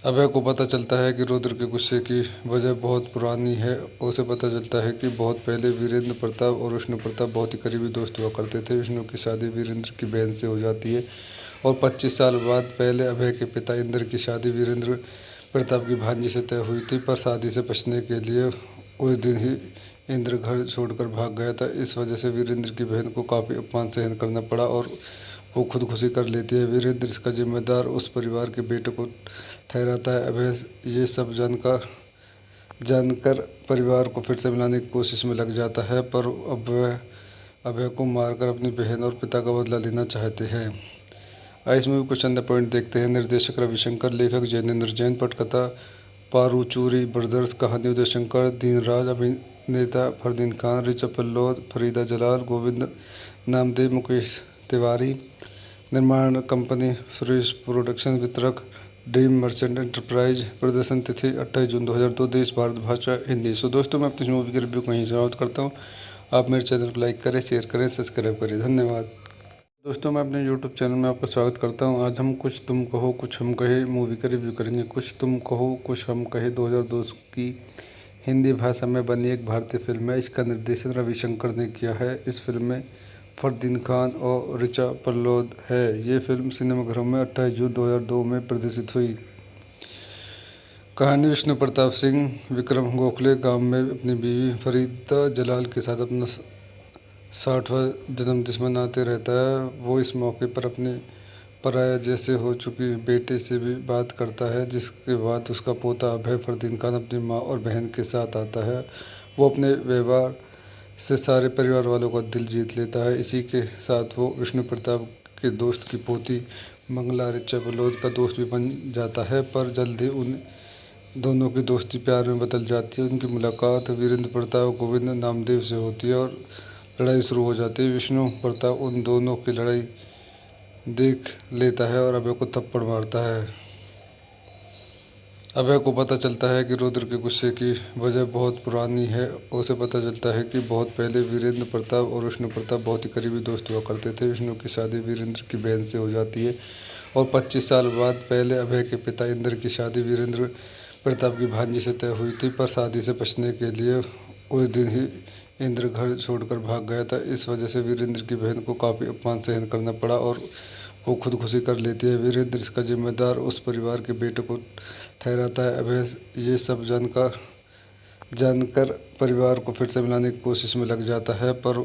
अभय को पता चलता है कि रुद्र के गुस्से की वजह बहुत पुरानी है। उसे पता चलता है कि बहुत पहले वीरेंद्र प्रताप और विष्णु प्रताप बहुत ही करीबी दोस्त हुआ करते थे। विष्णु की शादी वीरेंद्र की बहन से हो जाती है और 25 साल बाद पहले अभय के पिता इंद्र की शादी वीरेंद्र प्रताप की भांजी से तय हुई थी, पर शादी से बचने के लिए उस दिन ही इंद्र घर छोड़कर भाग गया था। इस वजह से वीरेंद्र की बहन को काफ़ी अपमान सहन करना पड़ा और वो खुदकुशी कर लेती है। वीरेंद्र इसका जिम्मेदार उस परिवार के बेटे को ठहराता है। अभय ये सब जानकर परिवार को फिर से मिलाने की कोशिश में लग जाता है, पर अब वह अभय को मारकर अपनी बहन और पिता का बदला लेना चाहते हैं। इस मूवी को चंद पॉइंट देखते हैं। निर्देशक रविशंकर, लेखक जैनेंद्र जैन, पटकथा पारूचूरी ब्रदर्स, कहानी उदय शंकर, दीनराज, अभिनेता फरदीन खान, ऋचा पल्लोद, फरीदा जलाल, गोविंद नामदेव, मुकेश तिवारी, निर्माण कंपनी सुरेश प्रोडक्शन, वितरक ड्रीम मर्चेंट एंटरप्राइज, प्रदर्शन तिथि 28 जून 2002, देश भारत, भाषा हिंदी। सो दोस्तों, मैं अपनी मूवी की रिव्यू कहीं समाप्त करता हूँ। आप मेरे चैनल को लाइक करें, शेयर करें, सब्सक्राइब करें। धन्यवाद। दोस्तों, मैं अपने YouTube चैनल में आपका स्वागत करता हूं। आज हम कुछ तुम कहो कुछ हम कहे मूवी का रिव्यू करेंगे। कुछ तुम कहो कुछ हम कहे 2002 की हिंदी भाषा में बनी एक भारतीय फिल्म है। इसका निर्देशन रविशंकर ने किया है। इस फिल्म में फरदीन खान और ऋचा पल्लोद है। ये फिल्म सिनेमाघरों में 28 जून 2002 में प्रदर्शित हुई। कहानी विष्णु प्रताप सिंह विक्रम गोखले गांव में अपनी बीवी फरीदा जलाल के साथ अपना 60वां जन्मदिन मनाते रहता है। वो इस मौके पर अपनी पराया जैसे हो चुकी बेटे से भी बात करता है, जिसके बाद उसका पोता अभय फरदीन खान अपनी मां और बहन के साथ आता है। वो अपने व्यवहार से सारे परिवार वालों का दिल जीत लेता है। इसी के साथ वो विष्णु प्रताप के दोस्त की पोती मंगला ऋचा बलोद का दोस्त भी बन जाता है, पर जल्द ही उन दोनों की दोस्ती प्यार में बदल जाती है। उनकी मुलाकात वीरेंद्र प्रताप गोविंद नामदेव से होती है और लड़ाई शुरू हो जाती है। विष्णु प्रताप उन दोनों की लड़ाई देख लेता है और अभय को थप्पड़ मारता है। अभय को पता चलता है कि रुद्र के गुस्से की वजह बहुत पुरानी है। उसे पता चलता है कि बहुत पहले वीरेंद्र प्रताप और विष्णु प्रताप बहुत ही करीबी दोस्त हुआ करते थे। विष्णु की शादी वीरेंद्र की बहन से हो जाती है और 25 साल बाद पहले अभय के पिता इंद्र की शादी वीरेंद्र प्रताप की भांजी से तय हुई थी, पर शादी से बचने के लिए उस दिन ही इंद्र घर छोड़कर भाग गया था। इस वजह से वीरेंद्र की बहन को काफ़ी अपमान सहन करना पड़ा और वो खुदकुशी कर लेती है। वीरेंद्र इसका जिम्मेदार उस परिवार के बेटे को ठहराता है। अभय ये सब जानकर परिवार को फिर से मिलाने की कोशिश में लग जाता है, पर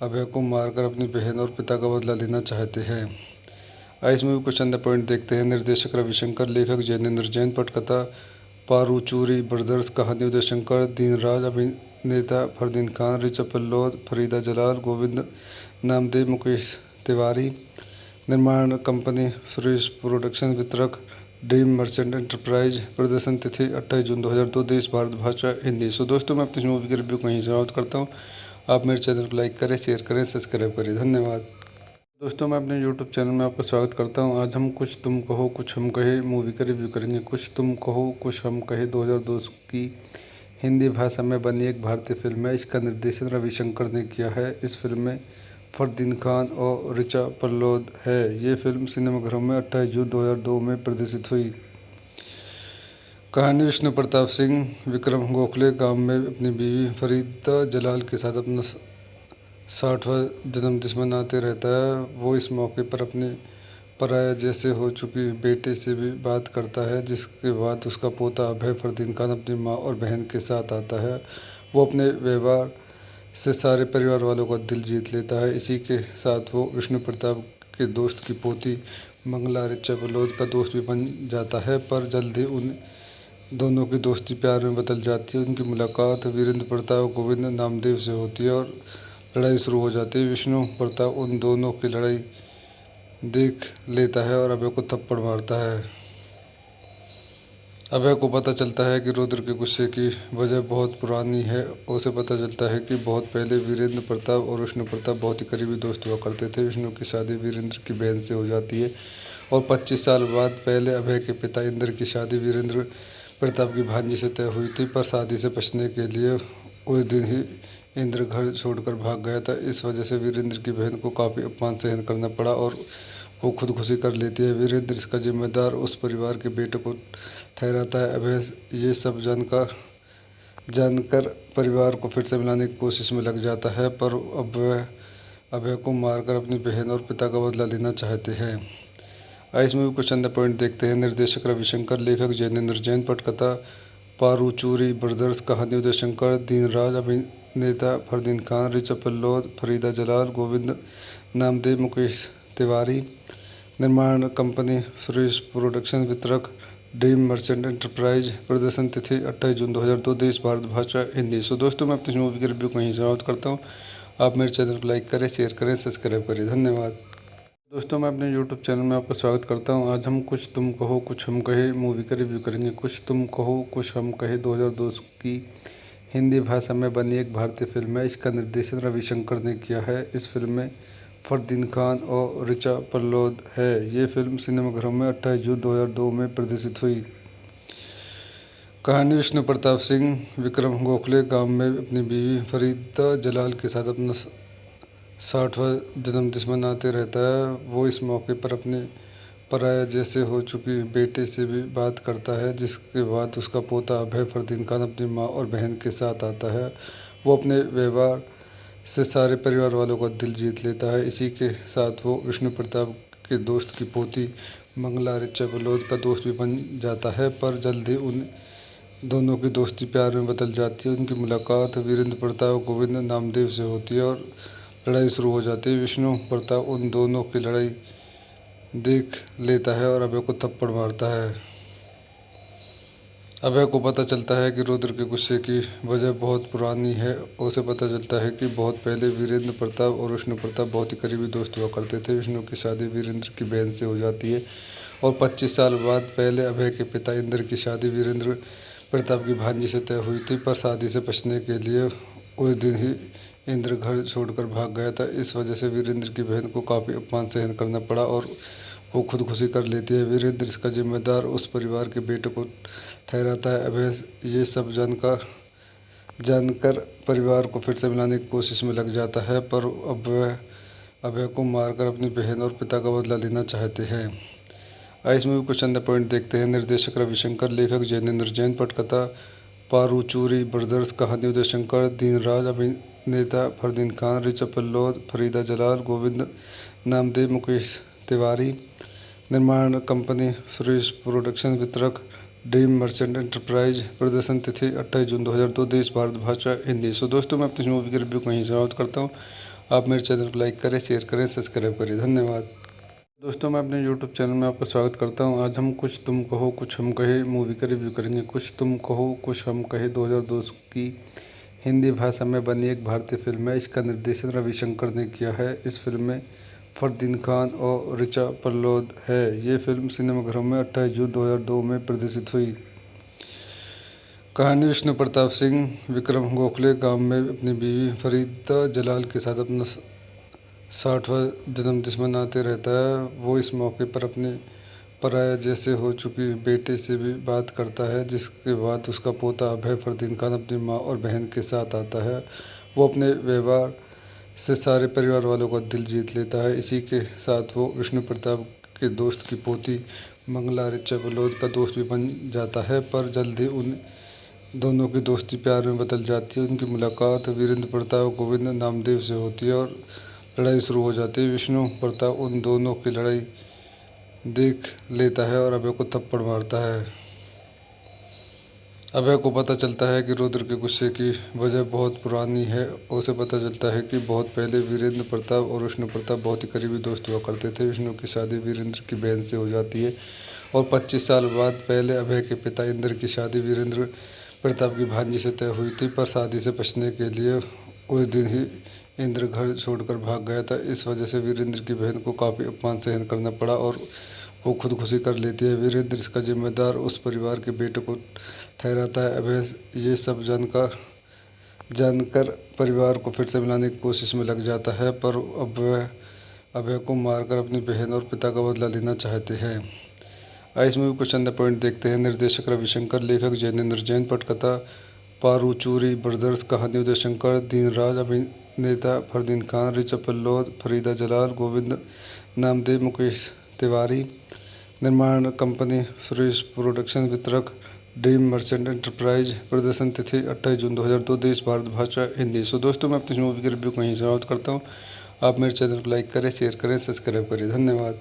अभय को मारकर अपनी बहन और पिता का बदला लेना चाहते हैं। आइए इस मूवी को चंद पॉइंट देखते हैं। निर्देशक रविशंकर, लेखक जैनेंद्र जैन, पटकथा पारूचूरी ब्रदर्स, कहानी उदय शंकर, दीनराज, अभिनेता फरदीन खान, ऋचा पल्लौद, फरीदा जलाल, गोविंद नामदेव, मुकेश तिवारी। निर्माण कंपनी सुरेश प्रोडक्शन, वितरक ड्रीम मर्चेंट एंटरप्राइज। प्रदर्शन तिथि 28 जून 2002, देश भारत, भाषा हिंदी। सो दोस्तों, मैं अपनी मूवी के रिव्यू को यहीं समाप्त करता हूँ। आप मेरे चैनल को लाइक करें, शेयर करें, सब्सक्राइब करें। धन्यवाद। दोस्तों, मैं अपने YouTube चैनल में आपका स्वागत करता हूं। आज हम कुछ तुम कहो कुछ हम कहे मूवी का रिव्यू करेंगे। कुछ तुम कहो कुछ हम कहे 2002 की हिंदी भाषा में बनी एक भारतीय फिल्म है। इसका निर्देशन रविशंकर ने किया है। इस फिल्म में फरदीन खान और ऋचा पल्लौद है। ये फिल्म सिनेमाघरों में 28 जून 2002 में प्रदर्शित हुई। कहानी विष्णु प्रताप सिंह विक्रम गोखले गांव में अपनी बीवी फरीदा जलाल के साथ अपना 60वां जन्मदिन मनाते रहता है। वो इस मौके पर अपनी पराया जैसे हो चुकी बेटे से भी बात करता है, जिसके बाद उसका पोता अभय फरदीन खान अपनी मां और बहन के साथ आता है। वो अपने व्यवहार से सारे परिवार वालों का दिल जीत लेता है। इसी के साथ वो विष्णु प्रताप के दोस्त की पोती मंगला ऋचा बलोद का दोस्त भी बन जाता है, पर जल्द ही उन दोनों की दोस्ती प्यार में बदल जाती है। उनकी मुलाकात वीरेंद्र प्रताप गोविंद नामदेव से होती है और लड़ाई शुरू हो जाती है। विष्णु प्रताप उन दोनों की लड़ाई देख लेता है और अभय को थप्पड़ मारता है। अभय को पता चलता है कि रुद्र के गुस्से की वजह बहुत पुरानी है। उसे पता चलता है कि बहुत पहले वीरेंद्र प्रताप और विष्णु प्रताप बहुत ही करीबी दोस्त हुआ करते थे। विष्णु की शादी वीरेंद्र की बहन से हो जाती है और 25 साल बाद पहले अभय के पिता इंद्र की शादी वीरेंद्र प्रताप की भांजी से तय हुई थी, पर शादी से बचने के लिए उस दिन ही इंद्र घर छोड़कर भाग गया था। इस वजह से वीरेंद्र की बहन को काफ़ी अपमान सहन करना पड़ा और वो खुदकुशी कर लेती है। वीरेंद्र इसका जिम्मेदार उस परिवार के बेटे को ठहराता है। अभय ये सब जानकर परिवार को फिर से मिलाने की कोशिश में लग जाता है, पर अभय को मारकर अपनी बहन और पिता का बदला लेना चाहते हैं। आइए इस मूवी को चंद पॉइंट देखते हैं। निर्देशक रविशंकर, लेखक जैनेंद्र जैन, पटकथा पारूचूरी ब्रदर्स, कहानी उदय शंकर, दीनराज, अभिनेता फरदीन खान, ऋचा पल्लौद, फरीदा जलाल, गोविंद नामदेव, मुकेश तिवारी। निर्माण कंपनी सुरेश प्रोडक्शन, वितरक ड्रीम मर्चेंट एंटरप्राइज। प्रदर्शन तिथि 28 जून 2002, देश भारत, भाषा हिंदी। सो दोस्तों, मैं अपनी मूवी के रिव्यू को यहीं समाप्त करता हूँ। आप मेरे चैनल को लाइक करें, शेयर करें, सब्सक्राइब करें। धन्यवाद। दोस्तों, मैं अपने YouTube चैनल में आपका स्वागत करता हूं। आज हम कुछ तुम कहो कुछ हम कहे मूवी का रिव्यू करेंगे। कुछ तुम कहो कुछ हम कहे 2002 की हिंदी भाषा में बनी एक भारतीय फिल्म है। इसका निर्देशन रविशंकर ने किया है। इस फिल्म में फरदीन खान और ऋचा पल्लौद है। ये फिल्म सिनेमाघरों में 28 जून 2002 में प्रदर्शित हुई। कहानी विष्णु प्रताप सिंह विक्रम गोखले गांव में अपनी बीवी फरीदा जलाल के साथ अपना 60वां जन्मदिन मनाते रहता है। वो इस मौके पर अपनी पराया जैसे हो चुकी बेटे से भी बात करता है, जिसके बाद उसका पोता अभय फरदीन खान अपनी मां और बहन के साथ आता है। वो अपने व्यवहार से सारे परिवार वालों का दिल जीत लेता है। इसी के साथ वो विष्णु प्रताप के दोस्त की पोती मंगला ऋचा बलोद का दोस्त भी बन जाता है, पर जल्द ही उन दोनों की दोस्ती प्यार में बदल जाती है। उनकी मुलाकात वीरेंद्र प्रताप गोविंद नामदेव से होती है और लड़ाई शुरू हो जाती है। विष्णु प्रताप उन दोनों की लड़ाई देख लेता है और अभय को थप्पड़ मारता है। अभय को पता चलता है कि रुद्र के गुस्से की वजह बहुत पुरानी है। उसे पता चलता है कि बहुत पहले वीरेंद्र प्रताप और विष्णु प्रताप बहुत ही करीबी दोस्त हुआ करते थे। विष्णु की शादी वीरेंद्र की बहन से हो जाती है और 25 साल बाद पहले अभय के पिता इंद्र की शादी वीरेंद्र प्रताप की भांजी से तय हुई थी, पर शादी से बचने के लिए उस दिन ही इंद्र घर छोड़कर भाग गया था। इस वजह से वीरेंद्र की बहन को काफ़ी अपमान सहन करना पड़ा और वो खुदकुशी कर लेती है। वीरेंद्र इसका जिम्मेदार उस परिवार के बेटे को ठहराता है। अभय ये सब जानकर परिवार को फिर से मिलाने की कोशिश में लग जाता है, पर अब वह अभय को मारकर अपनी बहन और पिता का बदला लेना चाहते हैं। आइए इस मूवी कुछ अन्य पॉइंट देखते हैं। निर्देशक रविशंकर, लेखक जैनेंद्र जैन, पटकथा पारूचूरी ब्रदर्स, कहानी उदय शंकर, दीनराज, अभिनेता फरदीन खान, ऋचा पल्लौद, फरीदा जलाल, गोविंद नामदेव, मुकेश तिवारी, निर्माण कंपनी सुरेश प्रोडक्शन, वितरक ड्रीम मर्चेंट एंटरप्राइज, प्रदर्शन तिथि 28 जून 2002, देश भारत, भाषा हिंदी। सो दोस्तों, मैं अपनी मूवी की रिव्यू को यहीं समाप्त करता हूँ। आप मेरे चैनल को लाइक करें, शेयर करें, सब्सक्राइब करें। धन्यवाद। दोस्तों, मैं अपने यूट्यूब चैनल में आपका स्वागत करता हूं। आज हम कुछ तुम कहो कुछ हम कहे मूवी का रिव्यू करेंगे। कुछ तुम कहो कुछ हम कहे 2002 की हिंदी भाषा में बनी एक भारतीय फिल्म है। इसका निर्देशन रविशंकर ने किया है। इस फिल्म में फरदीन खान और ऋचा पल्लौद है। ये फिल्म सिनेमाघरों में 28 जून 2002 में प्रदर्शित हुई। कहानी विष्णु प्रताप सिंह विक्रम गोखले गांव में अपनी बीवी फरीदा जलाल के साथ अपना 60वां जन्मदिन मनाते रहता है। वो इस मौके पर अपने पराया जैसे हो चुकी बेटे से भी बात करता है, जिसके बाद उसका पोता अभय फरदीन खान अपनी माँ और बहन के साथ आता है। वो अपने व्यवहार से सारे परिवार वालों का दिल जीत लेता है। इसी के साथ वो विष्णु प्रताप के दोस्त की पोती मंगला ऋचा पल्लौद का दोस्त भी बन जाता है, पर जल्द ही उन दोनों की दोस्ती प्यार में बदल जाती है। उनकी मुलाकात वीरेंद्र प्रताप गोविंद नामदेव से होती है और लड़ाई शुरू हो जाती है। विष्णु प्रताप उन दोनों की लड़ाई देख लेता है और अभय को थप्पड़ मारता है। अभय को पता चलता है कि रुद्र के गुस्से की वजह बहुत पुरानी है। उसे पता चलता है कि बहुत पहले वीरेंद्र प्रताप और विष्णु प्रताप बहुत ही करीबी दोस्त हुआ करते थे। विष्णु की शादी वीरेंद्र की बहन से हो जाती है और 25 साल बाद पहले अभय के पिता इंद्र की शादी वीरेंद्र प्रताप की भांजी से तय हुई थी, पर शादी से बचने के लिए उस दिन ही इंद्र घर छोड़कर भाग गया था। इस वजह से वीरेंद्र की बहन को काफ़ी अपमान सहन करना पड़ा और वो खुदकुशी कर लेती है। वीरेंद्र इसका जिम्मेदार उस परिवार के बेटे को ठहराता है। अभय ये सब जानकर परिवार को फिर से मिलाने की कोशिश में लग जाता है, पर अब वह अभय को मारकर अपनी बहन और पिता का बदला लेना चाहते हैं। आइए इस मूवी कुछ अन्य पॉइंट देखते हैं। निर्देशक रविशंकर, लेखक जैनेंद्र जैन, पटकथा पारूचूरी ब्रदर्स, कहानी उदय शंकर, दीनराज, अभिनेता फरदीन खान, ऋचा पल्लौद, फरीदा जलाल, गोविंद नामदेव, मुकेश तिवारी, निर्माण कंपनी सुरेश प्रोडक्शन, वितरक ड्रीम मर्चेंट एंटरप्राइज, प्रदर्शन तिथि 28 जून 2002, देश भारत, भाषा हिंदी। सो दोस्तों, मैं अपनी मूवी की रिव्यू को यहीं समाप्त करता हूँ। आप मेरे चैनल को लाइक करें, शेयर करें, सब्सक्राइब करें। धन्यवाद।